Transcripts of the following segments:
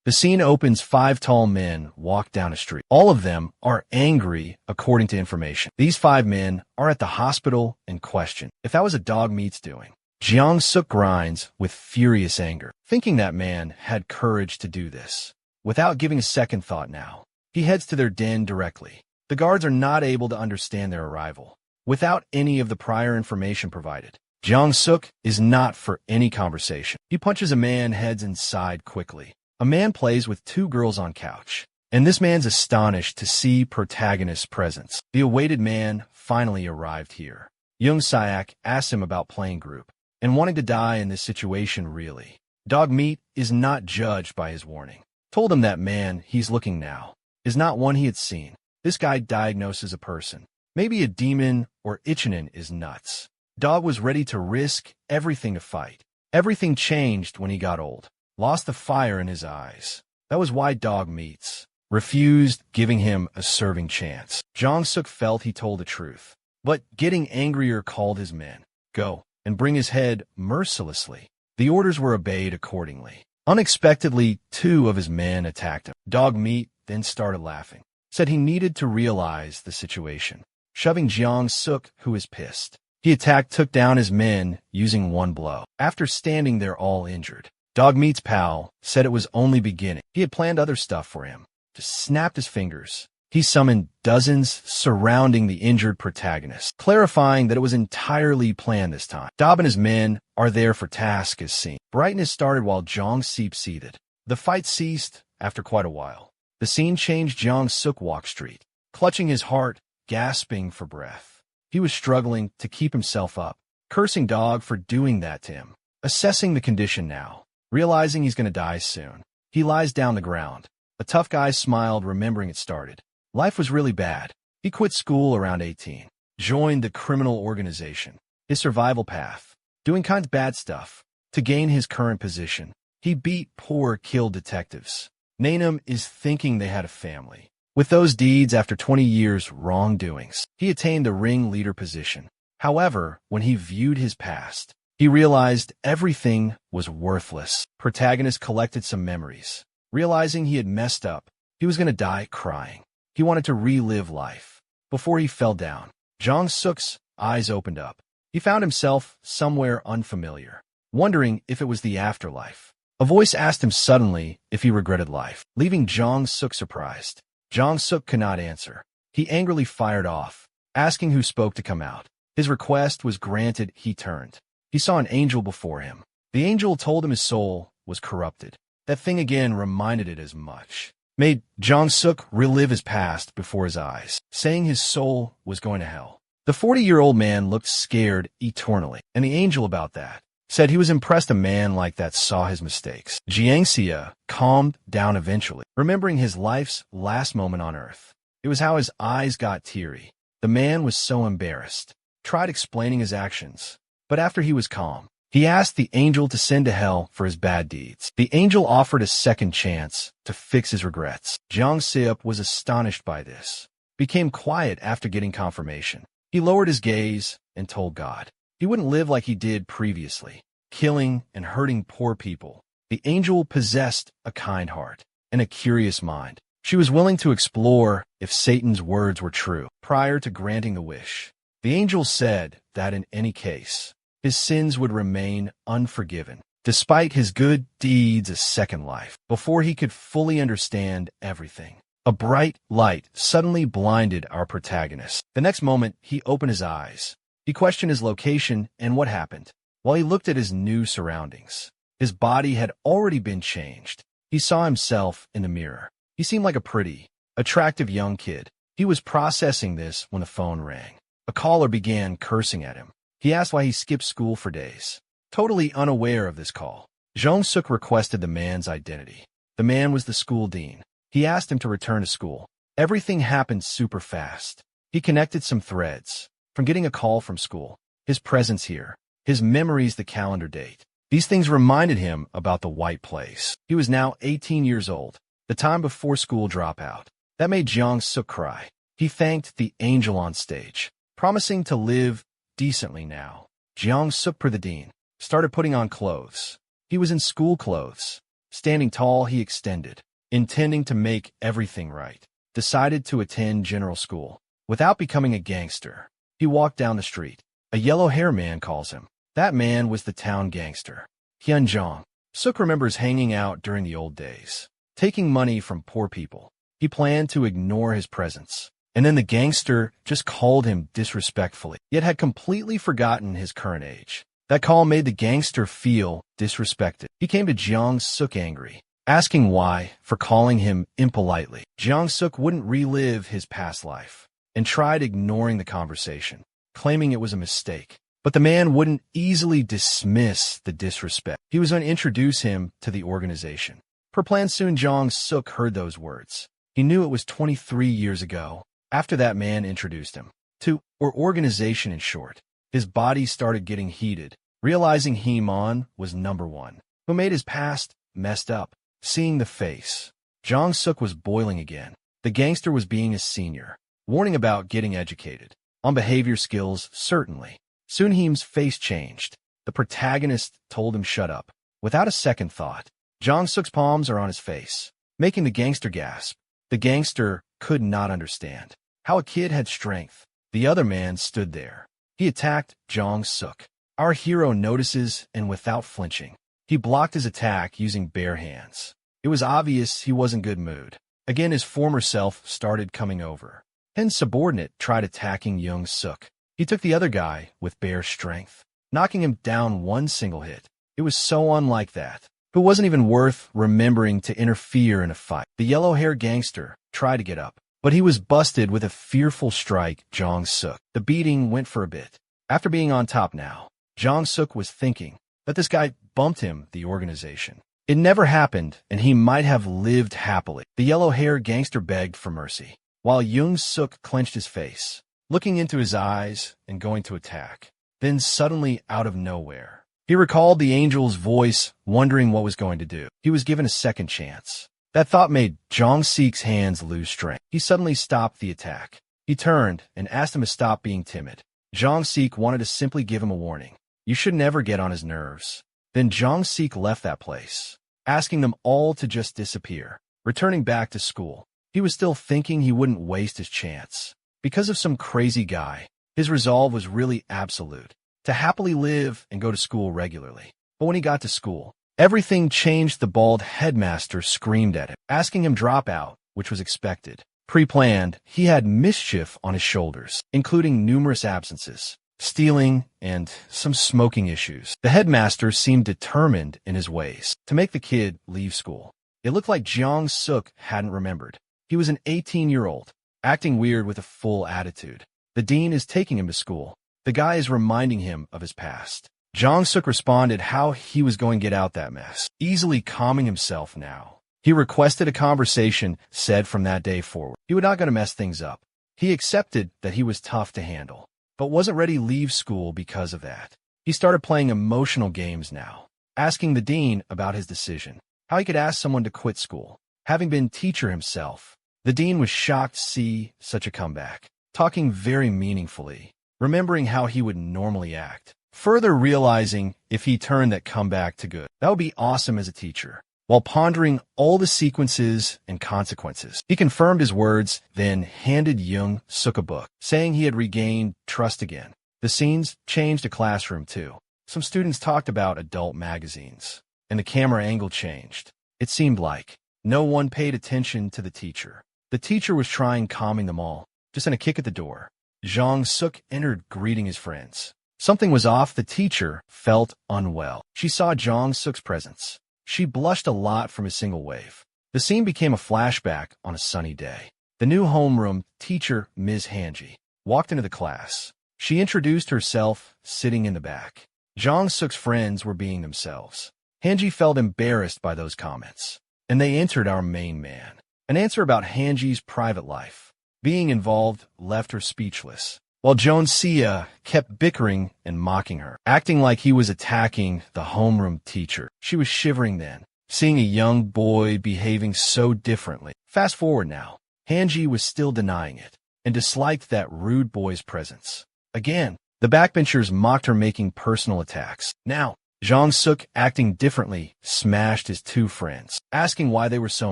The scene opens. 5 tall men walk down a street. All of them are angry, according to information. These 5 men are at the hospital in question. If that was a dog meat's doing. Jiang-suk grinds with furious anger, thinking that man had courage to do this. Without giving a second thought now, he heads to their den directly. The guards are not able to understand their arrival without any of the prior information provided. Jiang-suk is not for any conversation. He punches a man, heads inside quickly. A man plays with 2 girls on couch, and this man's astonished to see protagonist's presence. The awaited man finally arrived here. Young Syak asks him about playing group and wanting to die in this situation really. Dog meat is not judged by his warning. Told him that man he's looking now is not one he had seen. This guy diagnoses a person. Maybe a demon or Ichinen is nuts. Dog was ready to risk everything to fight. Everything changed when he got old. Lost the fire in his eyes. That was why Dog Meats refused giving him a serving chance. Jiang-suk felt he told the truth, but getting angrier called his men. Go and bring his head mercilessly. The orders were obeyed accordingly. Unexpectedly, 2 of his men attacked him. Dog Meat then started laughing. Said he needed to realize the situation. Shoving Jiang-suk, who is pissed. He took down his men using 1 blow. After standing there all injured, Dog Meat's pal said it was only beginning. He had planned other stuff for him. Just snapped his fingers. He summoned dozens surrounding the injured protagonist, clarifying that it was entirely planned this time. Dob and his men are there for task as seen. Brightness started while Jiang-suk seethed. The fight ceased after quite a while. The scene changed. Jiang-suk walked street, clutching his heart, gasping for breath. He was struggling to keep himself up, cursing Dog for doing that to him. Assessing the condition now, realizing he's going to die soon, he lies down the ground. A tough guy smiled, remembering it started. Life was really bad. He quit school around 18, joined the criminal organization. His survival path, doing kinds of bad stuff to gain his current position. He beat poor, killed detectives. Nainam is thinking they had a family. With those deeds, after 20 years wrongdoings, he attained the ringleader position. However, when he viewed his past, he realized everything was worthless. Protagonist collected some memories. Realizing he had messed up, he was going to die crying. He wanted to relive life. Before he fell down, Jiang-suk's eyes opened up. He found himself somewhere unfamiliar, wondering if it was the afterlife. A voice asked him suddenly if he regretted life, leaving Jiang-suk surprised. Jiang-suk could not answer. He angrily fired off, asking who spoke to come out. His request was granted. He turned. He saw an angel before him. The angel told him his soul was corrupted. That thing again reminded it as much. Made Jiang-suk relive his past before his eyes, saying his soul was going to hell. The 40-year-old man looked scared eternally, and the angel about that said he was impressed a man like that saw his mistakes. Jiangxia calmed down eventually, remembering his life's last moment on earth. It was how his eyes got teary. The man was so embarrassed, tried explaining his actions, but after he was calm, he asked the angel to send to hell for his bad deeds. The angel offered a second chance to fix his regrets. Jiang-suk was astonished by this, became quiet after getting confirmation. He lowered his gaze and told God he wouldn't live like he did previously, killing and hurting poor people. The angel possessed a kind heart and a curious mind. She was willing to explore if Satan's words were true. Prior to granting the wish, the angel said that in any case, his sins would remain unforgiven, despite his good deeds a second life. Before he could fully understand everything, a bright light suddenly blinded our protagonist. The next moment, he opened his eyes. He questioned his location and what happened. While he looked at his new surroundings, his body had already been changed. He saw himself in the mirror. He seemed like a pretty, attractive young kid. He was processing this when the phone rang. A caller began cursing at him. He asked why he skipped school for days. Totally unaware of this call, Jiang-suk requested the man's identity. The man was the school dean. He asked him to return to school. Everything happened super fast. He connected some threads. From getting a call from school, his presence here, his memories, the calendar date. These things reminded him about the white place. He was now 18 years old, the time before school dropout. That made Jiang-suk cry. He thanked the angel on stage, promising to live decently now. Jiang-suk, per the dean, started putting on clothes. He was in school clothes. Standing tall, he extended, intending to make everything right. Decided to attend general school. Without becoming a gangster, he walked down the street. A yellow-haired man calls him. That man was the town gangster, Hyunjong. Suk remembers hanging out during the old days, taking money from poor people. He planned to ignore his presence, and then the gangster just called him disrespectfully, yet had completely forgotten his current age. That call made the gangster feel disrespected. He came to Jeong Suk angry, asking why for calling him impolitely. Jeong Suk wouldn't relive his past life and tried ignoring the conversation, claiming it was a mistake. But the man wouldn't easily dismiss the disrespect. He was going to introduce him to the organization. Per plan, soon Jeong Suk heard those words. He knew it was 23 years ago, after that man introduced him to, or organization in short. His body started getting heated, realizing Hee-mon was number one, who made his past messed up. Seeing the face, Jeong Suk was boiling again. The gangster was being his senior, warning about getting educated. On behavior skills, certainly. Soon Heem's face changed. The protagonist told him shut up. Without a second thought, Jeong Suk's palms are on his face, making the gangster gasp. The gangster could not understand how a kid had strength. The other man stood there. He attacked Jeong Suk. Our hero notices, and without flinching, he blocked his attack using bare hands. It was obvious he wasn't in good mood. Again, his former self started coming over. His subordinate tried attacking Jeong Suk. He took the other guy with bare strength, knocking him down one single hit. It was so unlike that, who wasn't even worth remembering to interfere in a fight. The yellow-haired gangster tried to get up, but he was busted with a fearful strike. Jeong Suk. The beating went for a bit. After being on top now, Jeong Suk was thinking that this guy bumped him, the organization. It never happened, and he might have lived happily. The yellow-haired gangster begged for mercy, while Jeong Suk clenched his face, looking into his eyes and going to attack. Then suddenly, out of nowhere, he recalled the angel's voice, wondering what was going to do. He was given a second chance. That thought made Jeong Suk's hands lose strength. He suddenly stopped the attack. He turned and asked him to stop being timid. Jeong Suk wanted to simply give him a warning. You should never get on his nerves. Then Jeong Suk left that place, asking them all to just disappear. Returning back to school, he was still thinking he wouldn't waste his chance. Because of some crazy guy, his resolve was really absolute, to happily live and go to school regularly. But when he got to school, everything changed. The bald headmaster screamed at him, asking him drop out, which was expected. Pre-planned, he had mischief on his shoulders, including numerous absences, stealing, and some smoking issues. The headmaster seemed determined in his ways to make the kid leave school. It looked like Jeong Suk hadn't remembered. He was an 18-year-old, acting weird with a full attitude. The dean is taking him to school. The guy is reminding him of his past. Jeong Suk responded how he was going to get out that mess, easily calming himself now. He requested a conversation, said from that day forward he was not going to mess things up. He accepted that he was tough to handle, but wasn't ready to leave school because of that. He started playing emotional games now, asking the dean about his decision, how he could ask someone to quit school, having been teacher himself. The dean was shocked to see such a comeback, talking very meaningfully, remembering how he would normally act, further realizing if he turned that comeback to good, that would be awesome as a teacher. While pondering all the sequences and consequences, he confirmed his words, then handed Jeong Suk a book, saying he had regained trust again. The scenes changed to classroom too. Some students talked about adult magazines, and the camera angle changed. It seemed like no one paid attention to the teacher. The teacher was trying calming them all. Just in a kick at the door, Jeong Suk entered, greeting his friends. Something was off. The teacher felt unwell. She saw Jeong Suk's presence. She blushed a lot from his single wave. The scene became a flashback on a sunny day. The new homeroom teacher, Ms. Hanji, walked into the class. She introduced herself, sitting in the back. Jeong Suk's friends were being themselves. Hanji felt embarrassed by those comments, and they entered our main man. An answer about Hanji's private life being involved left her speechless, while Joon-sia kept bickering and mocking her, acting like he was attacking the homeroom teacher. She was shivering then, seeing a young boy behaving so differently. Fast forward now, Hanji was still denying it, and disliked that rude boy's presence. Again, the backbenchers mocked her, making personal attacks. Now, Jong Suk, acting differently, smashed his two friends, asking why they were so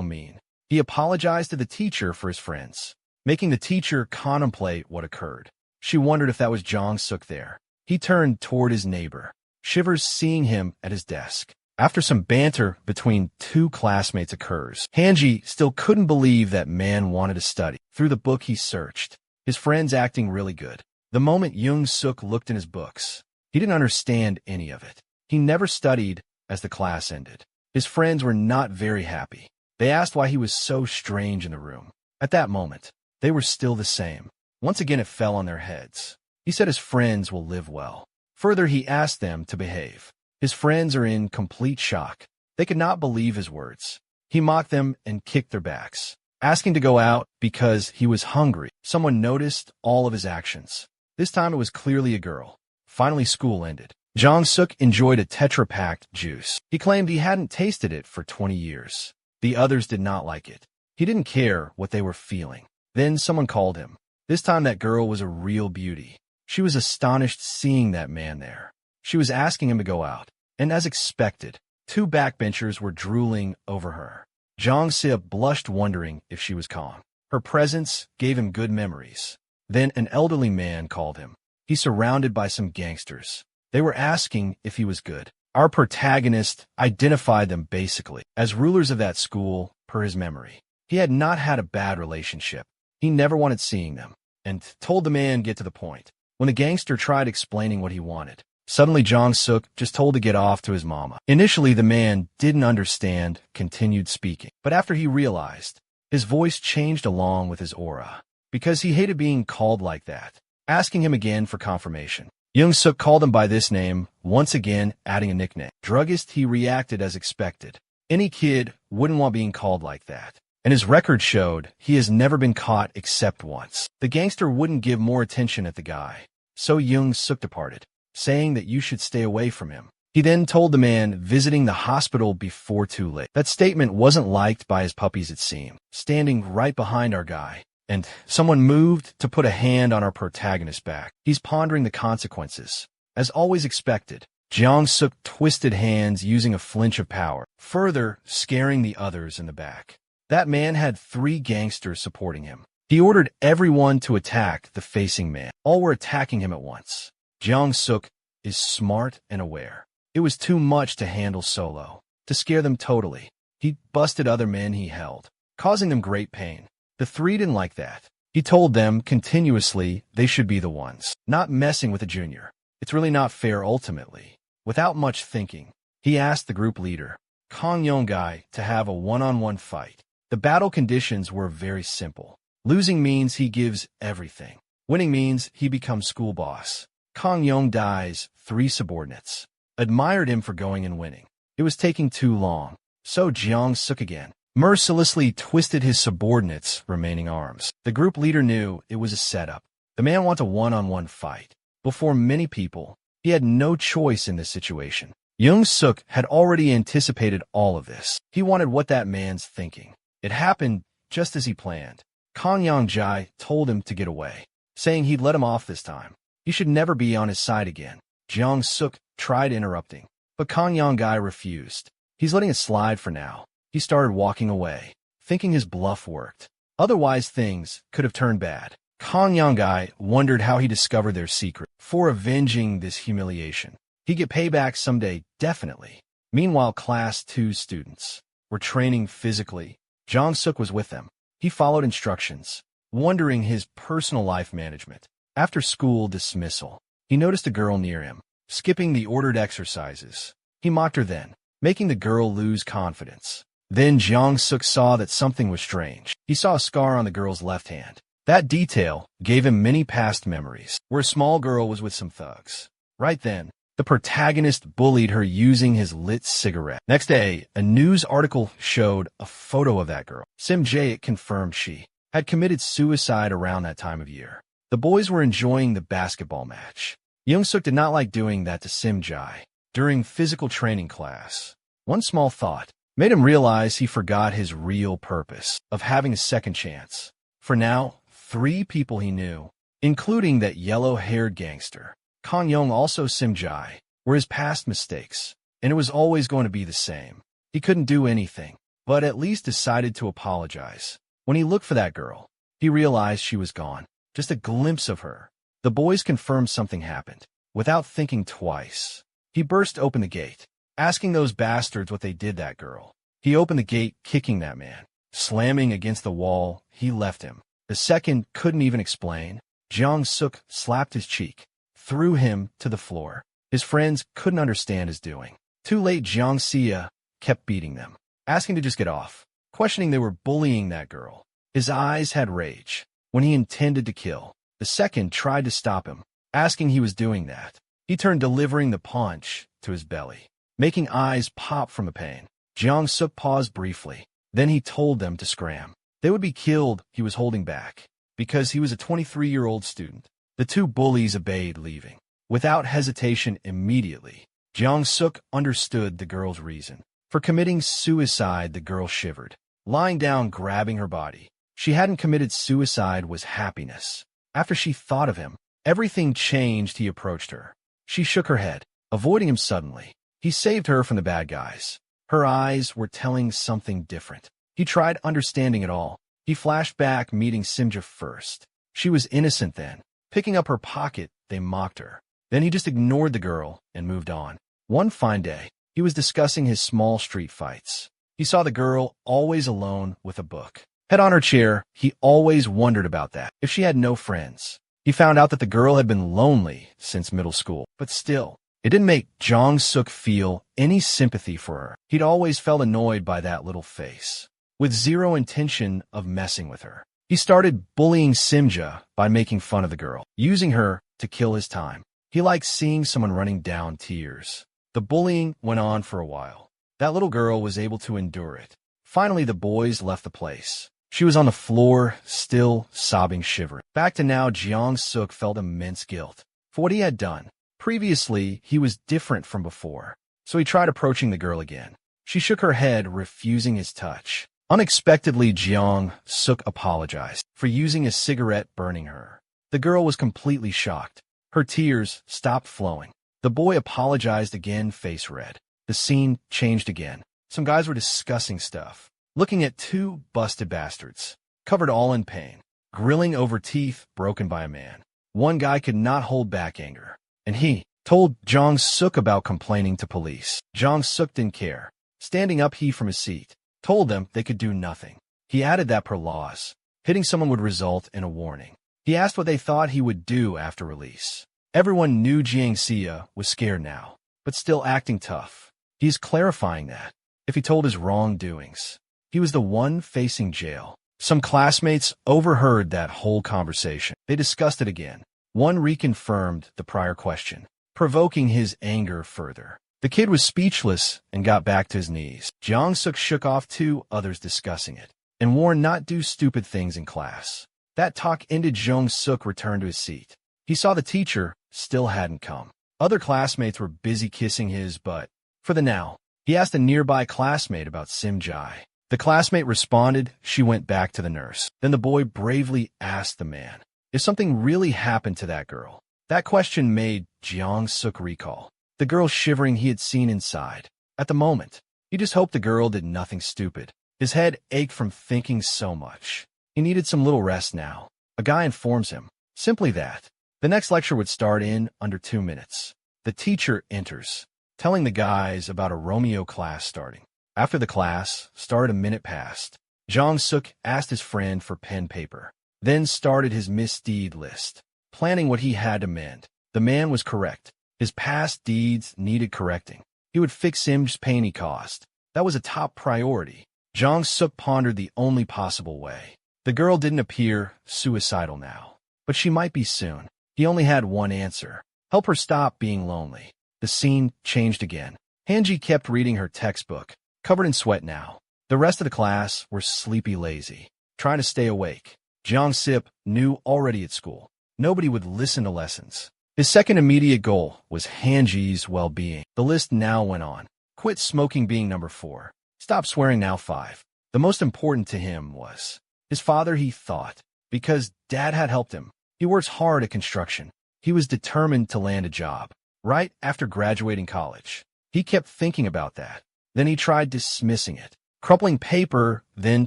mean. He apologized to the teacher for his friends, making the teacher contemplate what occurred. She wondered if that was Jong Suk there. He turned toward his neighbor, shivers seeing him at his desk. After some banter between two classmates occurs, Hanji still couldn't believe that man wanted to study. Through the book he searched, his friends acting really good. The moment Jung Suk looked in his books, he didn't understand any of it. He never studied as the class ended. His friends were not very happy. They asked why he was so strange in the room. At that moment, they were still the same. Once again it fell on their heads. He said his friends will live well. Further, he asked them to behave. His friends are in complete shock. They could not believe his words. He mocked them and kicked their backs, asking to go out because he was hungry. Someone noticed all of his actions. This time it was clearly a girl. Finally, school ended. Jong Suk enjoyed a Tetra Pak juice. He claimed he hadn't tasted it for 20 years. The others did not like it. He didn't care what they were feeling. Then someone called him. This time that girl was a real beauty. She was astonished seeing that man there. She was asking him to go out, and as expected, two backbenchers were drooling over her. Jong Suk blushed, wondering if she was calm. Her presence gave him good memories. Then an elderly man called him. He's surrounded by some gangsters. They were asking if he was good. Our protagonist identified them basically as rulers of that school per his memory. He had not had a bad relationship. He never wanted seeing them, and told the man get to the point. When the gangster tried explaining what he wanted, suddenly Jong Suk just told to get off to his mama. Initially, the man didn't understand, continued speaking. But after he realized, his voice changed along with his aura, because he hated being called like that, asking him again for confirmation. Jung Suk called him by this name, once again adding a nickname. Druggist, he reacted as expected. Any kid wouldn't want being called like that. And his record showed he has never been caught except once. The gangster wouldn't give more attention at the guy, so Jung Suk departed, saying that you should stay away from him. He then told the man visiting the hospital before too late. That statement wasn't liked by his puppies, it seemed, standing right behind our guy. And someone moved to put a hand on our protagonist's back. He's pondering the consequences. As always expected, Jong Suk twisted hands using a flinch of power, further scaring the others in the back. That man had 3 gangsters supporting him. He ordered everyone to attack the facing man. All were attacking him at once. Jong Suk is smart and aware. It was too much to handle solo, to scare them totally. He busted other men he held, causing them great pain. The 3 didn't like that. He told them continuously they should be the ones, not messing with a junior. It's really not fair ultimately. Without much thinking, he asked the group leader, Kong Yong-gai, to have a one-on-one fight. The battle conditions were very simple. Losing means he gives everything. Winning means he becomes school boss. Kong Yong-dai's 3 subordinates admired him for going and winning. It was taking too long, so Jong Suk again mercilessly twisted his subordinates' remaining arms. The group leader knew it was a setup. The man wanted a one-on-one fight. Before many people, he had no choice in this situation. Jung Suk had already anticipated all of this. He wanted what that man's thinking. It happened just as he planned. Kong Yong-jai told him to get away, saying he'd let him off this time. He should never be on his side again. Jong Suk tried interrupting, but Kong Yong-gai refused. He's letting it slide for now. He started walking away, thinking his bluff worked. Otherwise, things could have turned bad. Kong Yong-gai wondered how he discovered their secret. For avenging this humiliation, he'd get payback someday, definitely. Meanwhile, Class 2 students were training physically. Jong Suk was with them. He followed instructions, wondering his personal life management. After school dismissal, he noticed a girl near him, skipping the ordered exercises. He mocked her then, making the girl lose confidence. Then Jong Suk saw that something was strange. He saw a scar on the girl's left hand. That detail gave him many past memories, where a small girl was with some thugs. Right then, the protagonist bullied her using his lit cigarette. Next day, a news article showed a photo of that girl. Sim Jae confirmed she had committed suicide around that time of year. The boys were enjoying the basketball match. Jung Suk did not like doing that to Sim Jae during physical training class. One small thought made him realize he forgot his real purpose of having a second chance. For now, 3 people he knew, including that yellow-haired gangster, Kong Yong, also Sim Jae, were his past mistakes. and it was always going to be the same. He couldn't do anything, but at least decided to apologize. When he looked for that girl, he realized she was gone. Just a glimpse of her. The boys confirmed something happened. Without thinking twice, he burst open the gate, asking those bastards what they did that girl. He opened the gate, kicking that man. Slamming against the wall, he left him. The second couldn't even explain. Jiang-suk slapped his cheek, threw him to the floor. His friends couldn't understand his doing. Too late, Jiang-sia kept beating them, asking to just get off, questioning they were bullying that girl. His eyes had rage. When he intended to kill, the second tried to stop him, asking he was doing that. He turned, delivering the punch to his belly, making eyes pop from the pain. Jiang-suk paused briefly. Then he told them to scram. They would be killed. He was holding back because he was a 23-year-old student. The two bullies obeyed, leaving. Without hesitation immediately, Jiang-suk understood the girl's reason. For committing suicide, the girl shivered, lying down, grabbing her body. She hadn't committed suicide, was happiness. After she thought of him, everything changed. He approached her. She shook her head, avoiding him suddenly. He saved her from the bad guys. Her eyes were telling something different. He tried understanding it all. He flashed back, meeting Simja first. She was innocent then. Picking up her pocket, they mocked her. Then he just ignored the girl and moved on. One fine day, he was discussing his small street fights. He saw the girl always alone with a book. Head on her chair, he always wondered about that. If she had no friends. He found out that the girl had been lonely since middle school. But still, it didn't make Jiang-suk feel any sympathy for her. He'd always felt annoyed by that little face, with zero intention of messing with her. He started bullying Simja by making fun of the girl, using her to kill his time. He liked seeing someone running down tears. The bullying went on for a while. That little girl was able to endure it. Finally, the boys left the place. She was on the floor, still sobbing, shivering. Back to now, Jiang-suk felt immense guilt for what he had done. Previously, he was different from before, so he tried approaching the girl again. She shook her head, refusing his touch. Unexpectedly, Jiang-suk apologized for using a cigarette, burning her. The girl was completely shocked. Her tears stopped flowing. The boy apologized again, face red. The scene changed again. Some guys were discussing stuff, looking at two busted bastards, covered all in pain, grilling over teeth broken by a man. One guy could not hold back anger, and he told Jiang-suk about complaining to police. Jiang-suk didn't care. Standing up, he from his seat told them they could do nothing. He added that per laws, hitting someone would result in a warning. He asked what they thought he would do after release. Everyone knew Jiang-sia was scared now, but still acting tough. He's clarifying that, if he told his wrongdoings, he was the one facing jail. Some classmates overheard that whole conversation. They discussed it again. One reconfirmed the prior question, provoking his anger further. The kid was speechless and got back to his knees. Jiang-suk shook off two others discussing it and warned not do stupid things in class. That talk ended. Jiang-suk returned to his seat. He saw the teacher still hadn't come. Other classmates were busy kissing his butt. For the now, he asked a nearby classmate about Simjai. The classmate responded. She went back to the nurse. Then the boy bravely asked the man if something really happened to that girl. That question made Jiang-suk recall the girl shivering he had seen inside. At the moment, he just hoped the girl did nothing stupid. His head ached from thinking so much. He needed some little rest now. A guy informs him simply that the next lecture would start in under 2 minutes. The teacher enters, telling the guys about a Romeo class starting. After the class started, a minute passed. Jiang-suk asked his friend for pen paper, then started his misdeed list, planning what he had to mend. The man was correct. His past deeds needed correcting. He would fix Sim's pain he caused. That was a top priority. Jiang-suk pondered the only possible way. The girl didn't appear suicidal now, but she might be soon. He only had one answer. Help her stop being lonely. The scene changed again. Hanji kept reading her textbook, covered in sweat now. The rest of the class were sleepy, lazy, trying to stay awake. Jiang-sip knew already at school nobody would listen to lessons. His second immediate goal was Hanji's well-being. The list now went on. Quit smoking being number 4. Stop swearing now 5. The most important to him was his father, he thought, because Dad had helped him. He works hard at construction. He was determined to land a job right after graduating college. He kept thinking about that. Then he tried dismissing it, crumpling paper, then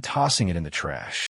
tossing it in the trash.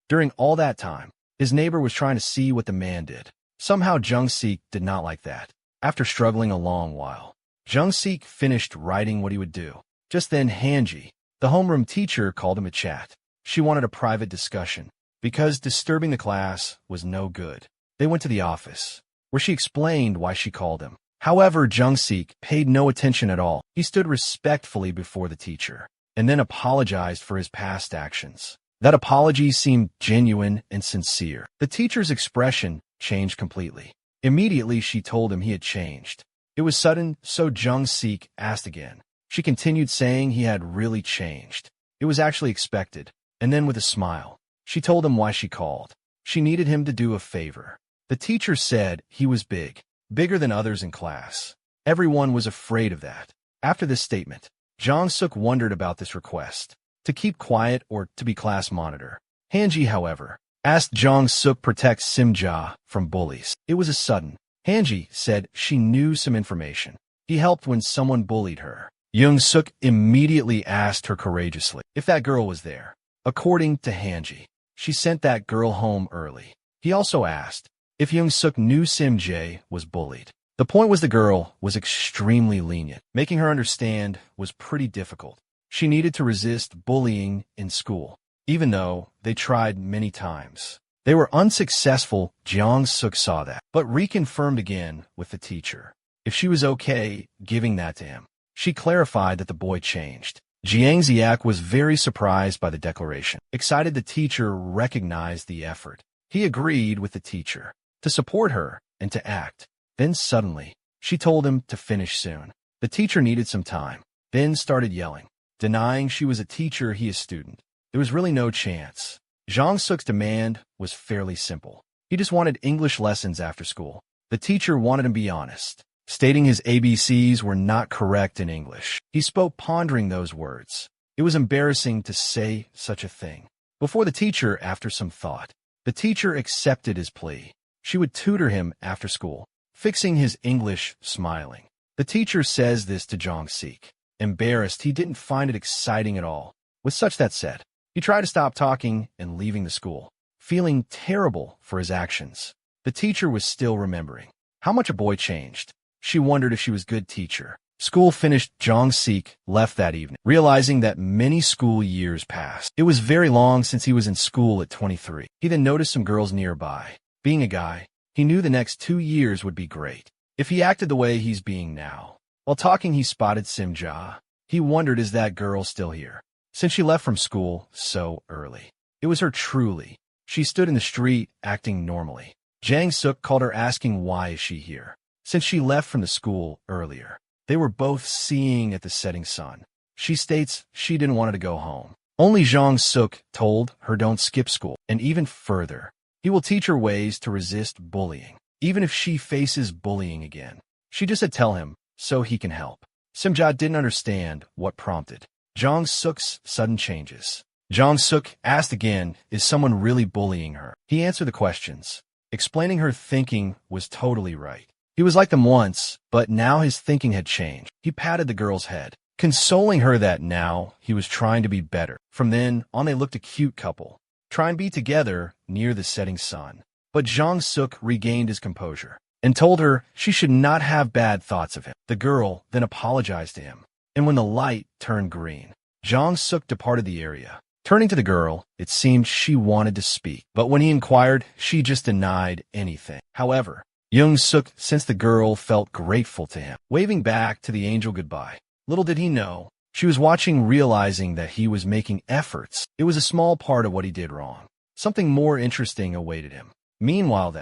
During all that time, his neighbor was trying to see what the man did. Somehow Jung-sik did not like that. After struggling a long while, Jung-sik finished writing what he would do. Just then Hanji, the homeroom teacher, called him a chat. She wanted a private discussion, because disturbing the class was no good. They went to the office, where she explained why she called him. However, Jung-sik paid no attention at all. He stood respectfully before the teacher, and then apologized for his past actions. That apology seemed genuine and sincere. The teacher's expression changed completely. Immediately, she told him he had changed. It was sudden, so Jung-sik asked again. She continued saying he had really changed. It was actually expected. And then with a smile, she told him why she called. She needed him to do a favor. The teacher said he was big, bigger than others in class. Everyone was afraid of that. After this statement, Jung-sik wondered about this request, to keep quiet or to be class monitor. Hanji, however, asked Jung-sik protect Simja from bullies. It was a sudden. Hanji said she knew some information. He helped when someone bullied her. Jung-sik immediately asked her courageously if that girl was there. According to Hanji, she sent that girl home early. He also asked if Jung-sik knew Sim-jae was bullied. The point was the girl was extremely lenient. Making her understand was pretty difficult. She needed to resist bullying in school, even though they tried many times. They were unsuccessful. Jung-sik saw that, but reconfirmed again with the teacher if she was okay giving that to him. She clarified that the boy changed. Jiang Ziak was very surprised by the declaration. Excited, the teacher recognized the effort. He agreed with the teacher to support her and to act. Then suddenly, she told him to finish soon. The teacher needed some time, then started yelling, denying she was a teacher, he a student. There was really no chance. Jung-sik's demand was fairly simple. He just wanted English lessons after school. The teacher wanted him to be honest, stating his ABCs were not correct in English. He spoke pondering those words. It was embarrassing to say such a thing. Before the teacher, after some thought, the teacher accepted his plea. She would tutor him after school, fixing his English, smiling. The teacher says this to Jung-sik. Embarrassed, he didn't find it exciting at all. With such that said, he tried to stop talking and leaving the school, feeling terrible for his actions. The teacher was still remembering how much a boy changed. She wondered if she was a good teacher. School finished. Jung-sik left that evening, realizing that many school years passed. It was very long since he was in school at 23. He then noticed some girls nearby. Being a guy, he knew the next 2 years would be great if he acted the way he's being now. While talking, he spotted Simja. He wondered, is that girl still here? Since she left from school so early. It was her truly. She stood in the street, acting normally. Jang-suk called her, asking why is she here, since she left from the school earlier. They were both seeing at the setting sun. She states she didn't want to go home. Only Jang-suk told her don't skip school, and even further, he will teach her ways to resist bullying, even if she faces bullying again. She just said tell him, so he can help. Simja didn't understand what prompted Jang-suk's sudden changes. Jang-suk asked again, is someone really bullying her? He answered the questions, explaining her thinking was totally right. He was like them once, but now his thinking had changed. He patted the girl's head, consoling her that now he was trying to be better. From then on, they looked a cute couple, trying to be together near the setting sun. But Jang-suk regained his composure and told her she should not have bad thoughts of him. The girl then apologized to him, and when the light turned green, Jang-suk departed the area. Turning to the girl, it seemed she wanted to speak, but when he inquired, she just denied anything. However, Jung-suk sensed the girl felt grateful to him, waving back to the angel goodbye. Little did he know, she was watching, realizing that he was making efforts. It was a small part of what he did wrong. Something more interesting awaited him. Meanwhile,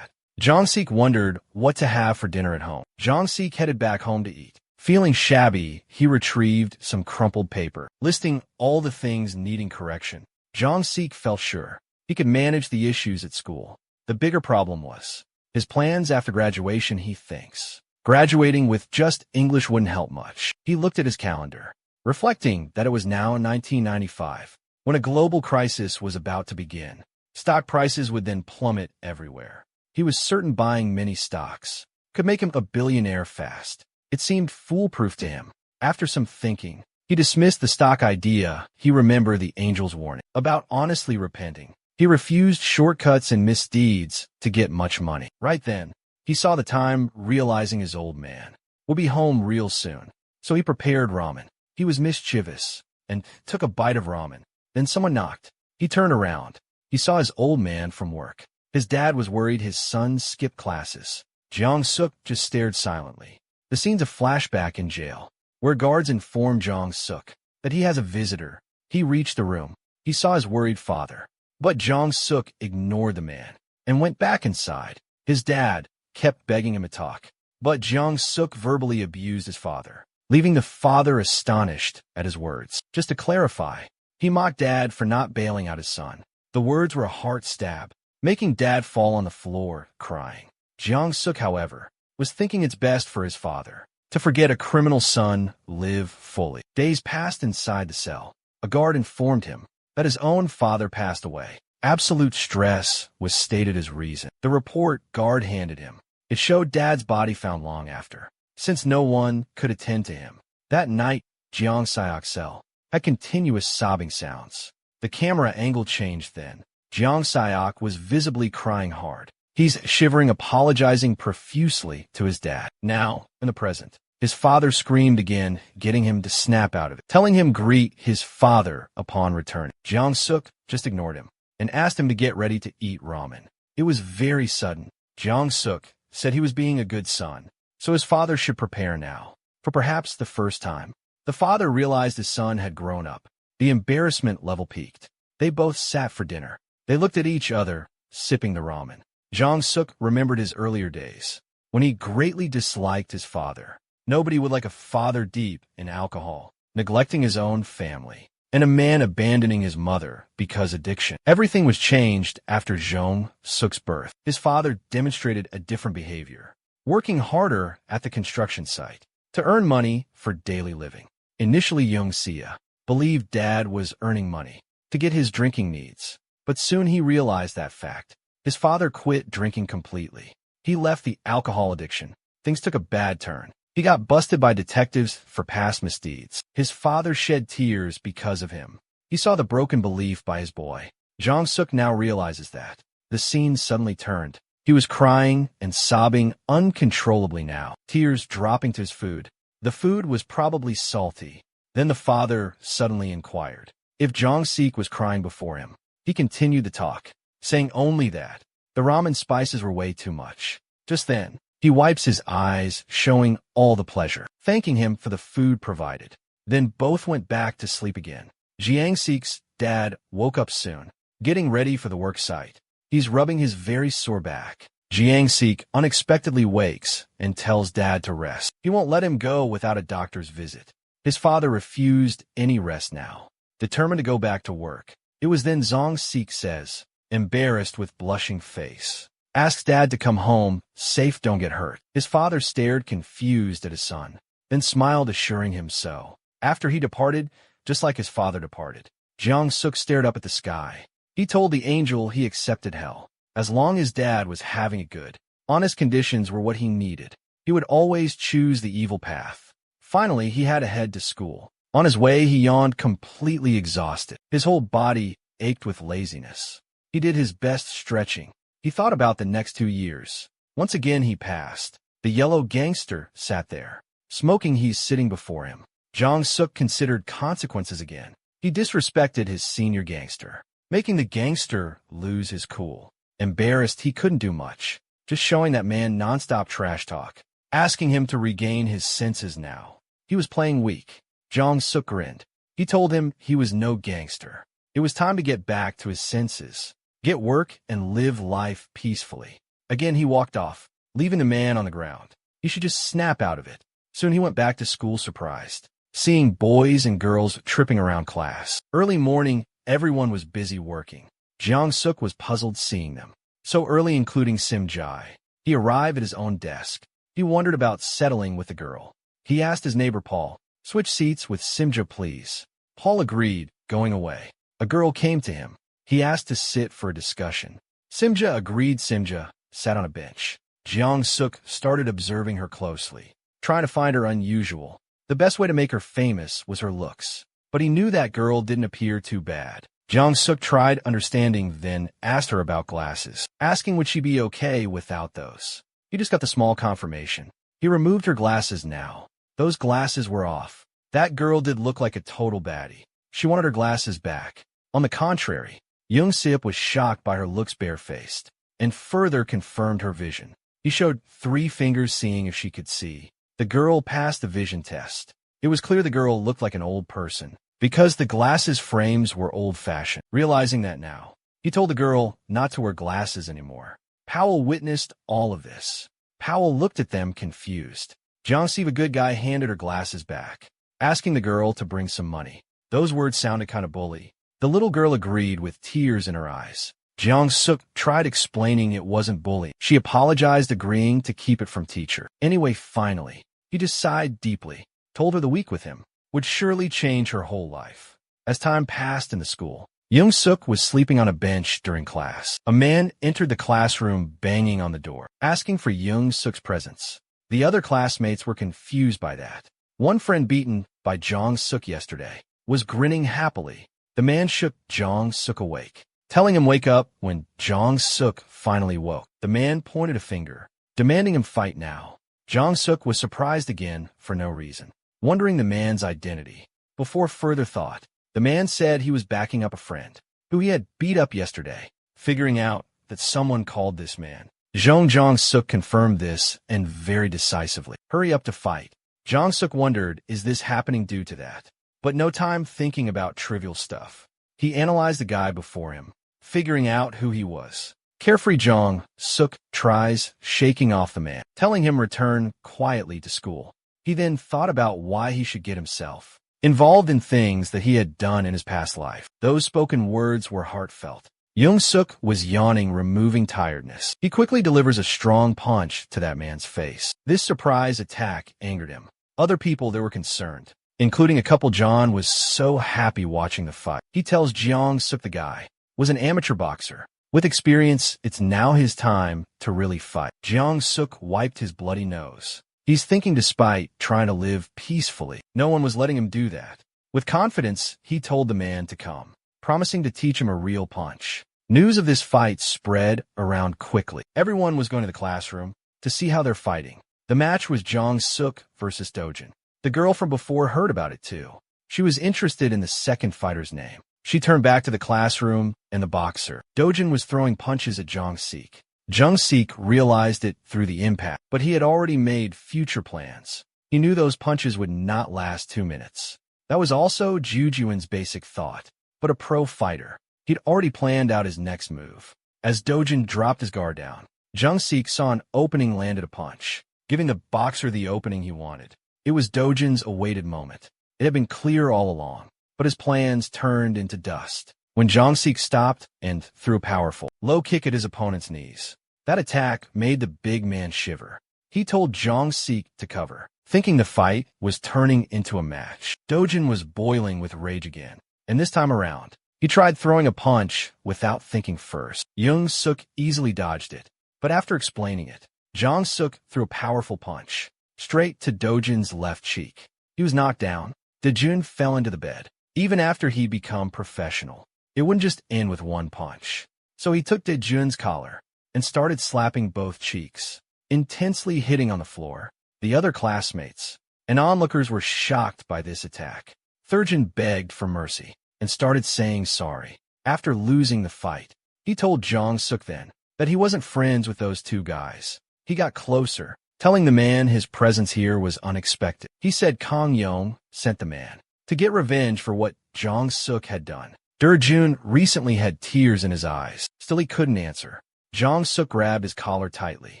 Jung-sik wondered what to have for dinner at home. Jung-sik headed back home to eat. Feeling shabby, he retrieved some crumpled paper, listing all the things needing correction. Jung-sik felt sure he could manage the issues at school. The bigger problem was his plans after graduation. He thinks graduating with just English wouldn't help much. He looked at his calendar, reflecting that it was now 1995, when a global crisis was about to begin. Stock prices would then plummet everywhere. He was certain buying many stocks could make him a billionaire fast. It seemed foolproof to him. After some thinking, he dismissed the stock idea. He remembered the angel's warning about honestly repenting. He refused shortcuts and misdeeds to get much money. Right then, he saw the time, realizing his old man will be home real soon. So he prepared ramen. He was mischievous and took a bite of ramen. Then someone knocked. He turned around. He saw his old man from work. His dad was worried his son skipped classes. Jong-suk just stared silently. The scene's a flashback in jail, where guards inform Jong-suk that he has a visitor. He reached the room. He saw his worried father. But Jong-suk ignored the man and went back inside. His dad kept begging him to talk, but Jong-suk verbally abused his father, leaving the father astonished at his words. Just to clarify, he mocked Dad for not bailing out his son. The words were a heart stab, making Dad fall on the floor, crying. Jong-suk, however, was thinking it's best for his father to forget a criminal son, live fully. Days passed inside the cell. A guard informed him that his own father passed away. Absolute stress was stated as reason. The report guard handed him. It showed Dad's body found long after, since no one could attend to him. That night, Jeong-seok's cell had continuous sobbing sounds. The camera angle changed then. Jeong-seok was visibly crying hard. He's shivering, apologizing profusely to his dad. Now, in the present, his father screamed again, getting him to snap out of it, telling him greet his father upon returning. Jong-suk just ignored him and asked him to get ready to eat ramen. It was very sudden. Jong-suk said he was being a good son, so his father should prepare now. For perhaps the first time, the father realized his son had grown up. The embarrassment level peaked. They both sat for dinner. They looked at each other, sipping the ramen. Jong-suk remembered his earlier days, when he greatly disliked his father. Nobody would like a father deep in alcohol, neglecting his own family, and a man abandoning his mother because addiction. Everything was changed after Jong-suk's birth. His father demonstrated a different behavior, working harder at the construction site to earn money for daily living. Initially, Young-sia believed Dad was earning money to get his drinking needs, but soon he realized that fact. His father quit drinking completely. He left the alcohol addiction. Things took a bad turn. He got busted by detectives for past misdeeds. His father shed tears because of him. He saw the broken belief by his boy. Jong-suk now realizes that. The scene suddenly turned. He was crying and sobbing uncontrollably now, tears dropping to his food. The food was probably salty. Then the father suddenly inquired if Jong-sik was crying before him. He continued the talk, saying only that the ramen spices were way too much. Just then, he wipes his eyes, showing all the pleasure, thanking him for the food provided. Then both went back to sleep again. Jiang-sik's dad woke up soon, getting ready for the work site. He's rubbing his very sore back. Jiang-sik unexpectedly wakes and tells Dad to rest. He won't let him go without a doctor's visit. His father refused any rest now, determined to go back to work. It was then Jong-sik says, embarrassed with blushing face, asks Dad to come home, safe, don't get hurt. His father stared confused at his son, then smiled, assuring him so. After he departed, just like his father departed, Jong-suk stared up at the sky. He told the angel he accepted hell, as long as Dad was having it good. Honest conditions were what he needed. He would always choose the evil path. Finally, he had to head to school. On his way, he yawned, completely exhausted. His whole body ached with laziness. He did his best stretching. He thought about the next 2 years. Once again he passed. The yellow gangster sat there, smoking. He's sitting before him. Jong-suk considered consequences again. He disrespected his senior gangster, making the gangster lose his cool. Embarrassed, he couldn't do much, just showing that man nonstop trash talk, asking him to regain his senses now. He was playing weak. Jong-suk grinned. He told him he was no gangster. It was time to get back to his senses, get work, and live life peacefully. Again he walked off, leaving the man on the ground. He should just snap out of it. Soon he went back to school surprised, seeing boys and girls tripping around class. Early morning, everyone was busy working. Jong-suk was puzzled seeing them so early, including Sim-jai. He arrived at his own desk. He wondered about settling with the girl. He asked his neighbor Paul, switch seats with Sim-jai, please. Paul agreed, going away. A girl came to him. He asked to sit for a discussion. Sim-jai agreed. Sim-jai sat on a bench. Jong-suk started observing her closely, trying to find her unusual. The best way to make her famous was her looks. But he knew that girl didn't appear too bad. Jang-suk tried understanding, then asked her about glasses, asking would she be okay without those. He just got the small confirmation. He removed her glasses now. Those glasses were off. That girl did look like a total baddie. She wanted her glasses back. On the contrary, Young-sip was shocked by her looks barefaced, and further confirmed her vision. He showed 3 fingers seeing if she could see. The girl passed the vision test. It was clear the girl looked like an old person, because the glasses frames were old-fashioned. Realizing that now, he told the girl not to wear glasses anymore. Powell witnessed all of this. Powell looked at them confused. Jang-sik, the good guy, handed her glasses back, asking the girl to bring some money. Those words sounded kind of bully. The little girl agreed with tears in her eyes. Jang-suk tried explaining it wasn't bullying. She apologized, agreeing to keep it from teacher. Anyway, finally, he just sighed deeply, told her the week with him would surely change her whole life. As time passed in the school, Young-suk was sleeping on a bench during class. A man entered the classroom banging on the door, asking for Young-suk's presence. The other classmates were confused by that. One friend beaten by Jang-suk yesterday was grinning happily. The man shook Jang-suk awake, telling him wake up. When Jang-suk finally woke, the man pointed a finger, demanding him fight now. Jang-suk was surprised again for no reason, wondering the man's identity. Before further thought, the man said he was backing up a friend who he had beat up yesterday. Figuring out that someone called this man, Jang-suk confirmed this, and very decisively. Hurry up to fight. Jang-suk wondered, is this happening due to that? But no time thinking about trivial stuff. He analyzed the guy before him, figuring out who he was. Carefree Jang-suk tries shaking off the man, telling him return quietly to school. He then thought about why he should get himself involved in things that he had done in his past life. Those spoken words were heartfelt. Young-suk was yawning, removing tiredness. He quickly delivers a strong punch to that man's face. This surprise attack angered him. Other people there were concerned, including a couple. John was so happy watching the fight. He tells Jang-suk the guy was an amateur boxer. With experience, it's now his time to really fight. Jang-suk wiped his bloody nose. He's thinking despite trying to live peacefully, no one was letting him do that. With confidence, he told the man to come, promising to teach him a real punch. News of this fight spread around quickly. Everyone was going to the classroom to see how they're fighting. The match was Jang-suk versus Dojin. The girl from before heard about it too. She was interested in the second fighter's name. She turned back to the classroom and the boxer. Dojin was throwing punches at Jang-sik. Jang-sik realized it through the impact, but he had already made future plans. He knew those punches would not last 2 minutes. That was also Jujuin's basic thought. But a pro fighter, he'd already planned out his next move. As Dojin dropped his guard down, Jang-sik saw an opening, landed a punch, giving the boxer the opening he wanted. It was Dojin's awaited moment. It had been clear all along, but his plans turned into dust when Jang-sik stopped and threw a powerful low kick at his opponent's knees. That attack made the big man shiver. He told Jang-sik to cover, thinking the fight was turning into a match. Dojin was boiling with rage again, and this time around, he tried throwing a punch without thinking first. Young-suk easily dodged it, but after explaining it, Jang-suk threw a powerful punch straight to Dojin's left cheek. He was knocked down. Dojin fell into the bed. Even after he'd become professional, it wouldn't just end with one punch. So he took Dojin's collar and started slapping both cheeks, intensely hitting on the floor. The other classmates and onlookers were shocked by this attack. Thurjin begged for mercy and started saying sorry. After losing the fight, he told Jang-suk then that he wasn't friends with those 2 guys. He got closer, telling the man his presence here was unexpected. He said Kang Yong sent the man to get revenge for what Jang-suk had done. Durjun recently had tears in his eyes. Still, he couldn't answer. Jang-suk grabbed his collar tightly,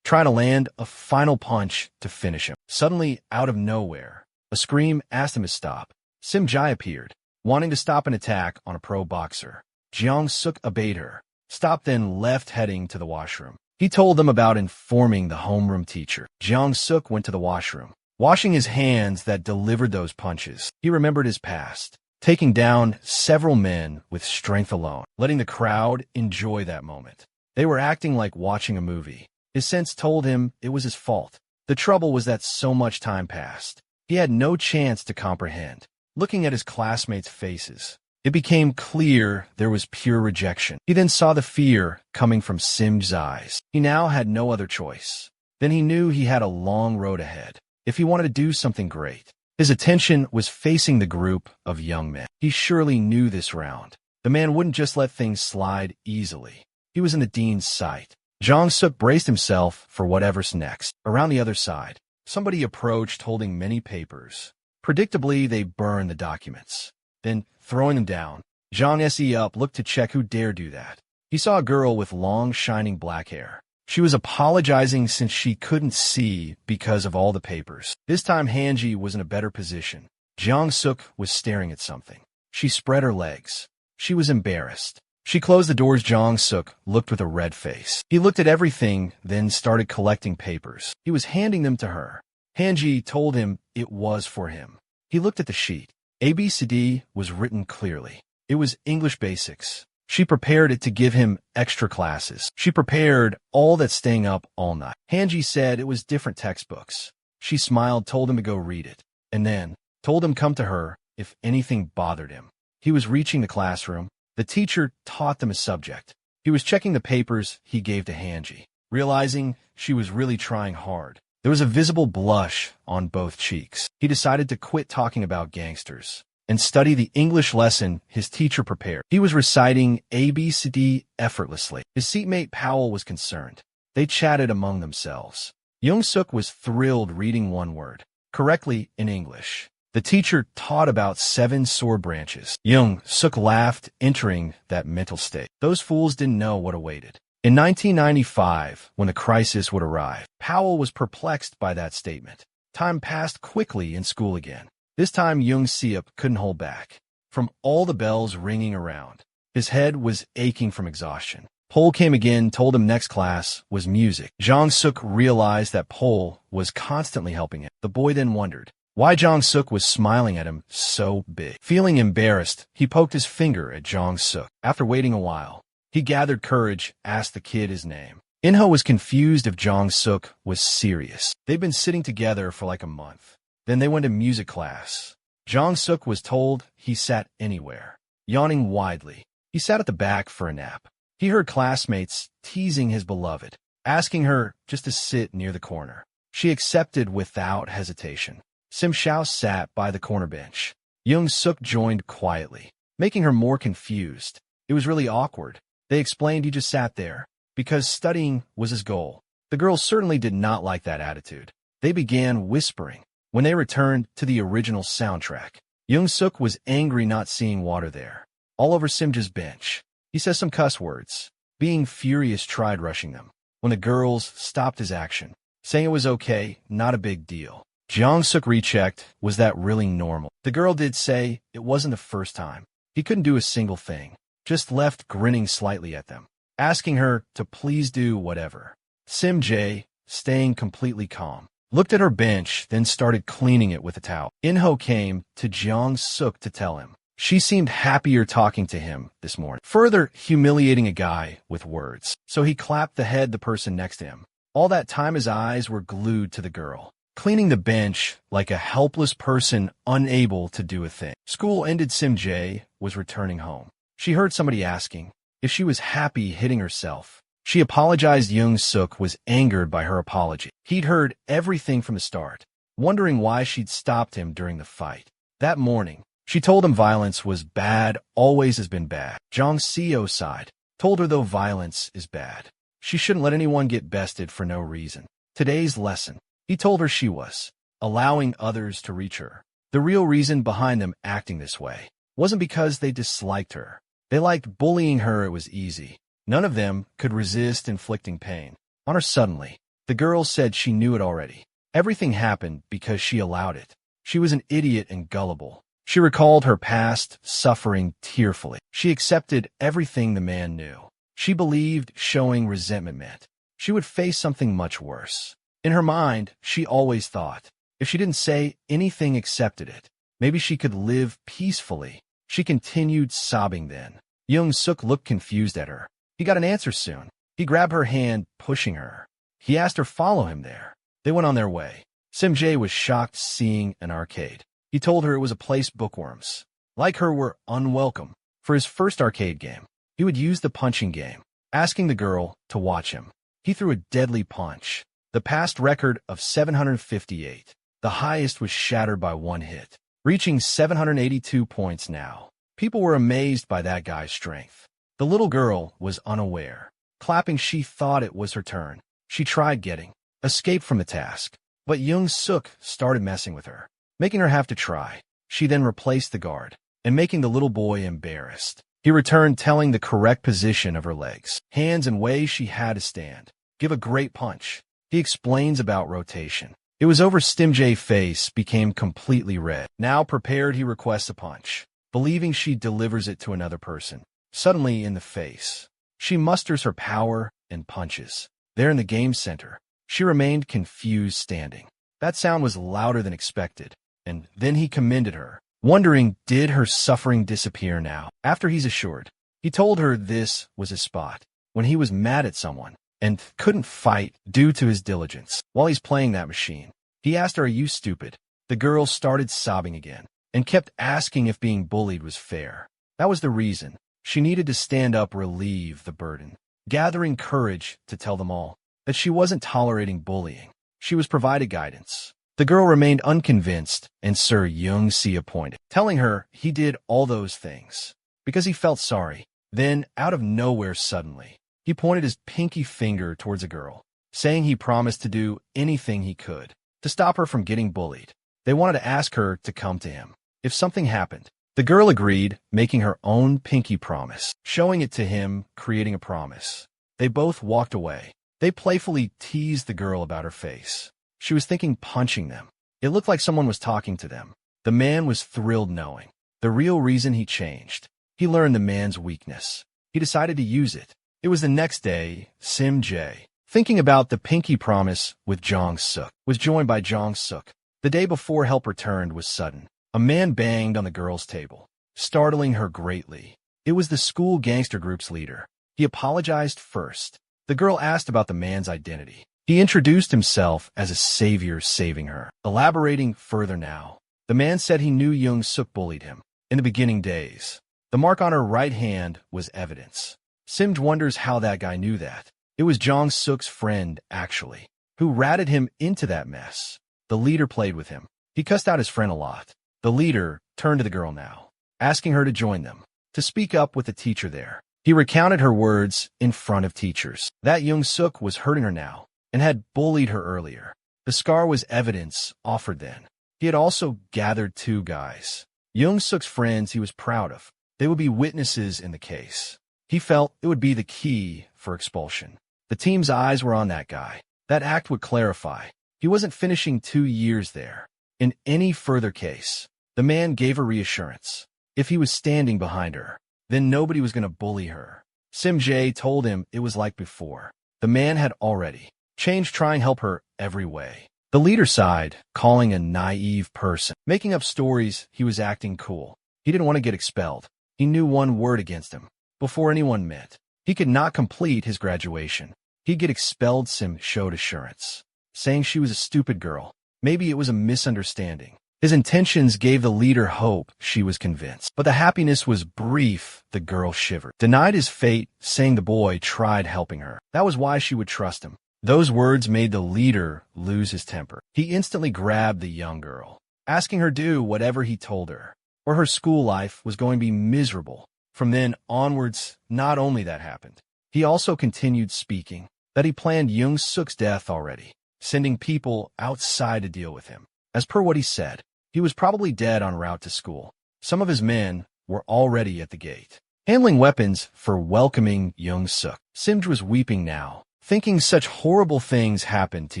trying to land a final punch to finish him. Suddenly, out of nowhere, a scream asked him to stop. Sim Jai appeared, wanting to stop an attack on a pro boxer. Jang-suk obeyed her, stopped, then left, heading to the washroom. He told them about informing the homeroom teacher. Jang-suk went to the washroom, washing his hands that delivered those punches. He remembered his past, taking down several men with strength alone, letting the crowd enjoy that moment. They were acting like watching a movie. His sense told him it was his fault. The trouble was that so much time passed. He had no chance to comprehend. Looking at his classmates' faces, it became clear there was pure rejection. He then saw the fear coming from Sim's eyes. He now had no other choice. Then he knew he had a long road ahead if he wanted to do something great. His attention was facing the group of young men. He surely knew this round. The man wouldn't just let things slide easily. He was in the dean's sight. Jong-suk braced himself for whatever's next. Around the other side, somebody approached holding many papers. Predictably, they burned the documents. Then, throwing them down, Jong-se up looked to check who dare do that. He saw a girl with long, shining black hair. She was apologizing since she couldn't see because of all the papers. This time Hanji was in a better position. Jong-suk was staring at something. She spread her legs. She was embarrassed. She closed the doors. Jong-suk looked with a red face. He looked at everything, then started collecting papers. He was handing them to her. Hanji told him it was for him. He looked at the sheet. ABCD was written clearly. It was English basics. She prepared it to give him extra classes. She prepared all that staying up all night. Hanji said it was different textbooks. She smiled, told him to go read it, and then told him come to her if anything bothered him. He was reaching the classroom. The teacher taught them a subject. He was checking the papers he gave to Hanji. Realizing she was really trying hard, there was a visible blush on both cheeks. He decided to quit talking about gangsters and study the English lesson his teacher prepared. He was reciting ABCD effortlessly. His seatmate Powell was concerned. They chatted among themselves. Jung-suk was thrilled reading one word correctly in English. The teacher taught about 7 sword branches. Jung-suk laughed, entering that mental state. Those fools didn't know what awaited. In 1995, when the crisis would arrive, Powell was perplexed by that statement. Time passed quickly in school again. This time, Jung-seop couldn't hold back. From all the bells ringing around, his head was aching from exhaustion. Pol came again, told him next class was music. Jong-suk realized that Pol was constantly helping him. The boy then wondered why Jong-suk was smiling at him so big. Feeling embarrassed, he poked his finger at Jong-suk. After waiting a while, he gathered courage, asked the kid his name. Inho was confused if Jong-suk was serious. They'd been sitting together for like a month. Then they went to music class. Jong-suk was told he sat anywhere. Yawning widely, he sat at the back for a nap. He heard classmates teasing his beloved, asking her just to sit near the corner. She accepted without hesitation. Sim Xiao sat by the corner bench. Jung-suk joined quietly, making her more confused. It was really awkward. They explained he just sat there because studying was his goal. The girls certainly did not like that attitude. They began whispering. When they returned to the original soundtrack, Jung-suk was angry not seeing water there. All over Simja's bench. He says some cuss words. Being furious, tried rushing them. When the girls stopped his action, saying it was okay, not a big deal. Jong-suk rechecked, was that really normal? The girl did say it wasn't the first time. He couldn't do a single thing. Just left grinning slightly at them, asking her to please do whatever. Sim Jae, staying completely calm, looked at her bench, then started cleaning it with a towel. Inho came to Jong-suk to tell him. She seemed happier talking to him this morning, further humiliating a guy with words. So he clapped the person next to him. All that time his eyes were glued to the girl, cleaning the bench like a helpless person unable to do a thing. School ended. Sim Jae was returning home. She heard somebody asking if she was happy hitting herself. She apologized. Jung-suk was angered by her apology. He'd heard everything from the start, wondering why she'd stopped him during the fight. That morning, she told him violence was bad, always has been bad. Jong-seo sighed, told her though violence is bad, she shouldn't let anyone get bested for no reason. Today's lesson, he told her, she was allowing others to reach her. The real reason behind them acting this way wasn't because they disliked her. They liked bullying her. It was easy. None of them could resist inflicting pain on her. Suddenly, the girl said she knew it already. Everything happened because she allowed it. She was an idiot and gullible. She recalled her past suffering tearfully. She accepted everything the man knew. She believed showing resentment meant she would face something much worse. In her mind, she always thought, if she didn't say anything, accepted it, maybe she could live peacefully. She continued sobbing then. Jung-suk looked confused at her. He got an answer soon. He grabbed her hand, pushing her. He asked her follow him there. They went on their way. Sim J was shocked seeing an arcade. He told her it was a place bookworms, like her, were unwelcome. For his first arcade game, he would use the punching game, asking the girl to watch him. He threw a deadly punch, the past record of 758. The highest was shattered by one hit, reaching 782 points now. People were amazed by that guy's strength. The little girl was unaware. Clapping, she thought it was her turn. She tried getting escape from the task, but Young Suk started messing with her, making her have to try. She then replaced the guard, and making the little boy embarrassed. He returned, telling the correct position of her legs, hands, and way she had to stand. Give a great punch. He explains about rotation. It was over. Sim J's face became completely red. Now prepared, he requests a punch, believing she delivers it to another person. Suddenly in the face, she musters her power and punches. There in the game center, she remained confused, standing. That sound was louder than expected, and then he commended her, wondering did her suffering disappear now. After he's assured, he told her this was his spot when he was mad at someone and couldn't fight due to his diligence. While he's playing that machine, he asked her, "Are you stupid?" The girl started sobbing again and kept asking if being bullied was fair. That was the reason. She needed to stand up, relieve the burden, gathering courage to tell them all that she wasn't tolerating bullying. She was provided guidance. The girl remained unconvinced, and Sir Young Si appointed, telling her he did all those things because he felt sorry. Then, out of nowhere, suddenly, he pointed his pinky finger towards a girl, saying he promised to do anything he could to stop her from getting bullied. They wanted to ask her to come to him if something happened. The girl agreed, making her own pinky promise, showing it to him, creating a promise. They both walked away. They playfully teased the girl about her face. She was thinking punching them. It looked like someone was talking to them. The man was thrilled knowing the real reason he changed. He learned the man's weakness. He decided to use it. It was the next day. Sim J, thinking about the pinky promise with Jong Suk, was joined by Jong Suk. The day before help returned was sudden. A man banged on the girl's table, startling her greatly. It was the school gangster group's leader. He apologized first. The girl asked about the man's identity. He introduced himself as a savior, saving her. Elaborating further now, the man said he knew Young Suk bullied him in the beginning days. The mark on her right hand was evidence. Simj wonders how that guy knew that. It was Jong Suk's friend, actually, who ratted him into that mess. The leader played with him. He cussed out his friend a lot. The leader turned to the girl now, asking her to join them, to speak up with the teacher there. He recounted her words in front of teachers, that Young Suk was hurting her now and had bullied her earlier. The scar was evidence offered then. He had also gathered two guys, Young Suk's friends he was proud of. They would be witnesses in the case. He felt it would be the key for expulsion. The team's eyes were on that guy. That act would clarify. He wasn't finishing 2 years there. In any further case, the man gave her reassurance. If he was standing behind her, then nobody was going to bully her. Sim J told him it was like before. The man had already changed, trying to help her every way. The leader sighed, calling a naive person, making up stories. He was acting cool. He didn't want to get expelled. He knew one word against him. Before anyone met, he could not complete his graduation. He'd get expelled. Sim showed assurance, saying she was a stupid girl. Maybe it was a misunderstanding. His intentions gave the leader hope. She was convinced. But the happiness was brief. The girl shivered, denied his fate, saying the boy tried helping her. That was why she would trust him. Those words made the leader lose his temper. He instantly grabbed the young girl, asking her to do whatever he told her, or her school life was going to be miserable. From then onwards, not only that happened, he also continued speaking that he planned Young Suk's death already, sending people outside to deal with him. As per what he said, he was probably dead en route to school. Some of his men were already at the gate, handling weapons for welcoming Young Suk. Simj was weeping now, thinking such horrible things happened to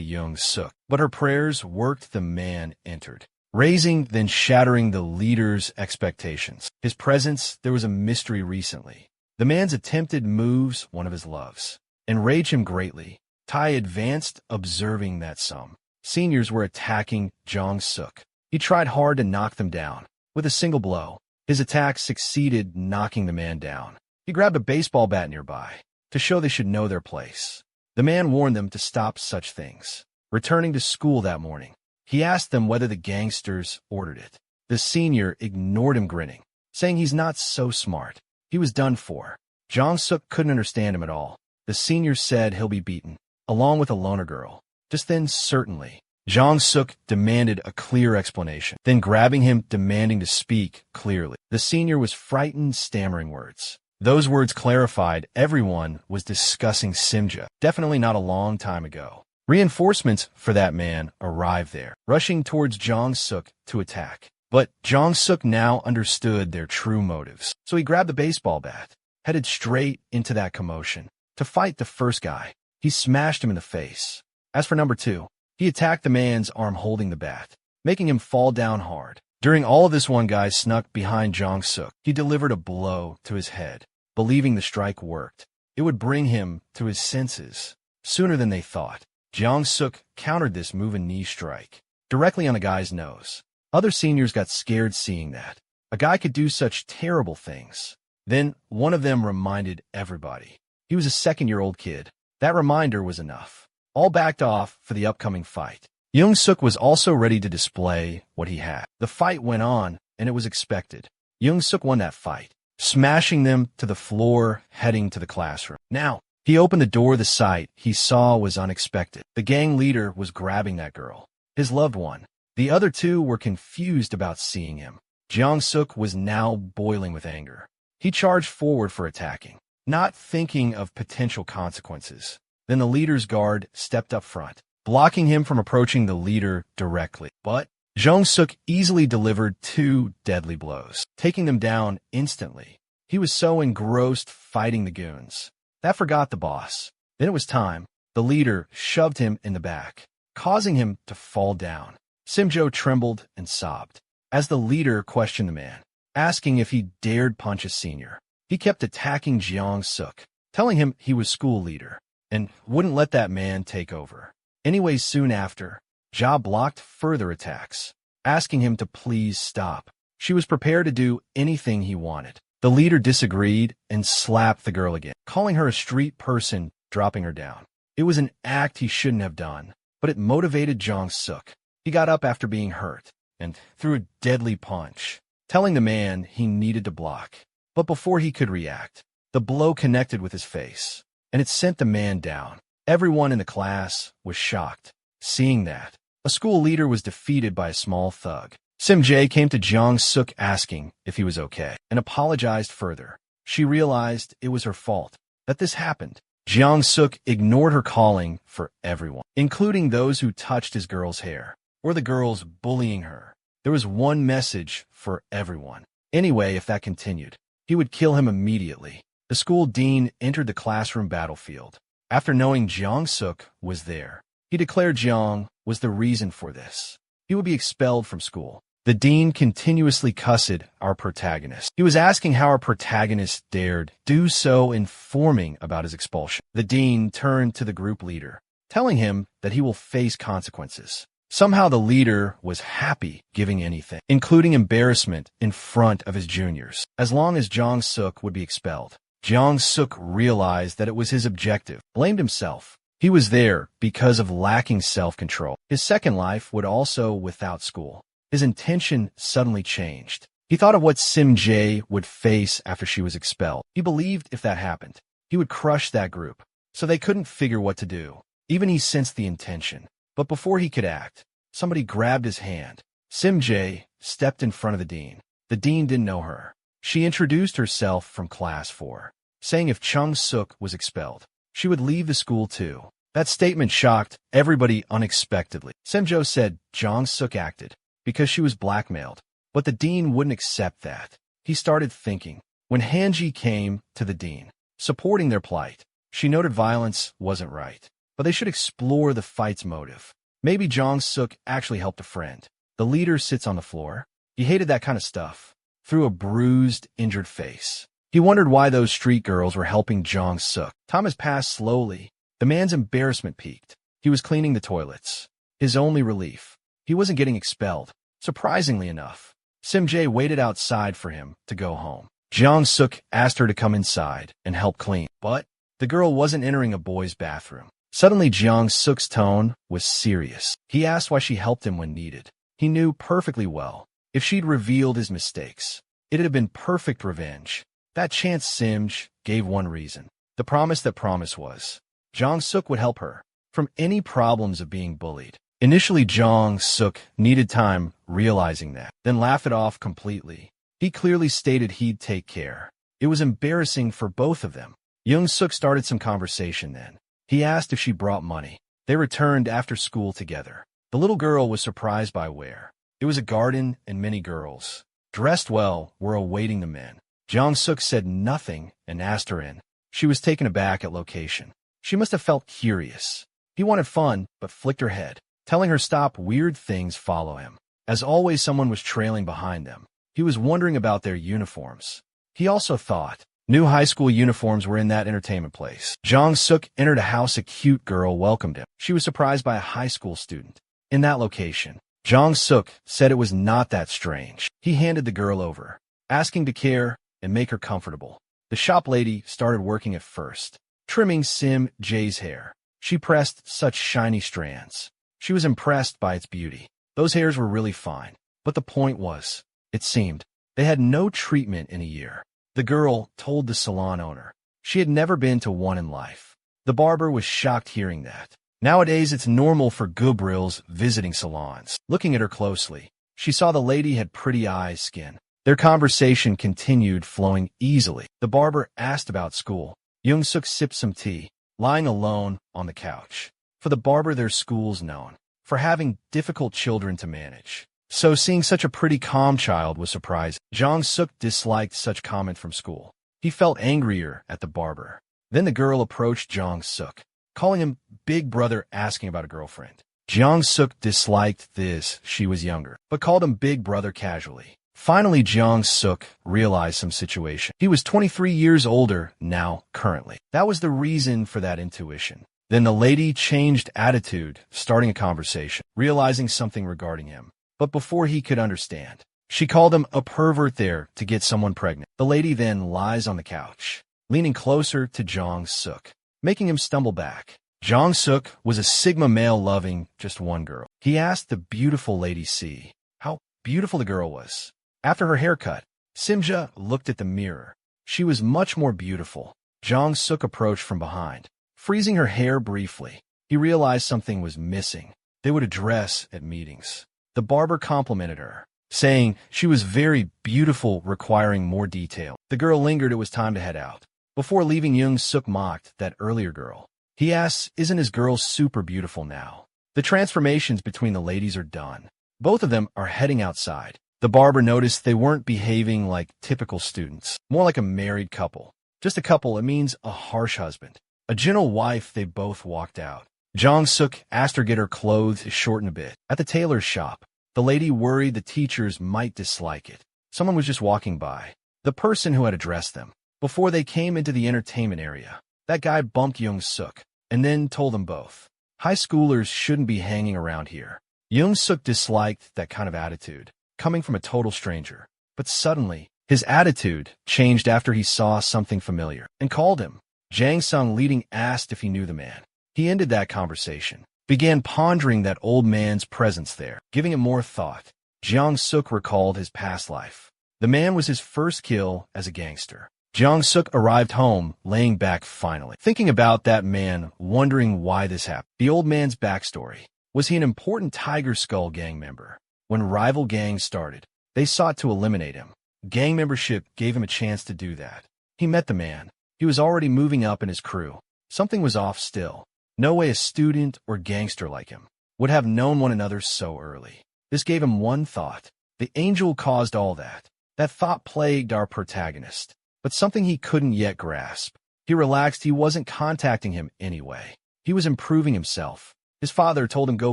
Young Suk. But her prayers worked. The man entered, raising, then shattering the leader's expectations. His presence, there was a mystery recently. The man's attempted moves, one of his loves, enraged him greatly. Tai advanced, observing that some seniors were attacking Jong Suk. He tried hard to knock them down with a single blow. His attack succeeded, knocking the man down. He grabbed a baseball bat nearby to show they should know their place. The man warned them to stop such things. Returning to school that morning, He asked them whether the gangsters ordered it. The senior ignored him, grinning, saying he's not so smart. He was done for. Jong-suk couldn't understand him at all. The senior said he'll be beaten, along with a loner girl. Just then, certainly. Jong-suk demanded a clear explanation, then grabbing him, demanding to speak clearly. The senior was frightened, stammering words. Those words clarified everyone was discussing Simja, definitely not a long time ago. Reinforcements for that man arrived there, rushing towards Jong-suk to attack. But Jong-suk now understood their true motives, so he grabbed the baseball bat, headed straight into that commotion. To fight the first guy, he smashed him in the face. As for number 2, he attacked the man's arm holding the bat, making him fall down hard. During all of this, one guy snuck behind Jong-suk. He delivered a blow to his head, believing the strike worked. It would bring him to his senses sooner than they thought. Jong-suk countered this move and knee strike directly on the guy's nose. Other seniors got scared seeing that. A guy could do such terrible things. Then one of them reminded everybody. He was a second-year-old kid. That reminder was enough. All backed off for the upcoming fight. Jong-suk was also ready to display what he had. The fight went on, and it was expected. Jong-suk won that fight, smashing them to the floor, heading to the classroom. Now, he opened the door. The sight he saw was unexpected. The gang leader was grabbing that girl, his loved one. The other two were confused about seeing him. Jong-suk was now boiling with anger. He charged forward for attacking, not thinking of potential consequences. Then the leader's guard stepped up front, blocking him from approaching the leader directly. But Jong-suk easily delivered 2 deadly blows, taking them down instantly. He was so engrossed fighting the goons that forgot the boss. Then it was time. The leader shoved him in the back, causing him to fall down. Simjo trembled and sobbed as the leader questioned the man, asking if he dared punch a senior. He kept attacking Jong-suk, telling him he was school leader and wouldn't let that man take over. Anyways, soon after, Ja blocked further attacks, asking him to please stop. She was prepared to do anything he wanted. The leader disagreed and slapped the girl again, calling her a street person, dropping her down. It was an act he shouldn't have done, but it motivated Jong-suk. He got up after being hurt and threw a deadly punch, telling the man he needed to block. But before he could react, the blow connected with his face, and it sent the man down. Everyone in the class was shocked. Seeing that, a school leader was defeated by a small thug. Sim-jae came to Jong-suk asking if he was okay, and apologized further. She realized it was her fault that this happened. Jong-suk ignored her, calling for everyone, including those who touched his girl's hair, or the girls bullying her. There was one message for everyone. Anyway, if that continued, he would kill him immediately. The school dean entered the classroom battlefield. After knowing Jong-suk was there, he declared Jong was the reason for this. He would be expelled from school. The dean continuously cussed our protagonist. He was asking how our protagonist dared do so, informing about his expulsion. The dean turned to the group leader, telling him that he will face consequences. Somehow the leader was happy giving anything, including embarrassment in front of his juniors, as long as Jong-suk would be expelled. Jong-suk realized that it was his objective, blamed himself. He was there because of lacking self-control. His second life would also without school. His intention suddenly changed. He thought of what Sim-jae would face after she was expelled. He believed if that happened, he would crush that group, so they couldn't figure what to do. Even he sensed the intention. But before he could act, somebody grabbed his hand. Sim-jae stepped in front of the dean. The dean didn't know her. She introduced herself from class 4, saying if Jong-suk was expelled, she would leave the school too. That statement shocked everybody unexpectedly. Simjo said Jong-suk acted because she was blackmailed, but the dean wouldn't accept that. He started thinking. When Hanji came to the dean, supporting their plight, she noted violence wasn't right, but they should explore the fight's motive. Maybe Jong-suk actually helped a friend. The leader sits on the floor. He hated that kind of stuff. Through a bruised, injured face, he wondered why those street girls were helping Jong-suk. Time has passed slowly. The man's embarrassment peaked. He was cleaning the toilets. His only relief. He wasn't getting expelled. Surprisingly enough, Sim-jae waited outside for him to go home. Jong-suk asked her to come inside and help clean, but the girl wasn't entering a boy's bathroom. Suddenly, Jiang Suk's tone was serious. He asked why she helped him when needed. He knew perfectly well, if she'd revealed his mistakes, it'd have been perfect revenge. That chance Simj gave one reason. The promise that promise was. Jiang Suk would help her from any problems of being bullied. Initially, Jiang Suk needed time realizing that, then laughed it off completely. He clearly stated he'd take care. It was embarrassing for both of them. Young Suk started some conversation then. He asked if she brought money. They returned after school together. The little girl was surprised by where. It was a garden, and many girls, dressed well, were awaiting the men. Jiang Suk said nothing and asked her in. She was taken aback at location. She must have felt curious. He wanted fun, but flicked her head, telling her stop weird things follow him. As always, someone was trailing behind them. He was wondering about their uniforms. He also thought new high school uniforms were in that entertainment place. Jiang Suk entered a house. A cute girl welcomed him. She was surprised by a high school student. In that location, Jiang Suk said it was not that strange. He handed the girl over, asking to care and make her comfortable. The shop lady started working at first, trimming Sim J's hair. She pressed such shiny strands. She was impressed by its beauty. Those hairs were really fine. But the point was, it seemed, they had no treatment in a year. The girl told the salon owner she had never been to one in life. The barber was shocked hearing that. Nowadays, it's normal for Gubrils visiting salons. Looking at her closely, she saw the lady had pretty eyes, skin. Their conversation continued flowing easily. The barber asked about school. Young Suk sipped some tea, lying alone on the couch. For the barber, their school's known for having difficult children to manage. So seeing such a pretty calm child was surprising. Jiang Suk disliked such comment from school. He felt angrier at the barber. Then the girl approached Jiang Suk, calling him big brother, asking about a girlfriend. Jiang Suk disliked this. She was younger, but called him big brother casually. Finally, Jiang Suk realized some situation. He was 23 years older now, currently. That was the reason for that intuition. Then the lady changed attitude, starting a conversation, realizing something regarding him. But before he could understand, she called him a pervert there to get someone pregnant. The lady then lies on the couch, leaning closer to Jiang Suk, making him stumble back. Jiang Suk was a Sigma male loving just one girl. He asked the beautiful lady see how beautiful the girl was. After her haircut, Simja looked at the mirror. She was much more beautiful. Jiang Suk approached from behind, freezing her hair briefly. He realized something was missing. They would address at meetings. The barber complimented her, saying she was very beautiful, requiring more detail. The girl lingered. It was time to head out. Before leaving, Young Suk mocked that earlier girl. He asks, isn't his girl super beautiful now? The transformations between the ladies are done. Both of them are heading outside. The barber noticed they weren't behaving like typical students, more like a married couple. Just a couple, it means a harsh husband. A gentle wife. They both walked out. Jiang Suk asked her to get her clothes shortened a bit. At the tailor's shop, the lady worried the teachers might dislike it. Someone was just walking by. The person who had addressed them. Before they came into the entertainment area, that guy bumped Young Suk and then told them both, high schoolers shouldn't be hanging around here. Young Suk disliked that kind of attitude, coming from a total stranger. But suddenly, his attitude changed after he saw something familiar and called him. Jang Sung leading asked if he knew the man. He ended that conversation, began pondering that old man's presence there, giving it more thought. Jiang Suk recalled his past life. The man was his first kill as a gangster. Jiang Suk arrived home, laying back finally, thinking about that man, wondering why this happened. The old man's backstory. Was he an important Tiger Skull gang member? When rival gangs started, they sought to eliminate him. Gang membership gave him a chance to do that. He met the man. He was already moving up in his crew. Something was off still. No way a student or gangster like him would have known one another so early. This gave him one thought. The angel caused all that. That thought plagued our protagonist, but something he couldn't yet grasp. He relaxed. He wasn't contacting him anyway. He was improving himself. His father told him go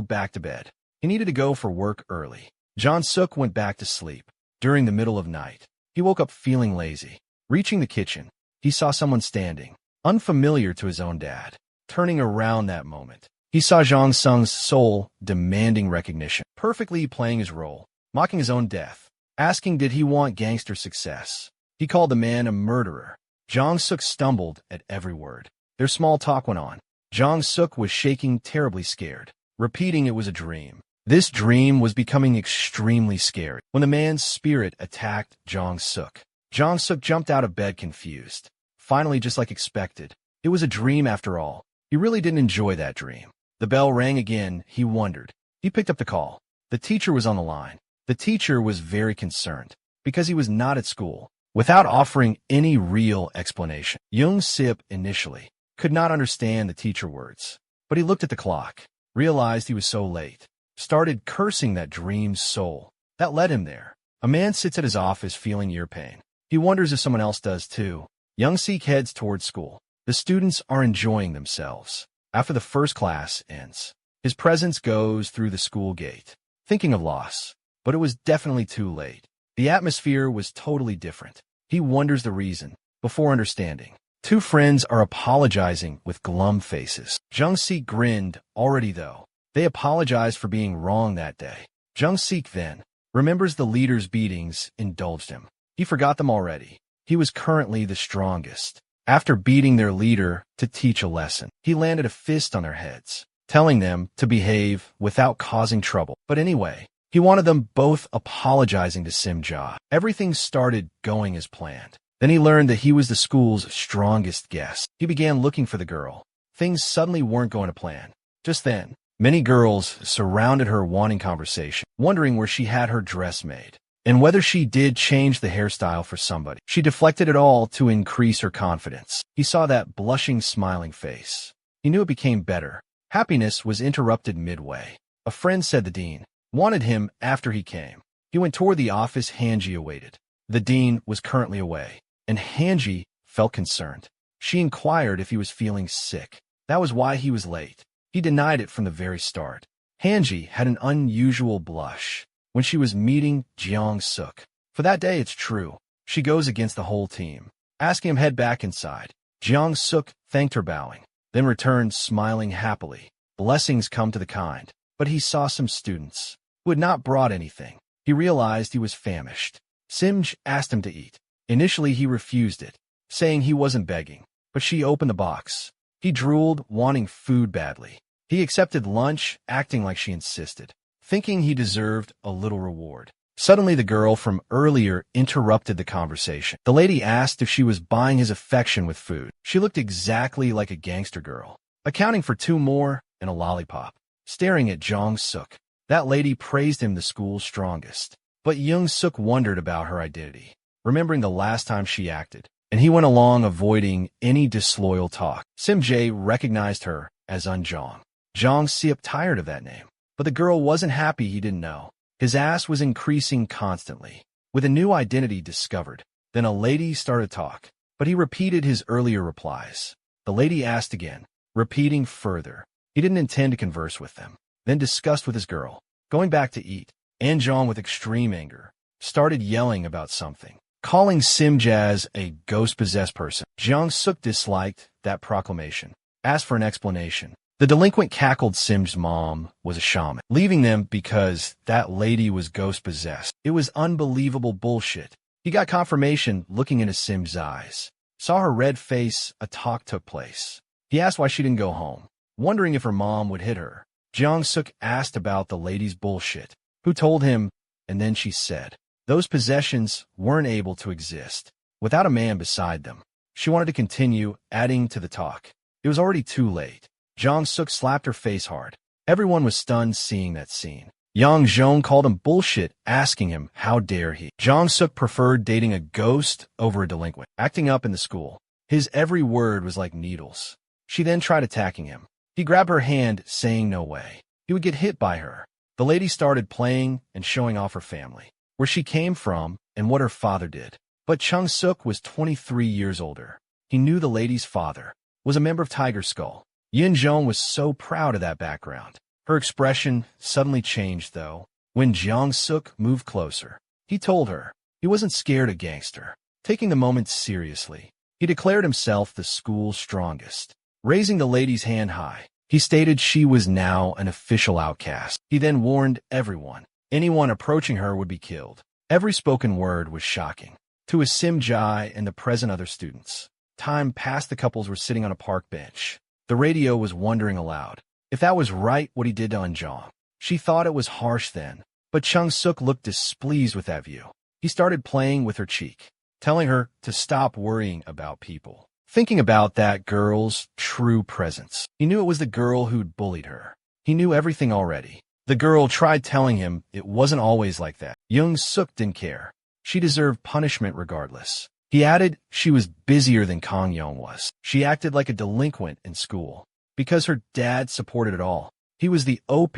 back to bed. He needed to go for work early. Jiang Suk went back to sleep. During the middle of night, he woke up feeling lazy. Reaching the kitchen, he saw someone standing, unfamiliar to his own dad. Turning around that moment, he saw Zhang Sung's soul demanding recognition, perfectly playing his role, mocking his own death, asking did he want gangster success. He called the man a murderer. Jiang Suk stumbled at every word. Their small talk went on. Jong-suk was shaking, terribly scared, repeating it was a dream. This dream was becoming extremely scary when the man's spirit attacked Jong-suk. Jong-suk jumped out of bed confused. Finally, just like expected, it was a dream after all. He really didn't enjoy that dream. The bell rang again, he wondered. He picked up the call. The teacher was on the line. The teacher was very concerned because he was not at school. Without offering any real explanation, Young-sip initially could not understand the teacher words, but he looked at the clock, realized he was so late, started cursing that dream's soul that led him there. A man sits at his office feeling ear pain. He wonders if someone else does too. Young-sik heads towards school. The students are enjoying themselves. After the first class ends, his presence goes through the school gate, thinking of loss, but it was definitely too late. The atmosphere was totally different. He wonders the reason, before understanding. Two friends are apologizing with glum faces. Jung-sik grinned already though. They apologized for being wrong that day. Jung-sik then remembers the leader's beatings indulged him. He forgot them already. He was currently the strongest. After beating their leader to teach a lesson, he landed a fist on their heads, telling them to behave without causing trouble. But anyway, he wanted them both apologizing to Simja. Everything started going as planned. Then he learned that he was the school's strongest guest. He began looking for the girl. Things suddenly weren't going to plan. Just then, many girls surrounded her wanting conversation, wondering where she had her dress made, and whether she did change the hairstyle for somebody. She deflected it all to increase her confidence. He saw that blushing, smiling face. He knew it became better. Happiness was interrupted midway. A friend said the dean wanted him after he came. He went toward the office Hanji awaited. The dean was currently away, and Hanji felt concerned. She inquired if he was feeling sick. That was why he was late. He denied it from the very start. Hanji had an unusual blush when she was meeting Jong-suk. For that day, it's true. She goes against the whole team, asking him head back inside. Jong-suk thanked her bowing, then returned smiling happily. Blessings come to the kind. But he saw some students who had not brought anything. He realized he was famished. Simj asked him to eat. Initially, he refused it, saying he wasn't begging, but she opened the box. He drooled, wanting food badly. He accepted lunch, acting like she insisted, thinking he deserved a little reward. Suddenly, the girl from earlier interrupted the conversation. The lady asked if she was buying his affection with food. She looked exactly like a gangster girl, accounting for 2 more and a lollipop. Staring at Jong-suk, that lady praised him the school's strongest. But Young-suk wondered about her identity, remembering the last time she acted, and he went along avoiding any disloyal talk. Sim-jae recognized her as Unjong. Jong-sip tired of that name, but the girl wasn't happy he didn't know. His ass was increasing constantly, with a new identity discovered. Then a lady started talk, but he repeated his earlier replies. The lady asked again, repeating further. He didn't intend to converse with them, then discussed with his girl. Going back to eat, Anjong, with extreme anger, started yelling about something, calling Simjaz a ghost-possessed person. Jong-suk disliked that proclamation, asked for an explanation. The delinquent cackled Sim's mom was a shaman, leaving them because that lady was ghost-possessed. It was unbelievable bullshit. He got confirmation looking into Sim's eyes. Saw her red face, a talk took place. He asked why she didn't go home, wondering if her mom would hit her. Jong-suk asked about the lady's bullshit, who told him, and then she said, those possessions weren't able to exist without a man beside them. She wanted to continue, adding to the talk. It was already too late. Jong-suk slapped her face hard. Everyone was stunned seeing that scene. Yang Zhong called him bullshit, asking him how dare he. Jong-suk preferred dating a ghost over a delinquent, acting up in the school. His every word was like needles. She then tried attacking him. He grabbed her hand, saying no way. He would get hit by her. The lady started playing and showing off her family, where she came from and what her father did. But Chung-suk was 23 years older. He knew the lady's father was a member of Tiger Skull. Yin Zhong was so proud of that background. Her expression suddenly changed, though, when Jong-suk moved closer. He told her he wasn't scared of gangster. Taking the moment seriously, he declared himself the school's strongest. Raising the lady's hand high, he stated she was now an official outcast. He then warned everyone, anyone approaching her would be killed. Every spoken word was shocking to his Sim Jai and the present other students. Time passed. The couples were sitting on a park bench, The radio was wondering aloud if that was right what he did to Eunjong. She thought it was harsh then, but Chung-suk looked displeased with that view. He started playing with her cheek, telling her to stop worrying about people, thinking about that girl's true presence. He knew it was the girl who'd bullied her. He knew everything already. The girl tried telling him it wasn't always like that. Young-suk didn't care. She deserved punishment regardless. He added she was busier than Kang-yeon was. She acted like a delinquent in school because her dad supported it all. He was the OP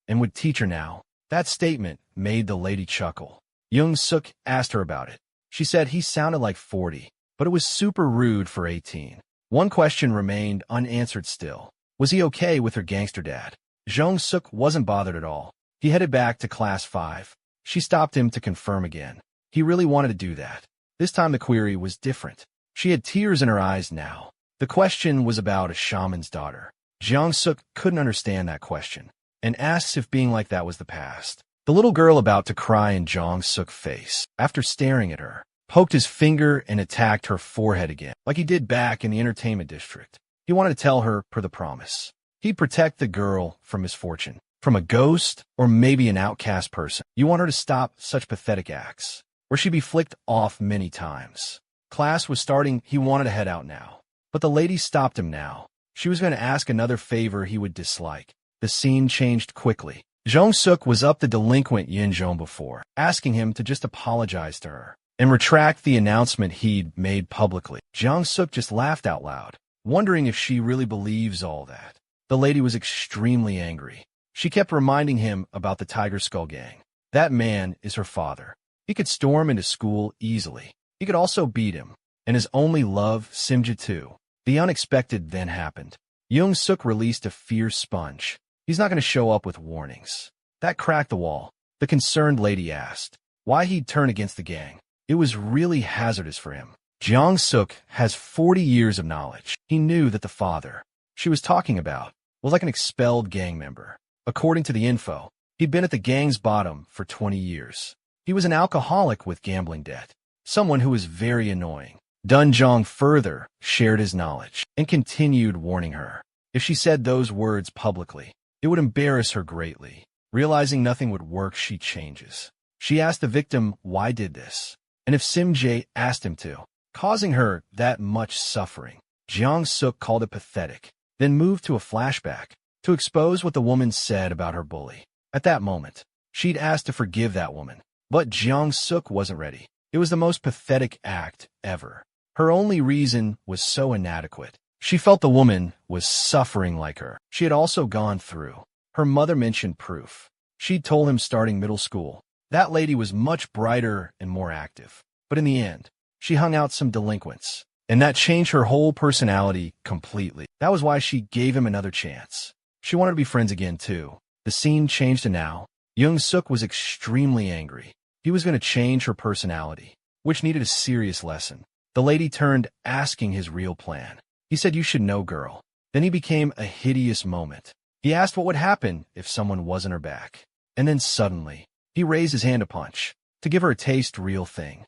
and would teach her now. That statement made the lady chuckle. Young-suk asked her about it. She said he sounded like 40, but it was super rude for 18. One question remained unanswered still. Was he okay with her gangster dad? Jong-suk wasn't bothered at all. He headed back to class 5. She stopped him to confirm again. He really wanted to do that. This time the query was different. She had tears in her eyes now. The question was about a shaman's daughter. Jong-suk couldn't understand that question, and asked if being like that was the past. The little girl about to cry in Jong-suk's face, after staring at her, poked his finger and attacked her forehead again, like he did back in the entertainment district. He wanted to tell her, per the promise, he'd protect the girl from misfortune, from a ghost, or maybe an outcast person. You want her to stop such pathetic acts, or she'd be flicked off many times. Class was starting, he wanted to head out now. But the lady stopped him now. She was going to ask another favor he would dislike. The scene changed quickly. Jong-suk was up the delinquent Yin-jong before, asking him to just apologize to her and retract the announcement he'd made publicly. Jong-suk just laughed out loud, wondering if she really believes all that. The lady was extremely angry. She kept reminding him about the Tiger Skull Gang. That man is her father. He could storm into school easily. He could also beat him. And his only love, Simja too. The unexpected then happened. Young-suk released a fierce sponge. He's not going to show up with warnings. That cracked the wall. The concerned lady asked why he'd turn against the gang. It was really hazardous for him. Jong-suk has 40 years of knowledge. He knew that the father she was talking about was like an expelled gang member. According to the info, he'd been at the gang's bottom for 20 years. He was an alcoholic with gambling debt, someone who was very annoying. Dun-jong further shared his knowledge and continued warning her. If she said those words publicly, it would embarrass her greatly. Realizing nothing would work, she changes. She asked the victim why did this, and if Sim-jae asked him to, causing her that much suffering. Jong-suk called it pathetic, then moved to a flashback to expose what the woman said about her bully. At that moment, she'd asked to forgive that woman, but Jong-suk wasn't ready. It was the most pathetic act ever. Her only reason was so inadequate. She felt the woman was suffering like her. She had also gone through. Her mother mentioned proof. She'd told him starting middle school. That lady was much brighter and more active. But in the end, she hung out some delinquents. And that changed her whole personality completely. That was why she gave him another chance. She wanted to be friends again, too. The scene changed to now. Young-suk was extremely angry. He was going to change her personality, which needed a serious lesson. The lady turned, asking his real plan. He said, "You should know, girl." Then he became a hideous moment. He asked what would happen if someone wasn't her back. And then suddenly, he raised his hand to punch, to give her a taste real thing.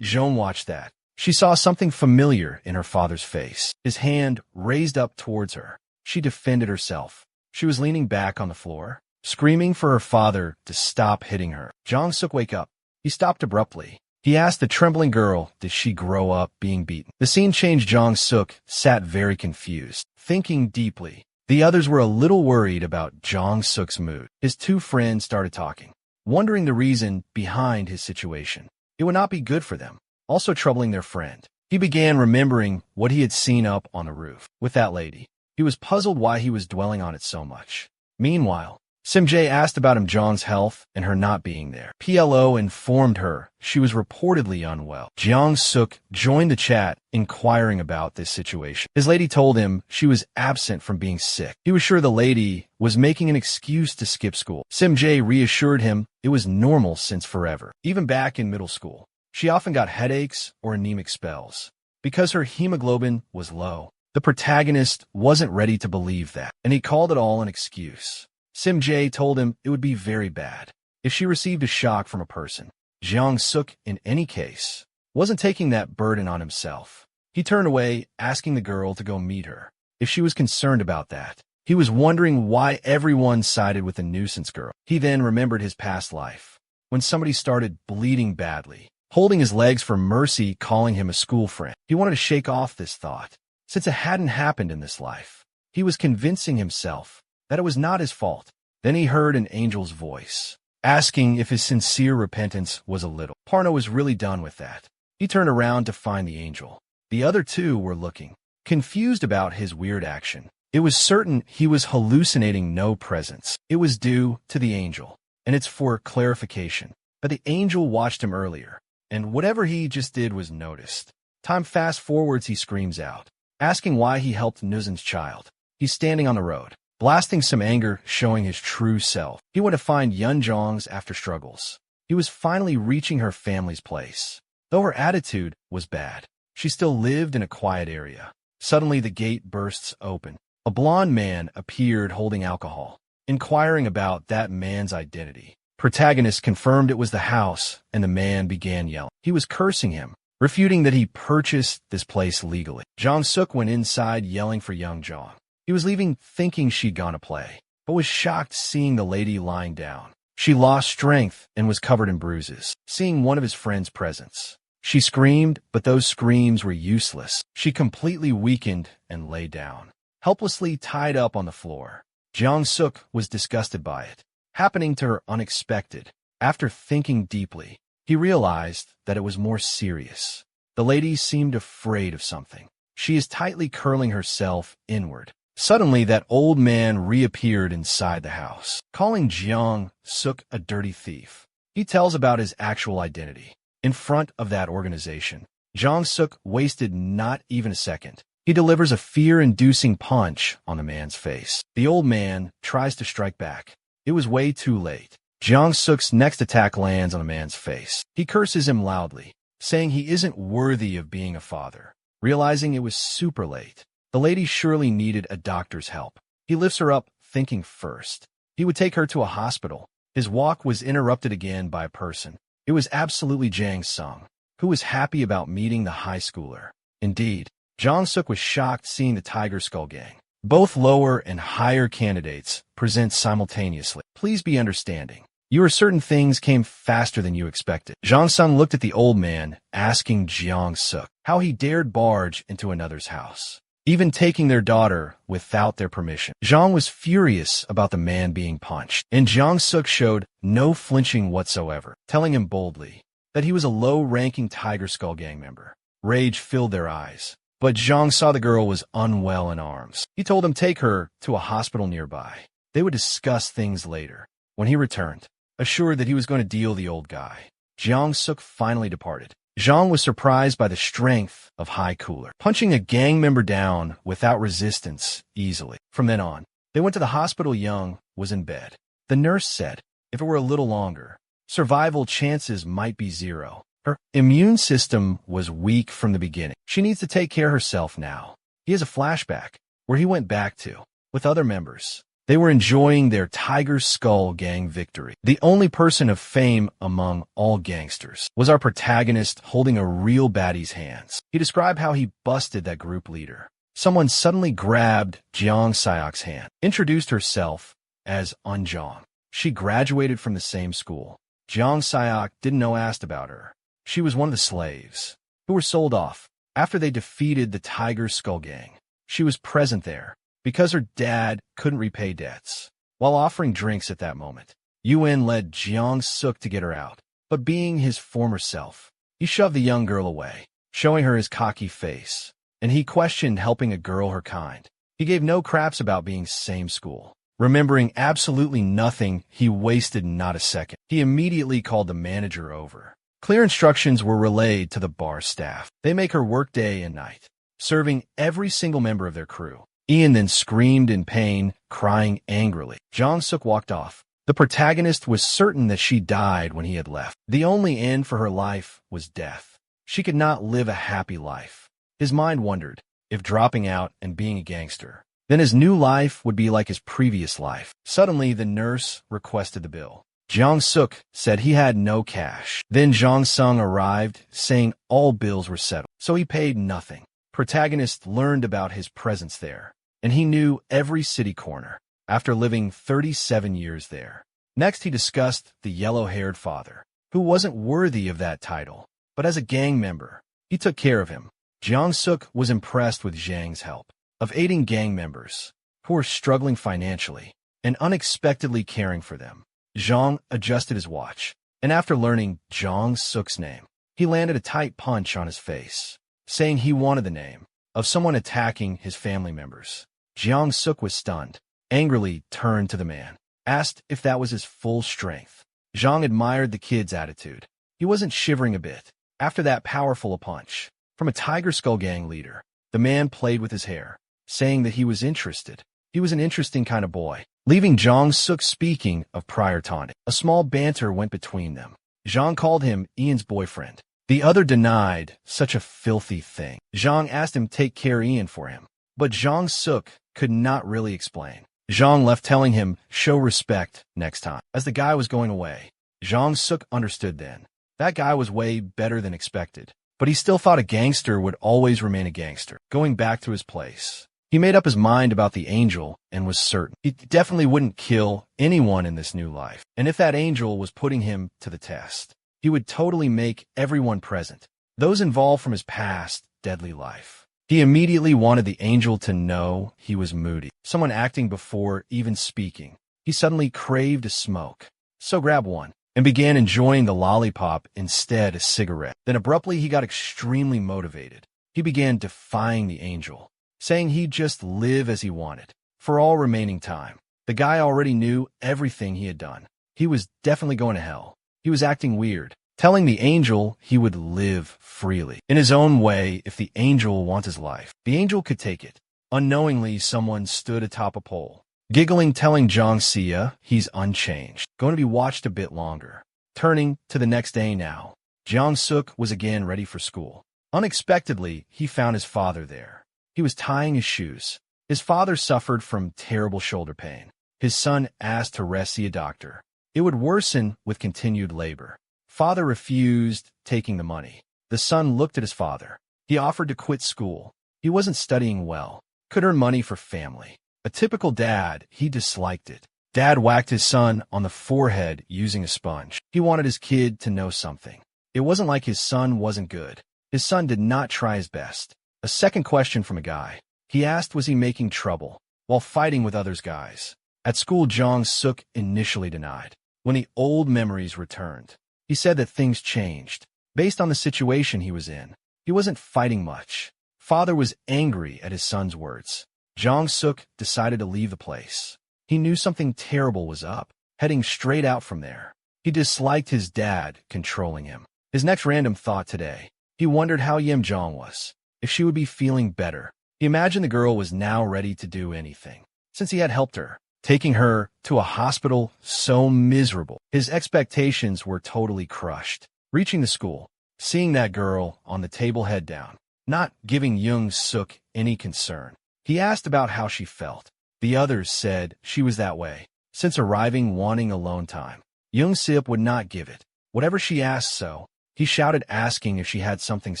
Joan watched that. She saw something familiar in her father's face. His hand raised up towards her. She defended herself. She was leaning back on the floor, screaming for her father to stop hitting her. Jong-suk wake up. He stopped abruptly. He asked the trembling girl, did she grow up being beaten? The scene changed. Jong-suk sat very confused, thinking deeply. The others were a little worried about Jong-suk's mood. His two friends started talking, wondering the reason behind his situation. It would not be good for them, also troubling their friend. He began remembering what he had seen up on the roof with that lady. He was puzzled why he was dwelling on it so much. Meanwhile, Sim-jae asked about Jong's health and her not being there. PLO informed her she was reportedly unwell. Jong-suk joined the chat, inquiring about this situation. His lady told him she was absent from being sick. He was sure the lady was making an excuse to skip school. Sim-jae reassured him it was normal since forever. Even back in middle school, she often got headaches or anemic spells because her hemoglobin was low. The protagonist wasn't ready to believe that, and he called it all an excuse. Sim-jae told him it would be very bad if she received a shock from a person. Jong-suk, in any case, wasn't taking that burden on himself. He turned away, asking the girl to go meet her. if she was concerned about that. He was wondering why everyone sided with the nuisance girl. He then remembered his past life, when somebody started bleeding badly, holding his legs for mercy, calling him a school friend. He wanted to shake off this thought, since it hadn't happened in this life. He was convincing himself that it was not his fault. Then he heard an angel's voice, asking if his sincere repentance was a little. Parno was really done with that. He turned around to find the angel. The other two were looking, confused about his weird action. It was certain he was hallucinating no presence. It was due to the angel, and it's for clarification. But the angel watched him earlier, and whatever he just did was noticed. Time fast forwards, he screams out, asking why he helped Nuzan's child. He's standing on the road, blasting some anger, showing his true self. He went to find Yunjong's after struggles. He was finally reaching her family's place. Though her attitude was bad, she still lived in a quiet area. Suddenly the gate bursts open. A blond man appeared holding alcohol, inquiring about that man's identity. Protagonist confirmed it was the house, and the man began yelling. He was cursing him, refuting that he purchased this place legally. Jong-suk went inside yelling for Young Jong. He was leaving thinking she'd gone to play, but was shocked seeing the lady lying down. She lost strength and was covered in bruises. Seeing one of his friends' presence, she screamed, but those screams were useless. She completely weakened and lay down, helplessly tied up on the floor. Jong-suk was disgusted by it, happening to her unexpected. After thinking deeply, he realized that it was more serious. The lady seemed afraid of something. She is tightly curling herself inward. Suddenly, that old man reappeared inside the house, calling Jong-suk a dirty thief. He tells about his actual identity. In front of that organization, Jong-suk wasted not even a second. He delivers a fear-inducing punch on the man's face. The old man tries to strike back. It was way too late. Jong-suk's next attack lands on the man's face. He curses him loudly, saying he isn't worthy of being a father. Realizing it was super late, the lady surely needed a doctor's help. He lifts her up, thinking first he would take her to a hospital. His walk was interrupted again by a person. It was absolutely Jang Sung, who was happy about meeting the high schooler. Indeed, Jong-suk was shocked seeing the Tiger Skull Gang. Both lower and higher candidates present simultaneously. Please be understanding. You are certain things came faster than you expected. Jong-sung looked at the old man, asking Jong-suk how he dared barge into another's house, even taking their daughter without their permission. Jong was furious about the man being punched, and Jong-suk showed no flinching whatsoever, telling him boldly that he was a low-ranking Tiger Skull Gang member. Rage filled their eyes, but Jong saw the girl was unwell in arms. He told him take her to a hospital nearby. They would discuss things later. When he returned, assured that he was going to deal the old guy, Jong-suk finally departed. Jong was surprised by the strength of High Cooler, punching a gang member down without resistance easily. From then on, they went to the hospital. Young was in bed. The nurse said if it were a little longer, survival chances might be 0. Her immune system was weak from the beginning. She needs to take care of herself now. He has a flashback where he went back to with other members. They were enjoying their Tiger Skull Gang victory. The only person of fame among all gangsters was our protagonist holding a real baddie's hands. He described how he busted that group leader. Someone suddenly grabbed Jeong Sayok's hand, introduced herself as Unjong. She graduated from the same school. Jeong Sayok didn't know asked about her. She was one of the slaves who were sold off after they defeated the Tiger Skull Gang. She was present there because her dad couldn't repay debts. While offering drinks at that moment, Yuen led Jong-suk to get her out, but being his former self, he shoved the young girl away, showing her his cocky face, and he questioned helping a girl her kind. He gave no craps about being same school. Remembering absolutely nothing, he wasted not a second. He immediately called the manager over. Clear instructions were relayed to the bar staff. They make her work day and night, serving every single member of their crew. Ian then screamed in pain, crying angrily. Jong-suk walked off. The protagonist was certain that she died when he had left. The only end for her life was death. She could not live a happy life. His mind wondered if dropping out and being a gangster, then his new life would be like his previous life. Suddenly, the nurse requested the bill. Jong-suk said he had no cash. Then Jong-sung arrived, saying all bills were settled, so he paid nothing. Protagonist learned about his presence there. and he knew every city corner after living 37 years there. Next, he discussed the yellow-haired father, who wasn't worthy of that title, but as a gang member, he took care of him. Jiang-suk was impressed with Zhang's help of aiding gang members who were struggling financially and unexpectedly caring for them. Zhang adjusted his watch, and after learning Jiang-suk's name, he landed a tight punch on his face, saying he wanted the name of someone attacking his family members. Jiang-suk was stunned, angrily turned to the man, asked if that was his full strength. Zhang admired the kid's attitude. He wasn't shivering a bit after that powerful a punch from a Tiger Skull gang leader. The man played with his hair, saying that he was interested. He was an interesting kind of boy. Leaving Jiang-suk speaking of prior taunting, a small banter went between them. Zhang called him Ian's boyfriend. The other denied such a filthy thing. Zhang asked him to take care of Ian for him, but Jiang-suk could not really explain. Zhang left telling him, show respect next time. As the guy was going away, Jiang-suk understood then. That guy was way better than expected, but he still thought a gangster would always remain a gangster. Going back to his place, he made up his mind about the angel and was certain he definitely wouldn't kill anyone in this new life. And if that angel was putting him to the test, he would totally make everyone present, those involved from his past, deadly life. He immediately wanted the angel to know he was moody, someone acting before even speaking. He suddenly craved a smoke, so grabbed one and began enjoying the lollipop instead of a cigarette. Then abruptly he got extremely motivated. He began defying the angel, saying he'd just live as he wanted for all remaining time. The guy already knew everything he had done. He was definitely going to hell. He was acting weird, telling the angel he would live freely in his own way if the angel wants his life. The angel could take it. Unknowingly, someone stood atop a pole, giggling, telling Zhang Xia he's unchanged, going to be watched a bit longer. Turning to the next day now, Jiang-suk was again ready for school. Unexpectedly, he found his father there. He was tying his shoes. His father suffered from terrible shoulder pain. His son asked to see a doctor. It would worsen with continued labor. Father refused taking the money. The son looked at his father. He offered to quit school. He wasn't studying well, could earn money for family. A typical dad, he disliked it. Dad whacked his son on the forehead using a sponge. He wanted his kid to know something. It wasn't like his son wasn't good. His son did not try his best. A second question from a guy. He asked was he making trouble while fighting with others guys. At school, Jiang-suk initially denied. When the old memories returned, he said that things changed. Based on the situation he was in, he wasn't fighting much. Father was angry at his son's words. Jiang-suk decided to leave the place. He knew something terrible was up, heading straight out from there. He disliked his dad controlling him. His next random thought today, he wondered how Yim-jong was, if she would be feeling better. He imagined the girl was now ready to do anything, since he had helped her, taking her to a hospital so miserable. His expectations were totally crushed. Reaching the school, seeing that girl on the table head down, not giving Young-suk any concern. He asked about how she felt. The others said she was that way, since arriving wanting alone time. Young-sip would not give it. Whatever she asked, so he shouted, asking if she had something to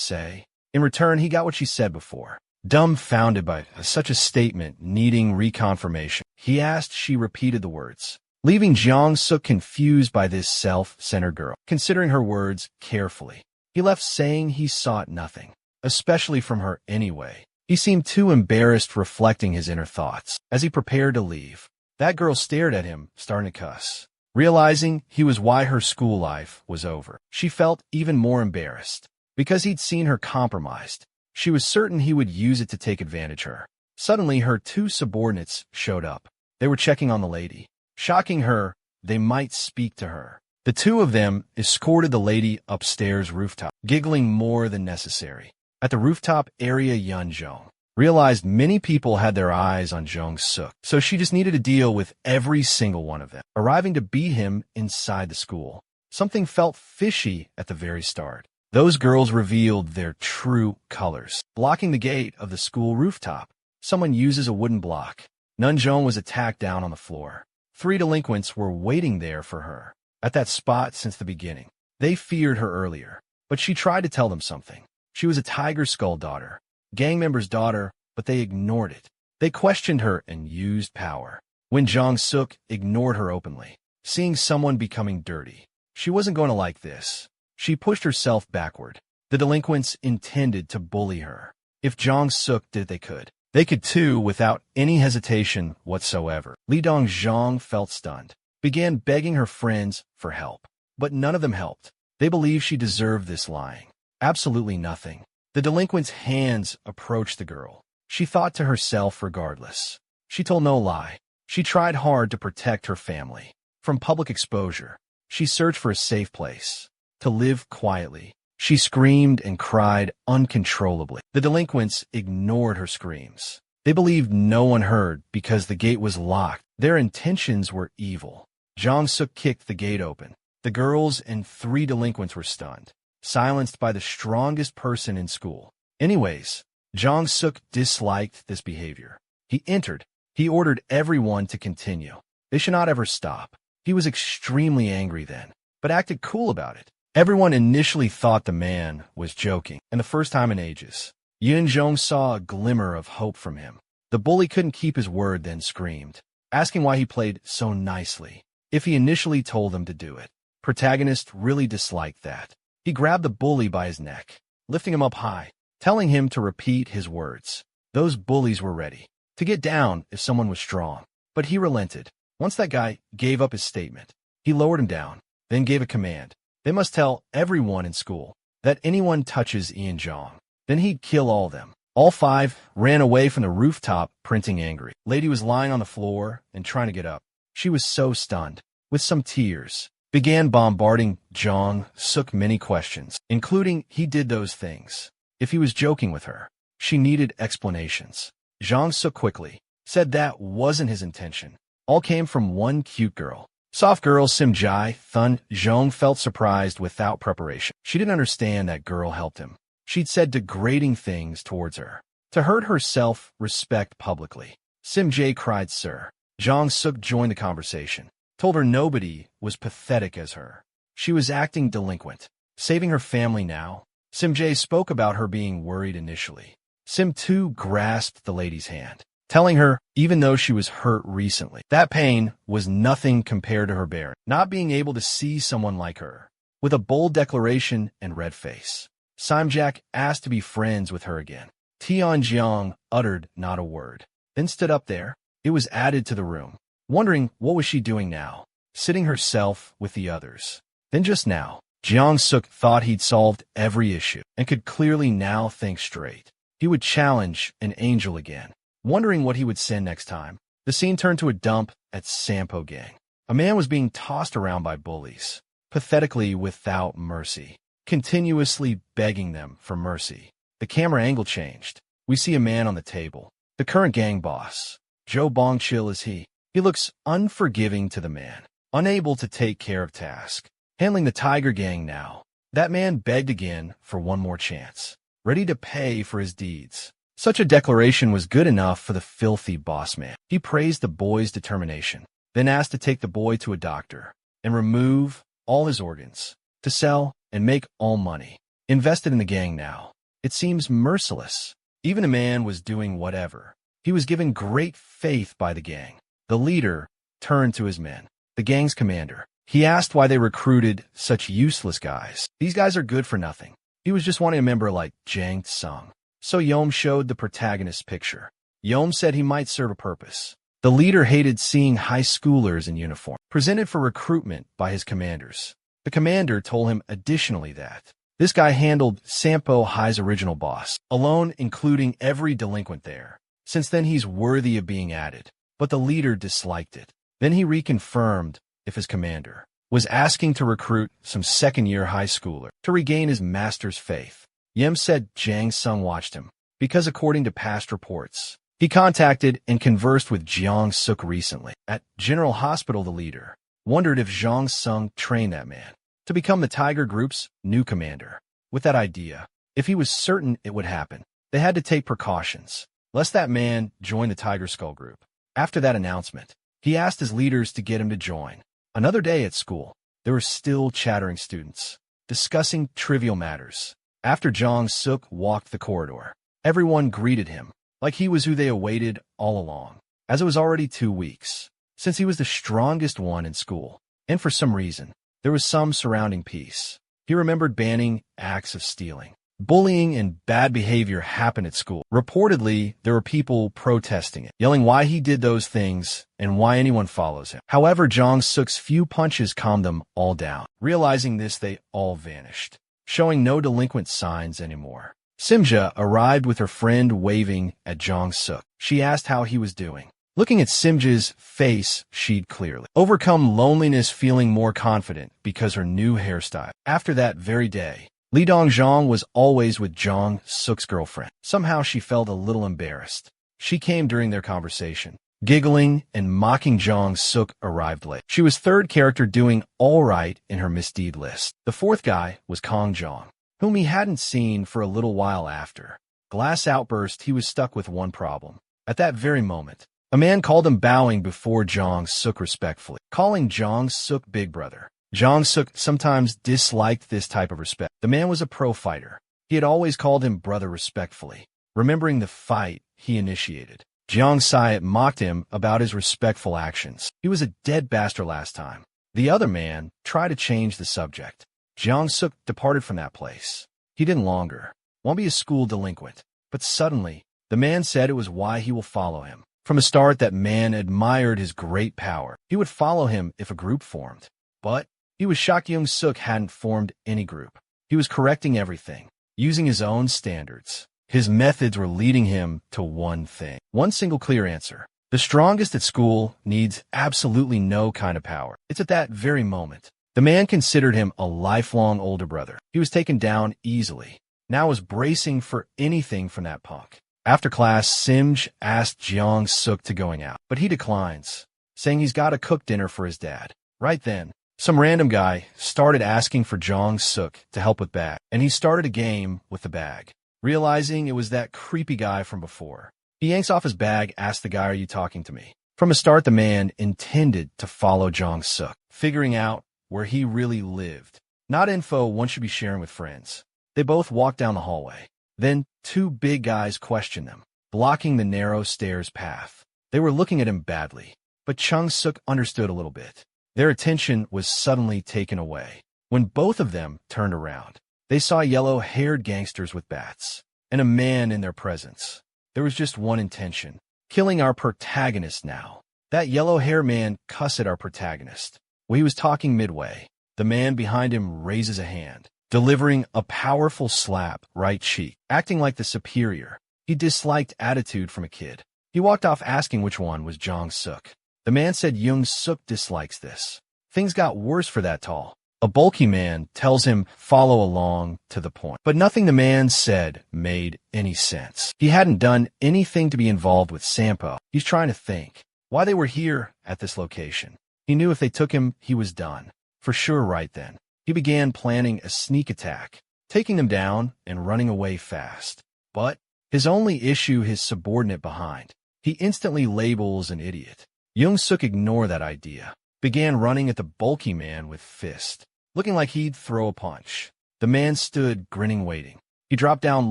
say. In return, he got what she said before. Dumbfounded by such a statement needing reconfirmation, he asked, she repeated the words, leaving Jiang-suk confused by this self-centered girl. Considering her words carefully, he left saying he sought nothing, especially from her anyway. He seemed too embarrassed, reflecting his inner thoughts. As he prepared to leave, that girl stared at him, starting to cuss. Realizing he was why her school life was over, she felt even more embarrassed. Because he'd seen her compromised, she was certain he would use it to take advantage of her. Suddenly, her two subordinates showed up. They were checking on the lady. Shocking her, they might speak to her. The two of them escorted the lady upstairs rooftop, giggling more than necessary. At the rooftop area, Yun-jong realized many people had their eyes on Jong-suk, so she just needed to deal with every single one of them. Arriving to beat him inside the school, something felt fishy at the very start. Those girls revealed their true colors. Blocking the gate of the school rooftop, someone uses a wooden block. Nun-jong was attacked down on the floor. 3 delinquents were waiting there for her at that spot since the beginning. They feared her earlier, but she tried to tell them something. She was a Tiger Skull daughter, gang member's daughter, but they ignored it. They questioned her and used power. When Jong-suk ignored her openly, seeing someone becoming dirty, she wasn't going to like this. She pushed herself backward. The delinquents intended to bully her. If Jong-suk did they could too without any hesitation whatsoever. Lee Dong-jong felt stunned, began begging her friends for help. But none of them helped. They believed she deserved this lying. Absolutely nothing. The delinquent's hands approached the girl. She thought to herself regardless. She told no lie. She tried hard to protect her family from public exposure. She searched for a safe place to live quietly. She screamed and cried uncontrollably. The delinquents ignored her screams. They believed no one heard because the gate was locked. Their intentions were evil. Jong-suk kicked the gate open. The girls and 3 delinquents were stunned, silenced by the strongest person in school. Anyways, Jong-suk disliked this behavior. He entered. He ordered everyone to continue. They should not ever stop. He was extremely angry then, but acted cool about it. Everyone initially thought the man was joking, and the first time in ages, Yun-jong saw a glimmer of hope from him. The bully couldn't keep his word, then screamed, asking why he played so nicely, if he initially told them to do it. Protagonist really disliked that. He grabbed the bully by his neck, lifting him up high, telling him to repeat his words. Those bullies were ready to get down if someone was strong, but he relented. Once that guy gave up his statement, he lowered him down, then gave a command. They must tell everyone in school that anyone touches Ian Jong, then he'd kill all of them. All 5 ran away from the rooftop, printing angry. Lady was lying on the floor and trying to get up. She was so stunned, with some tears, began bombarding Jong-suk many questions, including he did those things. If he was joking with her, she needed explanations. Jong-suk quickly said that wasn't his intention. All came from one cute girl. Soft girl Sim-jae Thun. Jong felt surprised without preparation. She didn't understand that girl helped him. She'd said degrading things towards her to hurt her self-respect publicly. Sim-jae cried, "Sir." Jong-suk joined the conversation, told her nobody was pathetic as her. She was acting delinquent, saving her family now. Sim-jae spoke about her being worried initially. Sim too grasped the lady's hand, telling her, even though she was hurt recently, that pain was nothing compared to her bearing, not being able to see someone like her. With a bold declaration and red face, Simjak asked to be friends with her again. Tianjiang uttered not a word, then stood up there. It was added to the room, wondering what was she doing now, sitting herself with the others. Then just now, Jiang-suk thought he'd solved every issue and could clearly now think straight. He would challenge an angel again, wondering what he would send next time. The scene turned to a dump at Sampo Gang. A man was being tossed around by bullies, pathetically without mercy, continuously begging them for mercy. The camera angle changed. We see a man on the table. The current gang boss, Jo Bong-chil, is he. He looks unforgiving to the man, unable to take care of task, handling the Tiger Gang now. That man begged again for one more chance, ready to pay for his deeds. Such a declaration was good enough for the filthy boss man. He praised the boy's determination, then asked to take the boy to a doctor and remove all his organs, to sell and make all money. Invested in the gang now. It seems merciless. Even a man was doing whatever. He was given great faith by the gang. The leader turned to his men, the gang's commander. He asked why they recruited such useless guys. These guys are good for nothing. He was just wanting a member like Jang Tsung. So Yom showed the protagonist's picture. Yom said he might serve a purpose. The leader hated seeing high schoolers in uniform, presented for recruitment by his commanders. The commander told him additionally that this guy handled Sampo High's original boss, alone, including every delinquent there. Since then he's worthy of being added. But the leader disliked it. Then he reconfirmed if his commander was asking to recruit some second-year high schooler to regain his master's faith. Yem said Jang Sung watched him, because according to past reports, he contacted and conversed with Jiang Suk recently. At General Hospital, the leader wondered if Jiang Sung trained that man to become the Tiger Group's new commander. With that idea, if he was certain it would happen, they had to take precautions, lest that man join the Tiger Skull Group. After that announcement, he asked his leaders to get him to join. Another day at school, there were still chattering students, discussing trivial matters. After Jong Suk walked the corridor, everyone greeted him. like he was who they awaited all along, as it was already 2 weeks since he was the strongest one in school, and for some reason, there was some surrounding peace. He remembered banning acts of stealing. Bullying and bad behavior happened at school. Reportedly, there were people protesting it, yelling why he did those things and why anyone follows him. However, Jong-suk's few punches calmed them all down. Realizing this, they all vanished, showing no delinquent signs anymore. Simja arrived with her friend waving at Jong-suk. She asked how he was doing. Looking at Simja's face, she'd clearly overcome loneliness, feeling more confident because her new hairstyle. After that very day, Lee Dong-jong was always with Jong-suk's girlfriend. Somehow she felt a little embarrassed. She came during their conversation. Giggling and mocking Jong-suk arrived late. She was third character doing all right in her misdeed list. The fourth guy was Kong Jong, whom he hadn't seen for a little while after Glass Outburst. He was stuck with one problem. At that very moment, a man called him, bowing before Jong-suk respectfully, calling Jong-suk big brother. Jong-suk sometimes disliked this type of respect. The man was a pro fighter. He had always called him brother respectfully, remembering the fight he initiated. Jeong-sayat mocked him about his respectful actions. He was a dead bastard last time. The other man tried to change the subject. Jong-suk departed from that place. He didn't longer want to be a school delinquent. But suddenly, the man said it was why he will follow him. From the start, that man admired his great power. He would follow him if a group formed. But he was shocked Jong-suk hadn't formed any group. He was correcting everything, using his own standards. His methods were leading him to one thing. One single clear answer. The strongest at school needs absolutely no kind of power. It's at that very moment. The man considered him a lifelong older brother. He was taken down easily. Now was bracing for anything from that punk. After class, Simj asked Jong-suk to going out, but he declines, saying he's got to cook dinner for his dad. Right then, some random guy started asking for Jong-suk to help with bag, and he started a game with the bag. Realizing it was that creepy guy from before, he yanks off his bag, asks the guy, "Are you talking to me?" From the start, the man intended to follow Jong-suk, figuring out where he really lived. Not info one should be sharing with friends. They both walked down the hallway. Then, two big guys questioned them, blocking the narrow stairs path. They were looking at him badly, but Jong-suk understood a little bit. Their attention was suddenly taken away. When both of them turned around, they saw yellow-haired gangsters with bats, and a man in their presence. There was just one intention: killing our protagonist now. That yellow-haired man cussed at our protagonist. While he was talking midway, the man behind him raises a hand, delivering a powerful slap right cheek. Acting like the superior, he disliked attitude from a kid. He walked off asking which one was Jong-suk. The man said Jong-suk dislikes this. Things got worse for that tall. A bulky man tells him follow along to the point. But nothing the man said made any sense. He hadn't done anything to be involved with Sampo. He's trying to think why they were here at this location. He knew if they took him, he was done. For sure right then. He began planning a sneak attack, taking them down and running away fast. But his only issue, his subordinate behind. He instantly labels an idiot. Jong-suk ignored that idea, began running at the bulky man with fist, looking like he'd throw a punch. The man stood grinning, waiting. He dropped down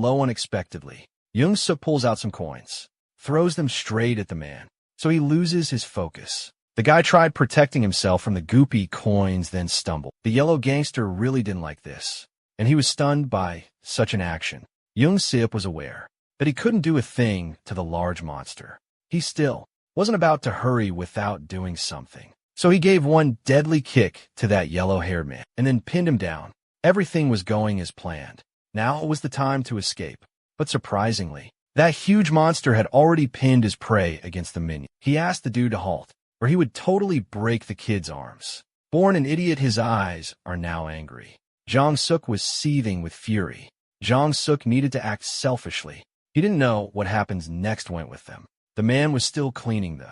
low unexpectedly. Jong-suk pulls out some coins, throws them straight at the man, so he loses his focus. The guy tried protecting himself from the goopy coins, then stumbled. The yellow gangster really didn't like this, and he was stunned by such an action. Jong-suk was aware that he couldn't do a thing to the large monster. He still wasn't about to hurry without doing something. So he gave one deadly kick to that yellow-haired man, and then pinned him down. Everything was going as planned. Now was the time to escape. But surprisingly, that huge monster had already pinned his prey against the minion. He asked the dude to halt, or he would totally break the kid's arms. Born an idiot, his eyes are now angry. Jong-suk was seething with fury. Jong-suk needed to act selfishly. He didn't know what happens next went with them. The man was still cleaning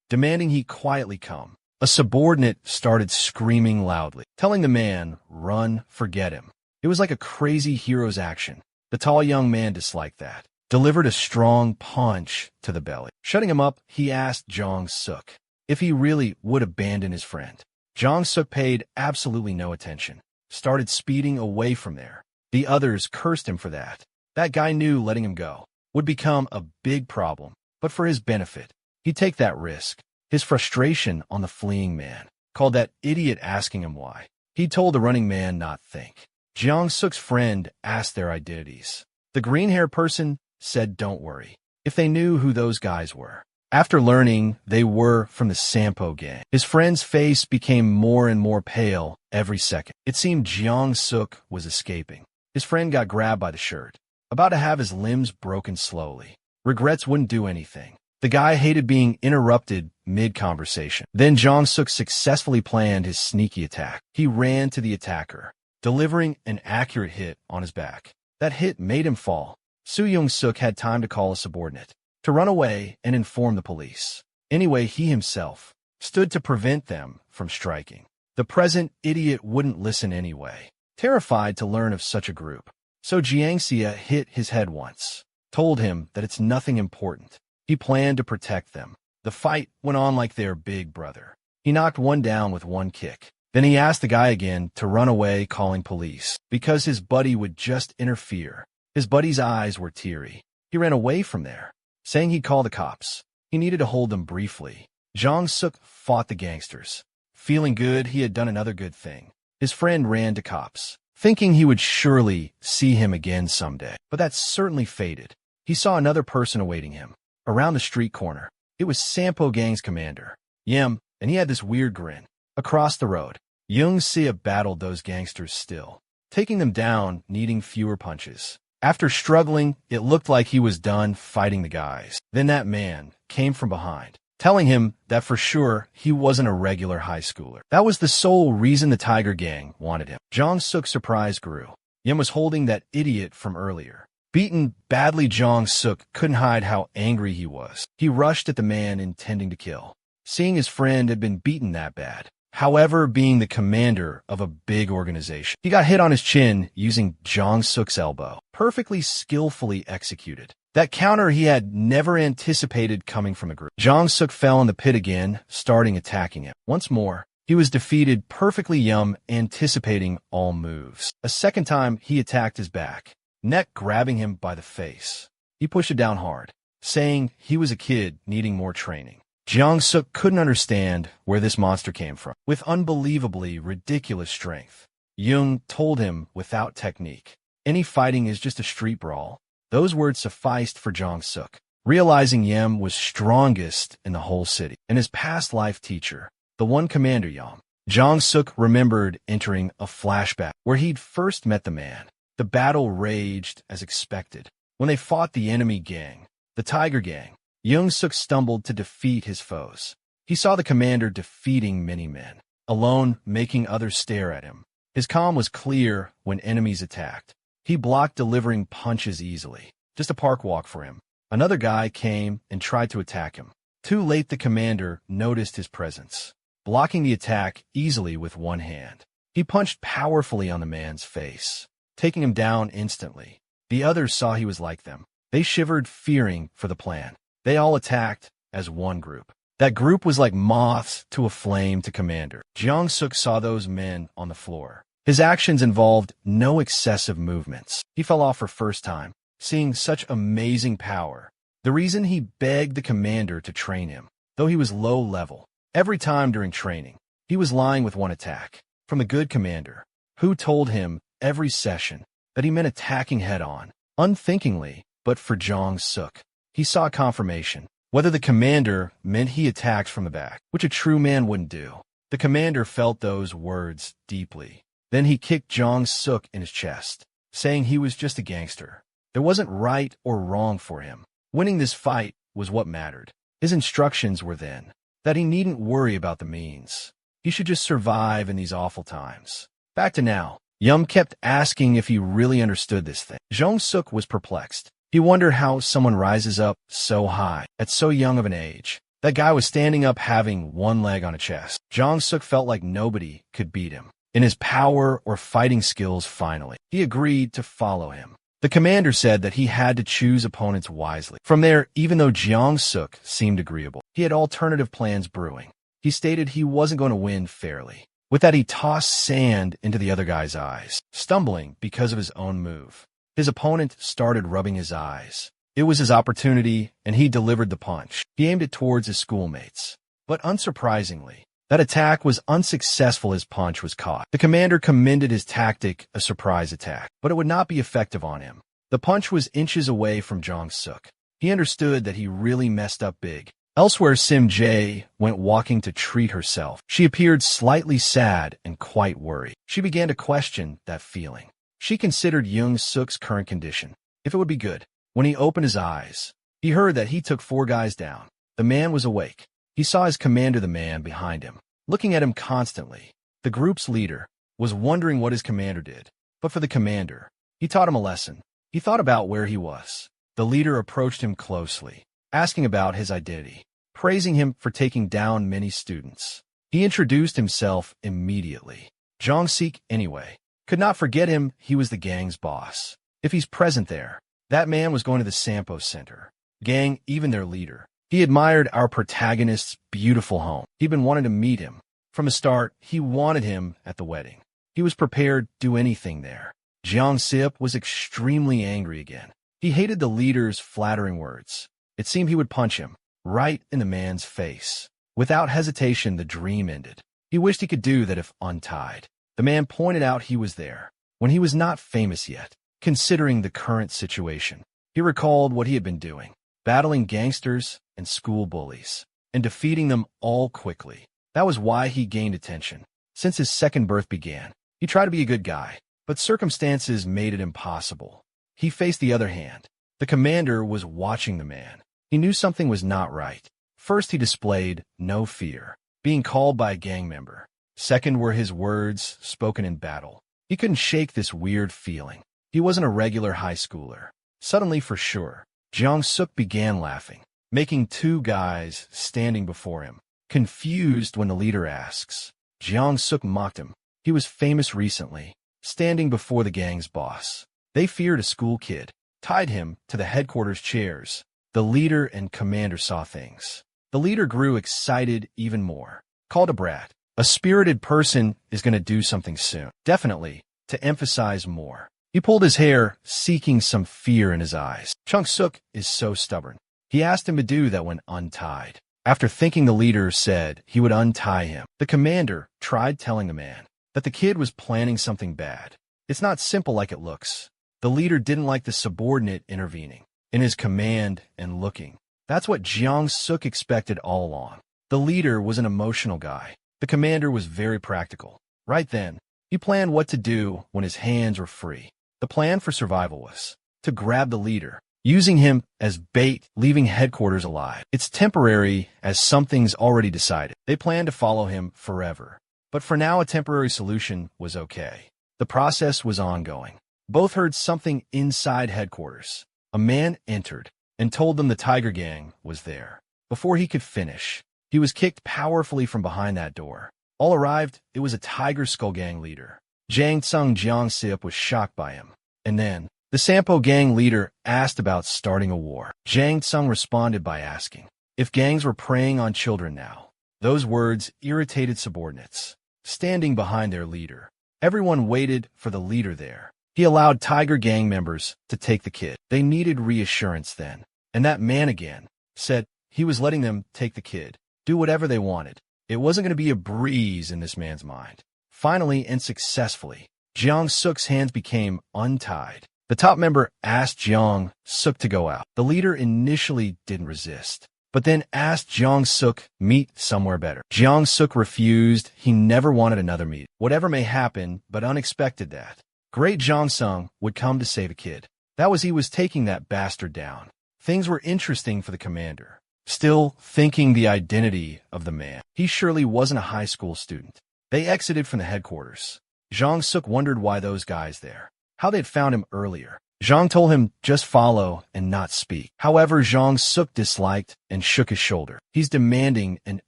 demanding he quietly come. A subordinate started screaming loudly, telling the man, "Run, forget him." It was like a crazy hero's action. The tall young man disliked that, delivered a strong punch to the belly. Shutting him up, he asked Jong-suk if he really would abandon his friend. Jong-suk paid absolutely no attention, started speeding away from there. The others cursed him for that. That guy knew letting him go would become a big problem, but for his benefit, he'd take that risk. His frustration on the fleeing man called that idiot asking him why. He told the running man not think. Jiang-suk's friend asked their identities. The green-haired person said don't worry, if they knew who those guys were. After learning they were from the Sampo gang, his friend's face became more and more pale every second. It seemed Jiang-suk was escaping. His friend got grabbed by the shirt, about to have his limbs broken slowly. Regrets wouldn't do anything. The guy hated being interrupted mid-conversation. Then Jiang-suk successfully planned his sneaky attack. He ran to the attacker, delivering an accurate hit on his back. That hit made him fall. Su Young-suk had time to call a subordinate, to run away and inform the police. Anyway, he himself stood to prevent them from striking. The present idiot wouldn't listen anyway, terrified to learn of such a group. So Jiangxia hit his head once, told him that it's nothing important. He planned to protect them. The fight went on like their big brother. He knocked one down with one kick. Then he asked the guy again to run away, calling police, because his buddy would just interfere. His buddy's eyes were teary. He ran away from there, saying he'd call the cops. He needed to hold them briefly. Jiang-suk fought the gangsters. Feeling good, he had done another good thing. His friend ran to cops, thinking he would surely see him again someday. But that certainly faded. He saw another person awaiting him, around the street corner. It was Sampo Gang's commander, Yim, and he had this weird grin. Across the road, Young-sia battled those gangsters still, taking them down, needing fewer punches. After struggling, it looked like he was done fighting the guys. Then that man came from behind, telling him that for sure he wasn't a regular high schooler. That was the sole reason the Tiger Gang wanted him. Jiang-suk's surprise grew. Yim was holding that idiot from earlier. Beaten badly, Jiang-suk couldn't hide how angry he was. He rushed at the man intending to kill, seeing his friend had been beaten that bad. However, being the commander of a big organization, he got hit on his chin using Jiang-suk's elbow, perfectly skillfully executed. That counter he had never anticipated coming from a group. Jiang-suk fell in the pit again, starting attacking him. Once more, he was defeated perfectly, Yum anticipating all moves. A second time, he attacked his back, neck grabbing him by the face. He pushed it down hard, saying he was a kid needing more training. Jiang-suk couldn't understand where this monster came from. With unbelievably ridiculous strength, Jung told him without technique, any fighting is just a street brawl. Those words sufficed for Jiang-suk, realizing Yim was strongest in the whole city, and his past life teacher, the one commander Yam. Jiang-suk remembered entering a flashback where he'd first met the man. The battle raged as expected. When they fought the enemy gang, the Tiger Gang, Young-suk stumbled to defeat his foes. He saw the commander defeating many men, alone making others stare at him. His calm was clear when enemies attacked. He blocked delivering punches easily. Just a park walk for him. Another guy came and tried to attack him. Too late, the commander noticed his presence, blocking the attack easily with one hand. He punched powerfully on the man's face, taking him down instantly. The others saw he was like them. They shivered, fearing for the plan. They all attacked as one group. That group was like moths to a flame to commander. Jiang-suk saw those men on the floor. His actions involved no excessive movements. He fell off for first time, seeing such amazing power. The reason he begged the commander to train him, though he was low level. Every time during training, he was lying with one attack from the good commander, who told him every session that he meant attacking head-on, unthinkingly, but for Jiang-suk. He saw confirmation, whether the commander meant he attacked from the back, which a true man wouldn't do. The commander felt those words deeply. Then he kicked Jiang-suk in his chest, saying he was just a gangster. There wasn't right or wrong for him. Winning this fight was what mattered. His instructions were then that he needn't worry about the means. He should just survive in these awful times. Back to now. Yum kept asking if he really understood this thing. Jiang-suk was perplexed. He wondered how someone rises up so high at so young of an age. That guy was standing up having one leg on a chest. Jiang-suk felt like nobody could beat him in his power or fighting skills. Finally, he agreed to follow him. The commander said that he had to choose opponents wisely. From there, even though Jiang-suk seemed agreeable, he had alternative plans brewing. He stated he wasn't going to win fairly. With that, he tossed sand into the other guy's eyes, stumbling because of his own move. His opponent started rubbing his eyes, It was his opportunity, and he delivered the punch. He aimed it towards his schoolmates. But unsurprisingly, that attack was unsuccessful. His punch was caught. The commander commended his tactic, a surprise attack, but it would not be effective on him. The punch was inches away from Jong-suk. He understood that he really messed up big. Elsewhere, Sim-jae went walking to treat herself. She appeared slightly sad and quite worried. She began to question that feeling. She considered Young-suk's current condition, if it would be good. When he opened his eyes, he heard that he took 4 guys down. The man was awake. He saw his commander, the man behind him, looking at him constantly. The group's leader was wondering what his commander did. But for the commander, he taught him a lesson. He thought about where he was. The leader approached him closely, asking about his identity, praising him for taking down many students. He introduced himself immediately. Jong-suk, anyway, could not forget him. He was the gang's boss. If he's present there, that man was going to the Sampo Center. Gang, even their leader. He admired our protagonist's beautiful home. He'd been wanting to meet him. From the start, he wanted him at the wedding. He was prepared to do anything there. Jeong-suk was extremely angry again. He hated the leader's flattering words. It seemed he would punch him, right in the man's face. Without hesitation, the dream ended. He wished he could do that if untied. The man pointed out he was there, when he was not famous yet, considering the current situation. He recalled what he had been doing, battling gangsters and school bullies, and defeating them all quickly. That was why he gained attention. Since his second birth began, he tried to be a good guy, but circumstances made it impossible. He faced the other hand. The commander was watching the man. He knew something was not right. First, he displayed no fear, being called by a gang member. Second were his words spoken in battle. He couldn't shake this weird feeling. He wasn't a regular high schooler. Suddenly, for sure, Jong-suk began laughing, making 2 guys standing before him. Confused when the leader asks, Jong-suk mocked him. He was famous recently, standing before the gang's boss. They feared a school kid, tied him to the headquarters chairs. The leader and commander saw things. The leader grew excited even more. Called a brat. A spirited person is going to do something soon. Definitely, to emphasize more. He pulled his hair, seeking some fear in his eyes. Jong-suk is so stubborn. He asked him to do that when untied. After thinking, the leader said he would untie him. The commander tried telling the man that the kid was planning something bad. It's not simple like it looks. The leader didn't like the subordinate intervening in his command and looking. That's what Jong-suk expected all along. The leader was an emotional guy. The commander was very practical. Right then, he planned what to do when his hands were free. The plan for survival was to grab the leader, using him as bait, leaving headquarters alive. It's temporary, as something's already decided. They plan to follow him forever. But for now, a temporary solution was okay. The process was ongoing. Both heard something inside headquarters. A man entered and told them the Tiger Gang was there. Before he could finish, he was kicked powerfully from behind that door. All arrived, it was a Tiger Skull Gang leader. Jang Tsung Jeong-suk was shocked by him. And then, the Sampo Gang leader asked about starting a war. Jang Tsung responded by asking if gangs were preying on children now. Those words irritated subordinates, standing behind their leader. Everyone waited for the leader there. He allowed Tiger Gang members to take the kid. They needed reassurance then. And that man again said he was letting them take the kid, do whatever they wanted. It wasn't going to be a breeze in this man's mind. Finally and successfully, Jong-suk's hands became untied. The top member asked Jong-suk to go out. The leader initially didn't resist, but then asked Jong-suk meet somewhere better. Jong-suk refused. He never wanted another meet. Whatever may happen, but unexpected that Great Jong-sung would come to save a kid. That was he was taking that bastard down. Things were interesting for the commander. Still thinking the identity of the man. He surely wasn't a high school student. They exited from the headquarters. Jong-suk wondered why those guys there, how they'd found him earlier. Jong told him just follow and not speak. However, Jong-suk disliked and shook his shoulder. He's demanding an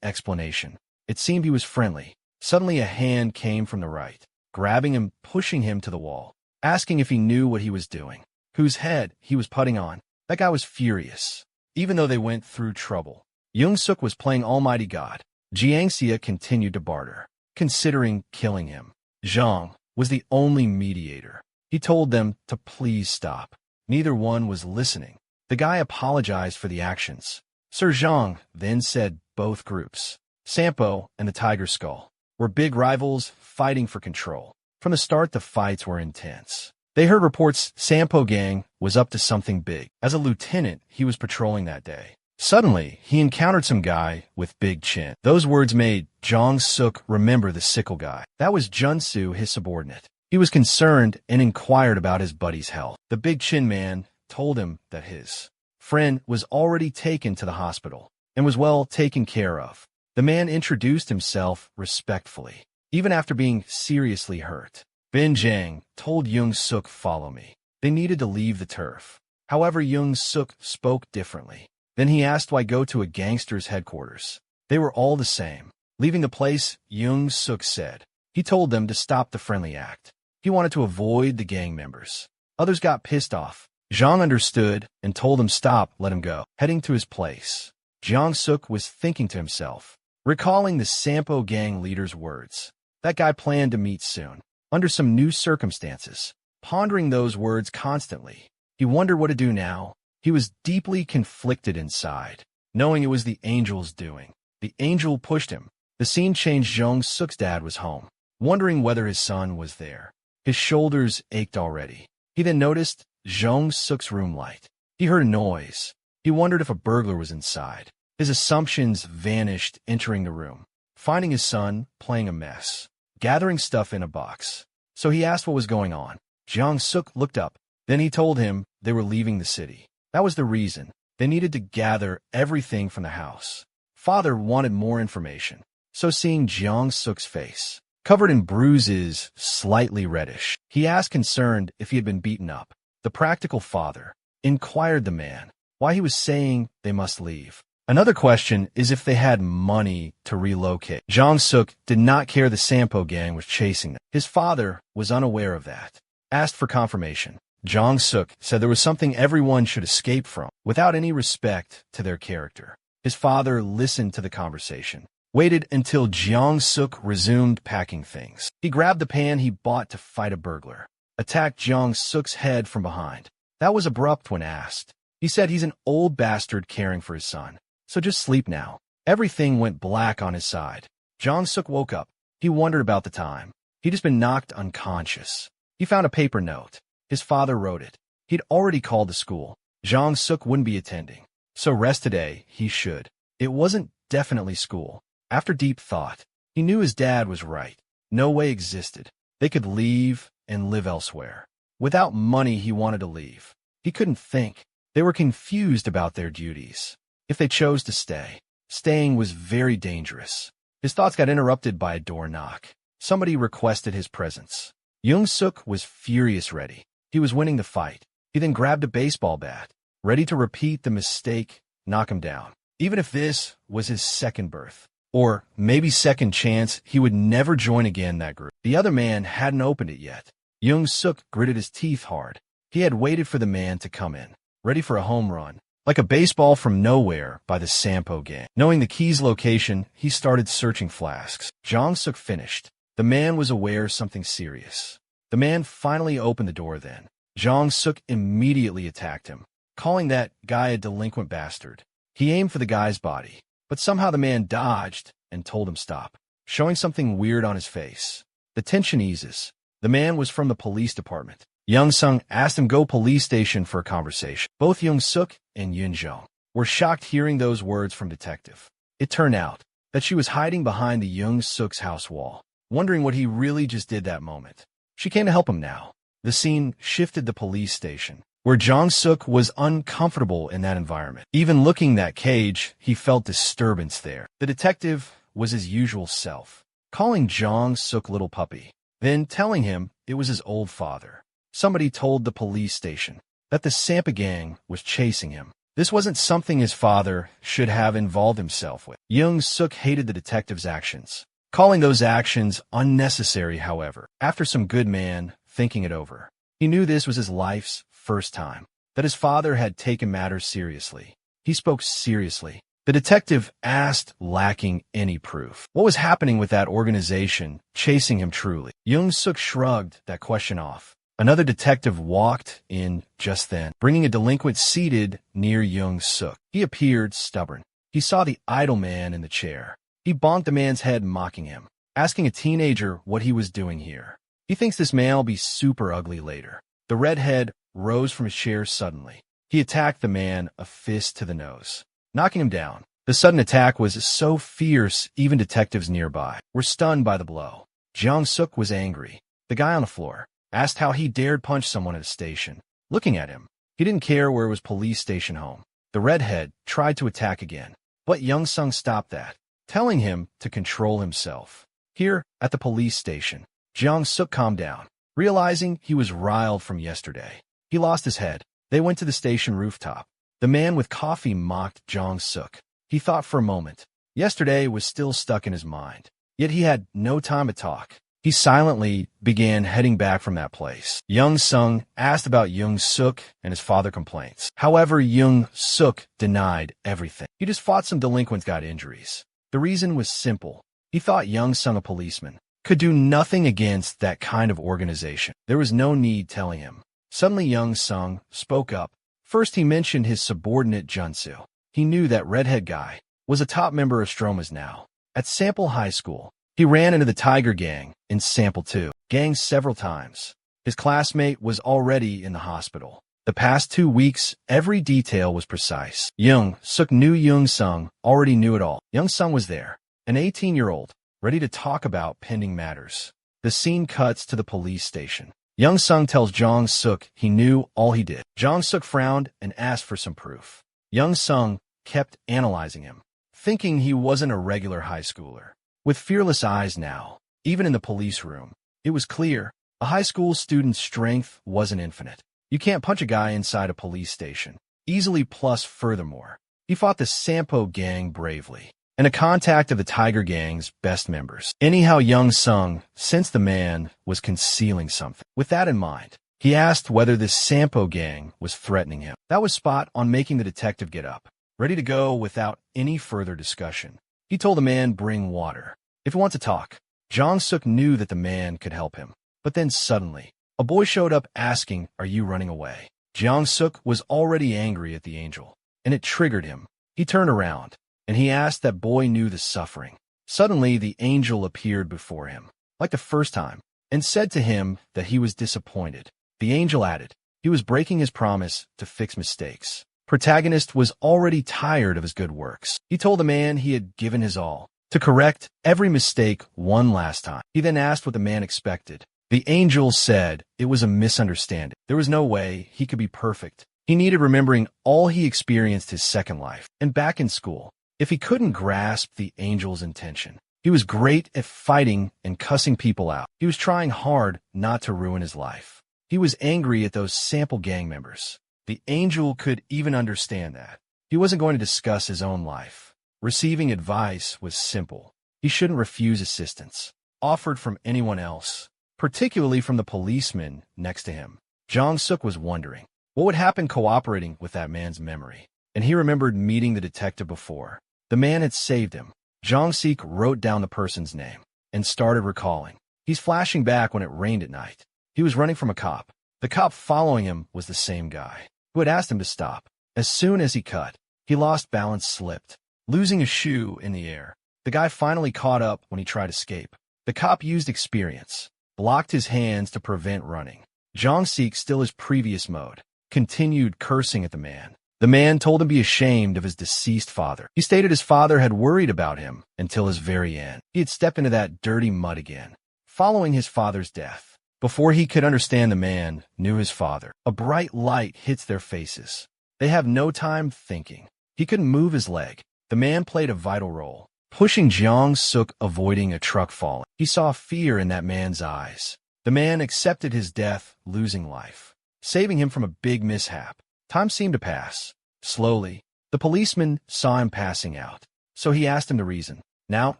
explanation. It seemed he was friendly. Suddenly a hand came from the right, grabbing him, pushing him to the wall, asking if he knew what he was doing, whose head he was putting on. That guy was furious. Even though they went through trouble, Young-suk was playing Almighty God. Jiangxia continued to barter, considering killing him. Zhang was the only mediator. He told them to please stop. Neither one was listening. The guy apologized for the actions. Sir Zhang then said both groups, Sampo and the Tiger Skull, were big rivals fighting for control. From the start, the fights were intense. They heard reports Sampo gang was up to something big. As a lieutenant, he was patrolling that day. Suddenly, he encountered some guy with big chin. Those words made Jong Suk remember the sickle guy. That was Junsu, his subordinate. He was concerned and inquired about his buddy's health. The big chin man told him that his friend was already taken to the hospital and was well taken care of. The man introduced himself respectfully, even after being seriously hurt. Bin Jiang told Young Suk, follow me. They needed to leave the turf. However, Young Suk spoke differently. Then he asked why go to a gangster's headquarters. They were all the same. Leaving the place, Young Suk said. He told them to stop the friendly act. He wanted to avoid the gang members. Others got pissed off. Zhang understood and told him stop, let him go. Heading to his place, Jiang Suk was thinking to himself, recalling the Sampo gang leader's words. That guy planned to meet soon, under some new circumstances. Pondering those words constantly, he wondered what to do now. He was deeply conflicted inside, knowing it was the angel's doing. The angel pushed him. The scene changed. Jong Suk's dad was home, wondering whether his son was there. His shoulders ached already. He then noticed Jong Suk's room light. He heard a noise. He wondered if a burglar was inside. His assumptions vanished entering the room, finding his son playing a mess, gathering stuff in a box. So he asked what was going on. Jong Suk looked up. Then he told him they were leaving the city. That was the reason. They needed to gather everything from the house. Father wanted more information. So seeing Jong Suk's face, covered in bruises, slightly reddish, he asked concerned if he had been beaten up. The practical father inquired the man why he was saying they must leave. Another question is if they had money to relocate. Jong Suk did not care the Sampo gang was chasing them. His father was unaware of that. Asked for confirmation. Jong Suk said there was something everyone should escape from, without any respect to their character. His father listened to the conversation, waited until Jong Suk resumed packing things. He grabbed the pan he bought to fight a burglar, attacked Jong Suk's head from behind. That was abrupt when asked. He said he's an old bastard caring for his son, so just sleep now. Everything went black on his side. Jong Suk woke up. He wondered about the time. He'd just been knocked unconscious. He found a paper note. His father wrote it. He'd already called the school. Jong Suk wouldn't be attending, so rest today he should. It wasn't definitely school. After deep thought, he knew his dad was right. No way existed. They could leave and live elsewhere. Without money, he wanted to leave. He couldn't think. They were confused about their duties. If they chose to stay, staying was very dangerous. His thoughts got interrupted by a door knock. Somebody requested his presence. Young Suk was furious ready. He was winning the fight. He then grabbed a baseball bat, ready to repeat the mistake, knock him down. Even if this was his second birth, or maybe second chance, he would never join again that group. The other man hadn't opened it yet. Young Suk gritted his teeth hard. He had waited for the man to come in, ready for a home run, like a baseball from nowhere by the Sampo gang. Knowing the key's location, he started searching flasks. Jong Suk finished. The man was aware of something serious. The man finally opened the door then. Jong Suk immediately attacked him, calling that guy a delinquent bastard. He aimed for the guy's body, but somehow the man dodged and told him stop, showing something weird on his face. The tension eases. The man was from the police department. Young Sung asked him go police station for a conversation. Both Young Suk and Yun Zhong were shocked hearing those words from detective. It turned out that she was hiding behind the Young Suk's house wall, wondering what he really just did that moment. She came to help him now. The scene shifted the police station, where Jong Suk was uncomfortable in that environment. Even looking that cage, he felt disturbance there. The detective was his usual self, calling Jong Suk little puppy, then telling him it was his old father. Somebody told the police station that the Sampa gang was chasing him. This wasn't something his father should have involved himself with. Young Suk hated the detective's actions, calling those actions unnecessary. However, after some good man thinking it over, he knew this was his life's first time that his father had taken matters seriously. He spoke seriously. The detective asked, lacking any proof, what was happening with that organization chasing him truly. Young Suk shrugged that question off. Another detective walked in just then, bringing a delinquent seated near Young Suk. He appeared stubborn. He saw the idle man in the chair. He bonked the man's head, mocking him, asking a teenager what he was doing here. He thinks this man will be super ugly later. The redhead rose from his chair suddenly. He attacked the man, a fist to the nose, knocking him down. The sudden attack was so fierce, even detectives nearby were stunned by the blow. Jeong Suk was angry. The guy on the floor asked how he dared punch someone at a station. Looking at him, he didn't care where it was police station home. The redhead tried to attack again, but Young Sung stopped that, telling him to control himself. Here, at the police station, Jeong Suk calmed down, realizing he was riled from yesterday. He lost his head. They went to the station rooftop. The man with coffee mocked Jeong Suk. He thought for a moment. Yesterday was still stuck in his mind, yet he had no time to talk. He silently began heading back from that place. Young Sung asked about Young Suk and his father complaints. However, Young Suk denied everything. He just fought some delinquents, got injuries. The reason was simple. He thought Young Sung, a policeman, could do nothing against that kind of organization. There was no need telling him. Suddenly Young Sung spoke up. First he mentioned his subordinate Junsu. He knew that redhead guy was a top member of Stroma's now. At Sample High School, he ran into the Tiger Gang in Sample 2 gang several times. His classmate was already in the hospital. The past 2 weeks, every detail was precise. Young Suk knew Young Sung already knew it all. Young Sung was there, an 18-year-old, ready to talk about pending matters. The scene cuts to the police station. Young Sung tells Jeong Suk he knew all he did. Jeong Suk frowned and asked for some proof. Young Sung kept analyzing him, thinking he wasn't a regular high schooler. With fearless eyes now, even in the police room, it was clear a high school student's strength wasn't infinite. You can't punch a guy inside a police station easily, plus furthermore, he fought the Sampo gang bravely, and a contact of the Tiger Gang's best members. Anyhow, Young Sung sensed the man was concealing something. With that in mind, he asked whether this Sampo gang was threatening him. That was spot on, making the detective get up, ready to go without any further discussion. He told the man bring water if he wants to talk. Jeong Suk knew that the man could help him. But then suddenly, a boy showed up asking, "Are you running away?" Jeong Suk was already angry at the angel, and it triggered him. He turned around, and he asked that boy knew the suffering. Suddenly, the angel appeared before him, like the first time, and said to him that he was disappointed. The angel added he was breaking his promise to fix mistakes. Protagonist was already tired of his good works. He told the man he had given his all to correct every mistake one last time. He then asked what the man expected. The angel said it was a misunderstanding. There was no way he could be perfect. He needed remembering all he experienced his second life and back in school. If he couldn't grasp the angel's intention, he was great at fighting and cussing people out. He was trying hard not to ruin his life. He was angry at those Sample gang members. The angel could even understand that. He wasn't going to discuss his own life. Receiving advice was simple. He shouldn't refuse assistance offered from anyone else, particularly from the policeman next to him. Jeong Suk was wondering what would happen cooperating with that man's memory, and he remembered meeting the detective before. The man had saved him. Jeong Suk wrote down the person's name and started recalling. He's flashing back when it rained at night. He was running from a cop. The cop following him was the same guy who had asked him to stop. As soon as he cut, he lost balance, slipped, losing a shoe in the air. The guy finally caught up when he tried to escape. The cop used experience, blocked his hands to prevent running. Jeong Suk, still his previous mode, continued cursing at the man. The man told him to be ashamed of his deceased father. He stated his father had worried about him until his very end. He had stepped into that dirty mud again, following his father's death. Before he could understand, the man knew his father. A bright light hits their faces. They have no time thinking. He couldn't move his leg. The man played a vital role, pushing Jeong Suk, avoiding a truck falling. He saw fear in that man's eyes. The man accepted his death, losing life, saving him from a big mishap. Time seemed to pass. Slowly, the policeman saw him passing out, so he asked him the reason. Now,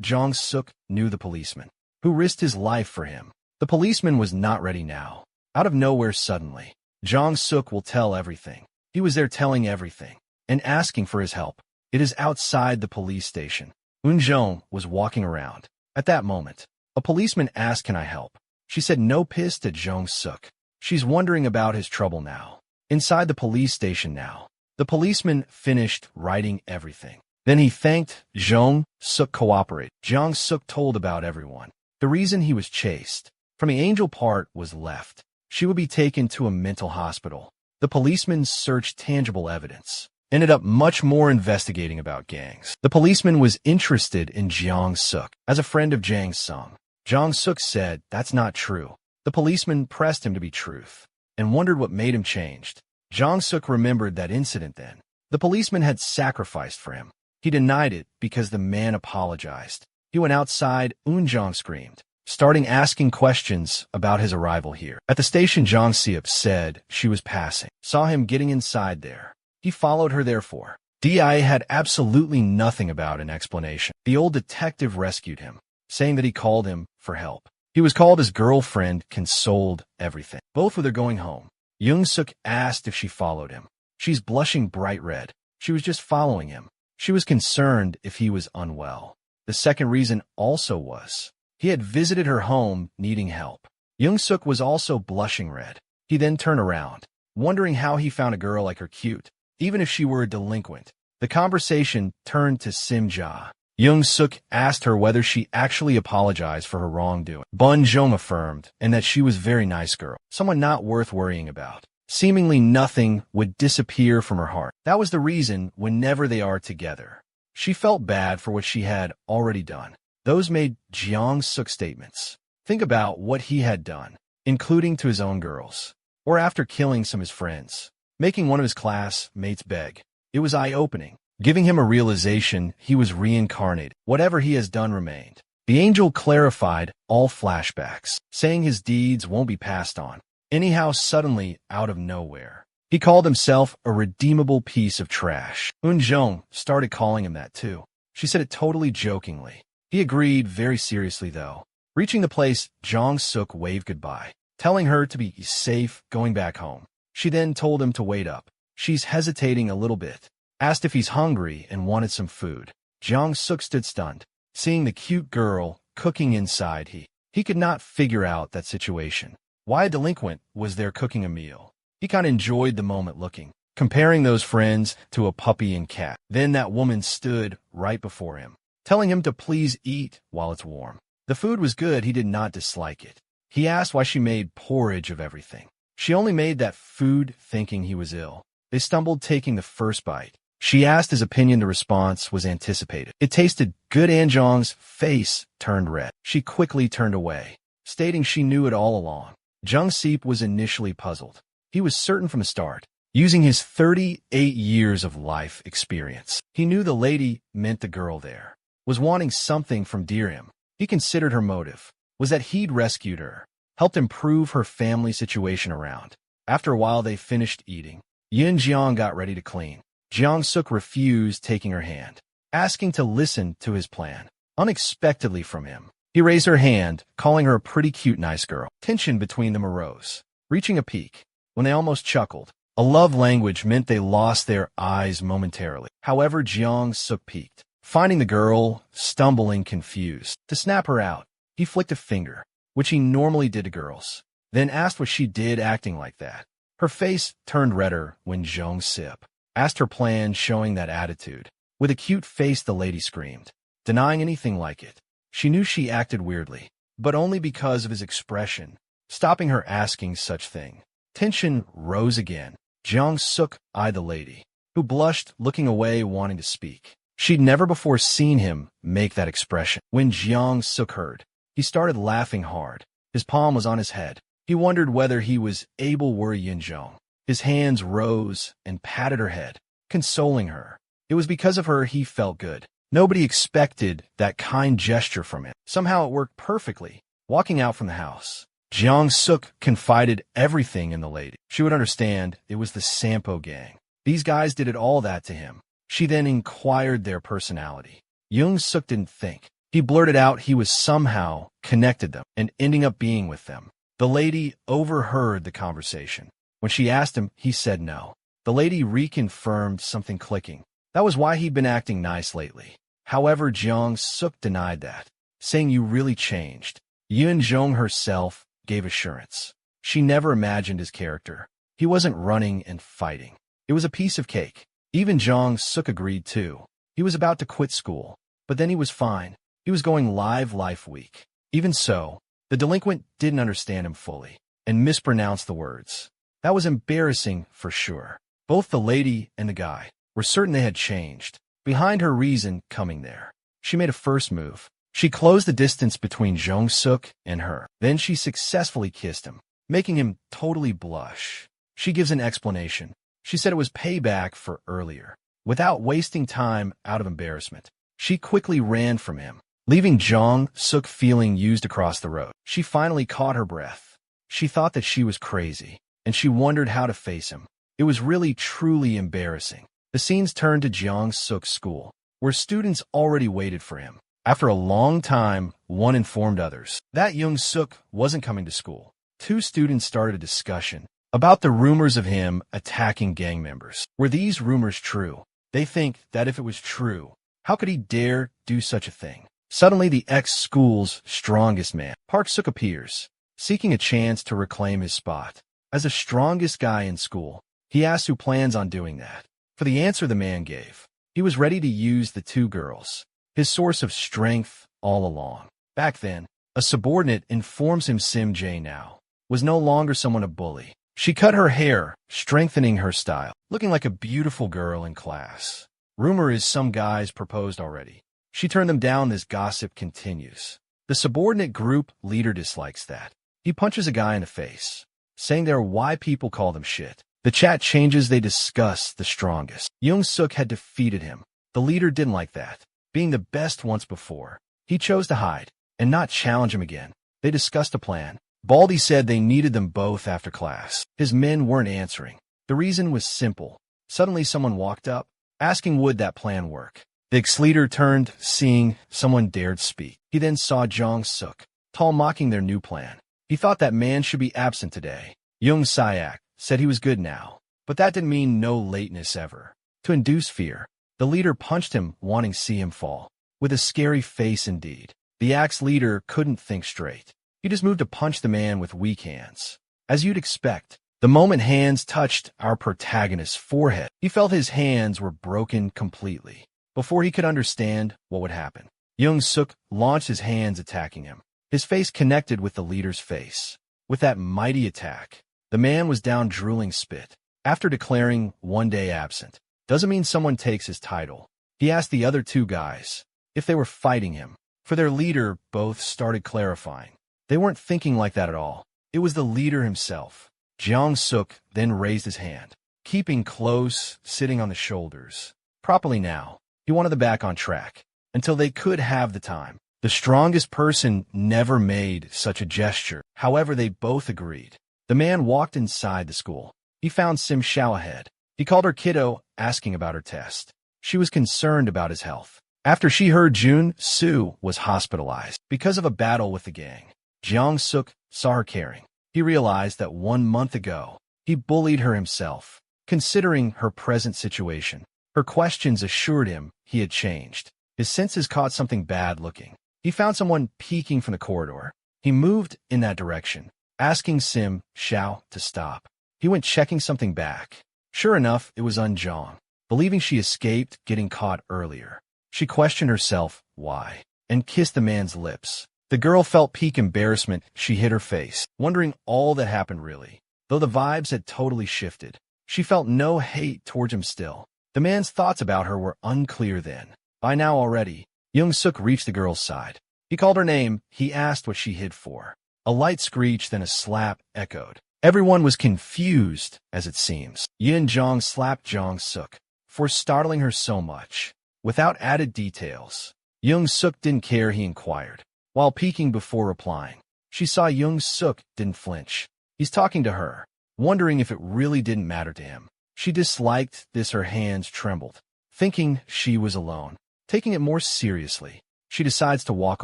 Jeong Suk knew the policeman, who risked his life for him. The policeman was not ready now. Out of nowhere suddenly, Jeong Suk will tell everything. He was there telling everything and asking for his help. It is outside the police station. Eun-jong was walking around. At that moment, a policeman asked, "Can I help?" She said no, pissed at Jeong Suk. She's wondering about his trouble now. Inside the police station now, the policeman finished writing everything. Then he thanked Jong Suk cooperate. Jong Suk told about everyone. The reason he was chased from the angel part was left. She would be taken to a mental hospital. The policeman searched tangible evidence. Ended up much more investigating about gangs. The policeman was interested in Jong Suk as a friend of Jang Sung. Jong Suk said that's not true. The policeman pressed him to be truth and wondered what made him changed. Jong Suk remembered that incident then. The policeman had sacrificed for him. He denied it because the man apologized. He went outside, Jong screamed, starting asking questions about his arrival here. At the station, Jong Seop said she was passing, saw him getting inside there. He followed her therefore. D.I. had absolutely nothing about an explanation. The old detective rescued him, saying that he called him for help. He was called his girlfriend, consoled everything. Both were going home. Jung Suk asked if she followed him. She's blushing bright red. She was just following him. She was concerned if he was unwell. The second reason also was he had visited her home needing help. Jung Suk was also blushing red. He then turned around, wondering how he found a girl like her cute, even if she were a delinquent. The conversation turned to Simja. Jung Suk asked her whether she actually apologized for her wrongdoing. Bun Jong affirmed, and that she was a very nice girl, someone not worth worrying about. Seemingly nothing would disappear from her heart. That was the reason whenever they are together. She felt bad for what she had already done. Those made Jong Suk statements. Think about what he had done, including to his own girls, or after killing some of his friends, making one of his classmates beg. It was eye-opening, giving him a realization he was reincarnated. Whatever he has done remained. The angel clarified all flashbacks, saying his deeds won't be passed on. Anyhow, suddenly, out of nowhere, he called himself a redeemable piece of trash. Jong started calling him that too. She said it totally jokingly. He agreed very seriously though. Reaching the place, Jong Suk waved goodbye, telling her to be safe going back home. She then told him to wait up. She's hesitating a little bit. Asked if he's hungry and wanted some food. Jong Suk stood stunned, seeing the cute girl cooking inside. He could not figure out that situation. Why a delinquent was there cooking a meal? He kind of enjoyed the moment looking, comparing those friends to a puppy and cat. Then that woman stood right before him, telling him to please eat while it's warm. The food was good, he did not dislike it. He asked why she made porridge of everything. She only made that food thinking he was ill. They stumbled taking the first bite. She asked his opinion. The response was anticipated. It tasted good. Anjong's face turned red. She quickly turned away, stating she knew it all along. Jung Seep was initially puzzled. He was certain from the start, using his 38 years of life experience. He knew the lady meant the girl there was wanting something from him. He considered her motive was that he'd rescued her, helped improve her family situation around. After a while, they finished eating. Yin Jiang got ready to clean. Jiang Suk refused taking her hand, asking to listen to his plan. Unexpectedly from him, he raised her hand, calling her a pretty cute nice girl. Tension between them arose, reaching a peak when they almost chuckled. A love language meant they lost their eyes momentarily. However, Jiang Suk peeked, finding the girl stumbling confused. To snap her out, he flicked a finger, which he normally did to girls, then asked what she did acting like that. Her face turned redder when Jong Sip asked her plan, showing that attitude. With a cute face, the lady screamed, denying anything like it. She knew she acted weirdly, but only because of his expression, stopping her asking such thing. Tension rose again. Jong Suk eyed the lady, who blushed, looking away, wanting to speak. She'd never before seen him make that expression. When Jong Suk heard, he started laughing hard. His palm was on his head. He wondered whether he was able to worry Yinjong. His hands rose and patted her head, consoling her. It was because of her he felt good. Nobody expected that kind gesture from him. Somehow it worked perfectly. Walking out from the house, Jiang Suk confided everything in the lady. She would understand. It was the Sampo gang. These guys did it all that to him. She then inquired their personality. Jung Suk didn't think. He blurted out he was somehow connected them and ending up being with them. The lady overheard the conversation. When she asked him, he said no. The lady reconfirmed something clicking. That was why he'd been acting nice lately. However, Jiang Suk denied that, saying you really changed. Yun Zhong herself gave assurance. She never imagined his character. He wasn't running and fighting. It was a piece of cake. Even Jong-suk agreed too. He was about to quit school, but then he was fine. He was going live life week. Even so, the delinquent didn't understand him fully and mispronounced the words. That was embarrassing for sure. Both the lady and the guy were certain they had changed. Behind her reason coming there, she made a first move. She closed the distance between Jong-suk and her. Then she successfully kissed him, making him totally blush. She gives an explanation. She said it was payback for earlier. Without wasting time out of embarrassment, she quickly ran from him, leaving Jong-suk feeling used across the road. She finally caught her breath. She thought that she was crazy, and she wondered how to face him. It was really truly embarrassing. The scenes turned to Jong-suk's school, where students already waited for him. After a long time, one informed others that Jong-suk wasn't coming to school. Two students started a discussion about the rumors of him attacking gang members. Were these rumors true? They think that if it was true, how could he dare do such a thing? Suddenly, the ex-school's strongest man, Park Suk, appears, seeking a chance to reclaim his spot. As the strongest guy in school, he asks who plans on doing that. For the answer the man gave, he was ready to use the two girls, his source of strength all along. Back then, a subordinate informs him Sim Jae now was no longer someone to bully. She cut her hair, strengthening her style, looking like a beautiful girl in class. Rumor is some guys proposed already. She turned them down. This gossip continues. The subordinate group leader dislikes that. He punches a guy in the face, saying there why people call them shit. The chat changes. They discuss the strongest. Jong-suk had defeated him. The leader didn't like that. Being the best once before, he chose to hide and not challenge him again. They discussed a plan. Baldy said they needed them both after class. His men weren't answering. The reason was simple. Suddenly someone walked up, asking would that plan work. The ex-leader turned, seeing someone dared speak. He then saw Jong-suk, tall, mocking their new plan. He thought that man should be absent today. Jung Syak said he was good now, but that didn't mean no lateness ever. To induce fear, the leader punched him, wanting to see him fall. With a scary face indeed. The ex-leader couldn't think straight. He just moved to punch the man with weak hands. As you'd expect, the moment hands touched our protagonist's forehead, he felt his hands were broken completely. Before he could understand what would happen, Jong-suk launched his hands, attacking him. His face connected with the leader's face. With that mighty attack, the man was down, drooling spit. After declaring one day absent, doesn't mean someone takes his title. He asked the other two guys if they were fighting him. For their leader, both started clarifying. They weren't thinking like that at all. It was the leader himself. Jong-suk then raised his hand, keeping close, sitting on the shoulders. Properly now, he wanted them back on track, until they could have the time. The strongest person never made such a gesture. However, they both agreed. The man walked inside the school. He found Sim Shao ahead. He called her kiddo, asking about her test. She was concerned about his health. After she heard Jun-soo was hospitalized because of a battle with the gang, Jong-suk saw her caring. He realized that 1 month ago, he bullied her himself. Considering her present situation, her questions assured him he had changed. His senses caught something bad looking. He found someone peeking from the corridor. He moved in that direction, asking Sim Shao to stop. He went checking something back. Sure enough, it was Jong. Believing she escaped getting caught earlier, she questioned herself why, and kissed the man's lips. The girl felt peak embarrassment. She hid her face, wondering all that happened really. Though the vibes had totally shifted, she felt no hate towards him still. The man's thoughts about her were unclear then. By now already, Jong-suk reached the girl's side. He called her name. He asked what she hid for. A light screech, then a slap echoed. Everyone was confused, as it seems. Yin Jong slapped Jong-suk for startling her so much. Without added details, Jong-suk didn't care. He inquired, while peeking before replying. She saw Jong-suk didn't flinch. He's talking to her, wondering if it really didn't matter to him. She disliked this. Her hands trembled, thinking she was alone. Taking it more seriously, she decides to walk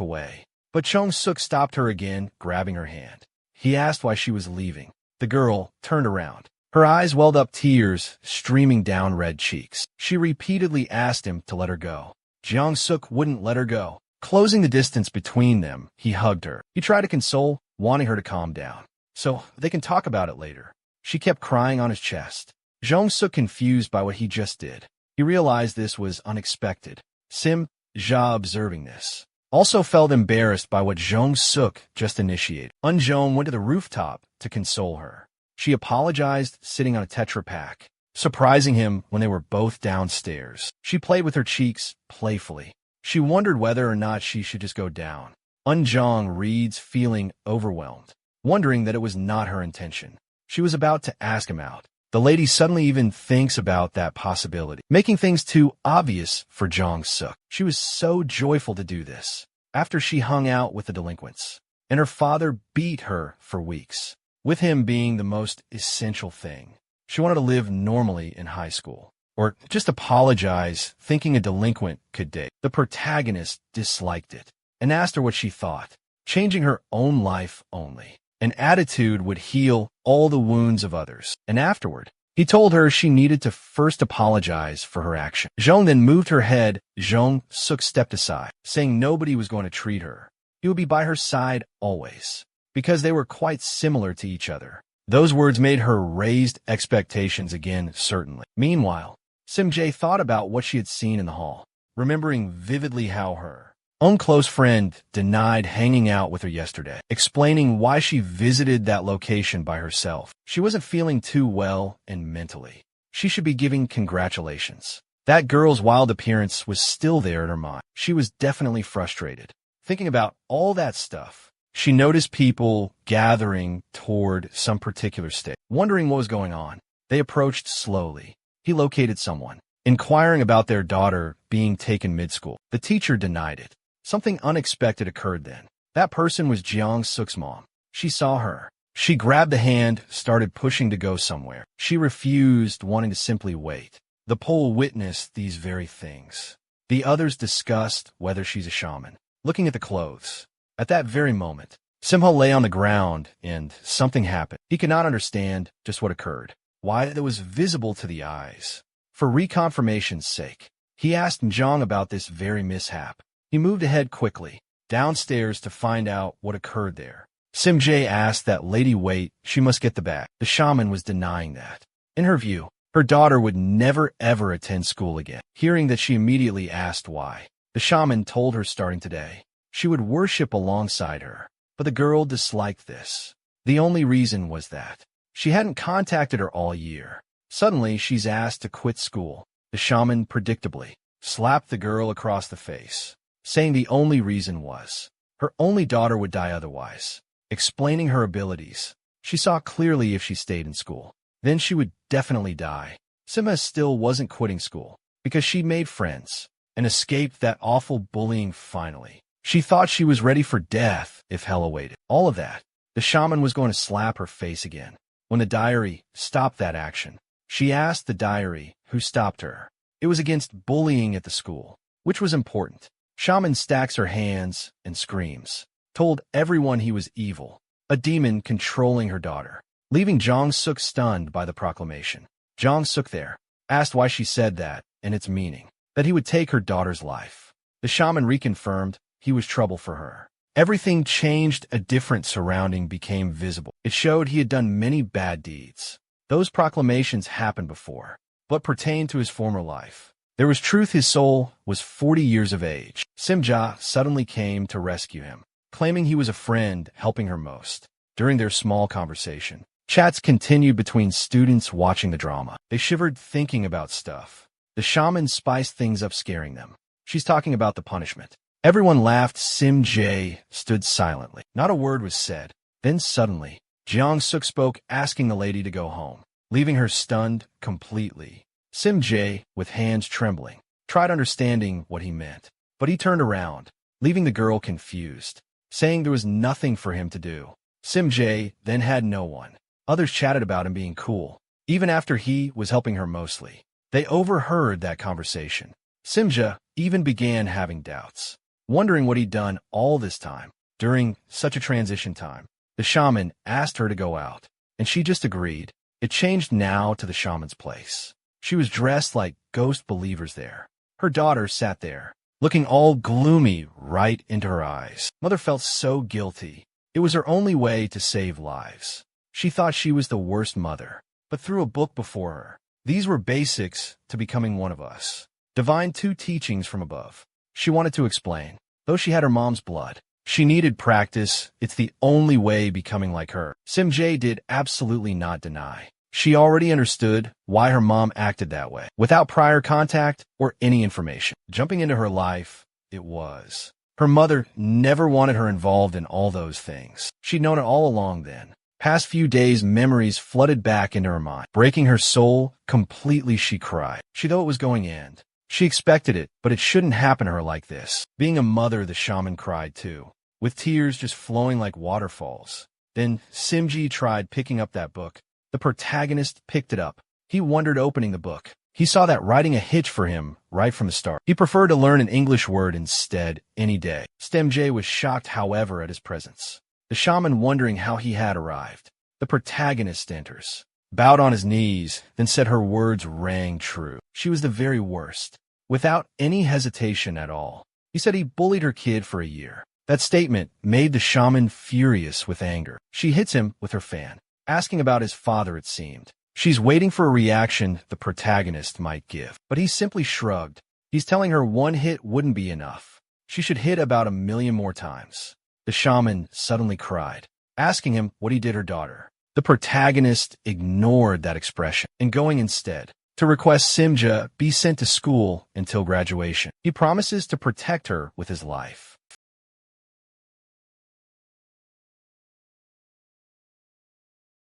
away. But Jong-suk stopped her again, grabbing her hand. He asked why she was leaving. The girl turned around. Her eyes welled up, tears streaming down red cheeks. She repeatedly asked him to let her go. Jong-suk wouldn't let her go. Closing the distance between them, he hugged her. He tried to console, wanting her to calm down. so they can talk about it later. She kept crying on his chest. Jong-suk, confused by what he just did. He realized this was unexpected. Sim-ja, observing this, also felt embarrassed by what Jong-suk just initiated. Eun-jong went to the rooftop to console her. She apologized, sitting on a Tetra Pak, surprising him when they were both downstairs. She played with her cheeks playfully. She wondered whether or not she should just go down. Eun-jong reads, feeling overwhelmed, wondering that it was not her intention. She was about to ask him out. The lady suddenly even thinks about that possibility, making things too obvious for Jong-suk. She was so joyful to do this after she hung out with the delinquents, and her father beat her for weeks, with him being the most essential thing. She wanted to live normally in high school, or just apologize, thinking a delinquent could date. The protagonist disliked it and asked her what she thought. Changing her own life only. An attitude would heal all the wounds of others. And afterward, he told her she needed to first apologize for her action. Jong then moved her head. Jong-suk stepped aside, saying nobody was going to treat her. He would be by her side always, because they were quite similar to each other. Those words made her raised expectations again, certainly. Meanwhile, Sim-jae thought about what she had seen in the hall, remembering vividly how her own close friend denied hanging out with her yesterday, explaining why she visited that location by herself. She wasn't feeling too well and mentally. She should be giving congratulations. That girl's wild appearance was still there in her mind. She was definitely frustrated. Thinking about all that stuff, she noticed people gathering toward some particular state, wondering what was going on. They approached slowly. He located someone, inquiring about their daughter being taken mid-school. The teacher denied it. Something unexpected occurred then. That person was Jong-suk's mom. She saw her. She grabbed the hand, started pushing to go somewhere. She refused, wanting to simply wait. The Pole witnessed these very things. The others discussed whether she's a shaman, looking at the clothes. At that very moment, Simha lay on the ground and something happened. He could not understand just what occurred, why it was visible to the eyes. For reconfirmation's sake, he asked Jong about this very mishap. He moved ahead quickly, downstairs to find out what occurred there. Sim-jae asked that lady wait, she must get the bag. The shaman was denying that. In her view, her daughter would never ever attend school again. Hearing that, she immediately asked why. The shaman told her starting today, she would worship alongside her. But the girl disliked this. The only reason was that she hadn't contacted her all year. Suddenly, she's asked to quit school. The shaman, predictably, slapped the girl across the face, saying the only reason was her only daughter would die otherwise. Explaining her abilities, she saw clearly if she stayed in school, then she would definitely die. Simha still wasn't quitting school because she made friends and escaped that awful bullying finally. She thought she was ready for death if Hella waited. All of that, the shaman was going to slap her face again. When the diary stopped that action, she asked the diary who stopped her. It was against bullying at the school, which was important. Shaman stacks her hands and screams, told everyone he was evil, a demon controlling her daughter, leaving Jong-suk stunned by the proclamation. Jong-suk there asked why she said that and its meaning, that he would take her daughter's life. The shaman reconfirmed he was trouble for her. Everything changed. A different surrounding became visible. It showed he had done many bad deeds. Those proclamations happened before, but pertained to his former life. There was truth. His soul was 40 years of age. Sim-ja suddenly came to rescue him, claiming he was a friend helping her most. During their small conversation, chats continued between students watching the drama. They shivered thinking about stuff. The shaman spiced things up, scaring them. She's talking about the punishment. Everyone laughed. Sim-jae stood silently. Not a word was said. Then suddenly, Jong-suk spoke, asking the lady to go home, leaving her stunned completely. Sim-jae, with hands trembling, tried understanding what he meant, but he turned around, leaving the girl confused, saying there was nothing for him to do. Sim-jae then had no one. Others chatted about him being cool, even after he was helping her mostly. They overheard that conversation. Sim-ja even began having doubts, wondering what he'd done all this time. During such a transition time, the shaman asked her to go out, and she just agreed. It changed now to the shaman's place. She was dressed like ghost believers there. Her daughter sat there, looking all gloomy right into her eyes. Mother felt so guilty. It was her only way to save lives. She thought she was the worst mother, but threw a book before her. These were basics to becoming one of us. Divine two teachings from above. She wanted to explain. Though she had her mom's blood, she needed practice. It's the only way becoming like her. Simjae did absolutely not deny. She already understood why her mom acted that way, without prior contact or any information. Jumping into her life, it was. Her mother never wanted her involved in all those things. She'd known it all along then. Past few days, memories flooded back into her mind, breaking her soul completely. She cried. She thought it was going to end. She expected it, but it shouldn't happen to her like this. Being a mother, the shaman cried too, with tears just flowing like waterfalls. Then Simji tried picking up that book. The protagonist picked it up. He wondered opening the book. He saw that writing a hitch for him right from the start. He preferred to learn an English word instead any day. Simjae was shocked, however, at his presence. The shaman wondering how he had arrived. The protagonist enters, bowed on his knees, then said her words rang true. She was the very worst, without any hesitation at all. He said he bullied her kid for a year. That statement made the shaman furious with anger. She hits him with her fan, asking about his father, it seemed. She's waiting for a reaction the protagonist might give, but he simply shrugged. He's telling her one hit wouldn't be enough. She should hit about 1,000,000 more times. The shaman suddenly cried, asking him what he did her daughter. The protagonist ignored that expression and going instead to request Simja be sent to school until graduation. He promises to protect her with his life.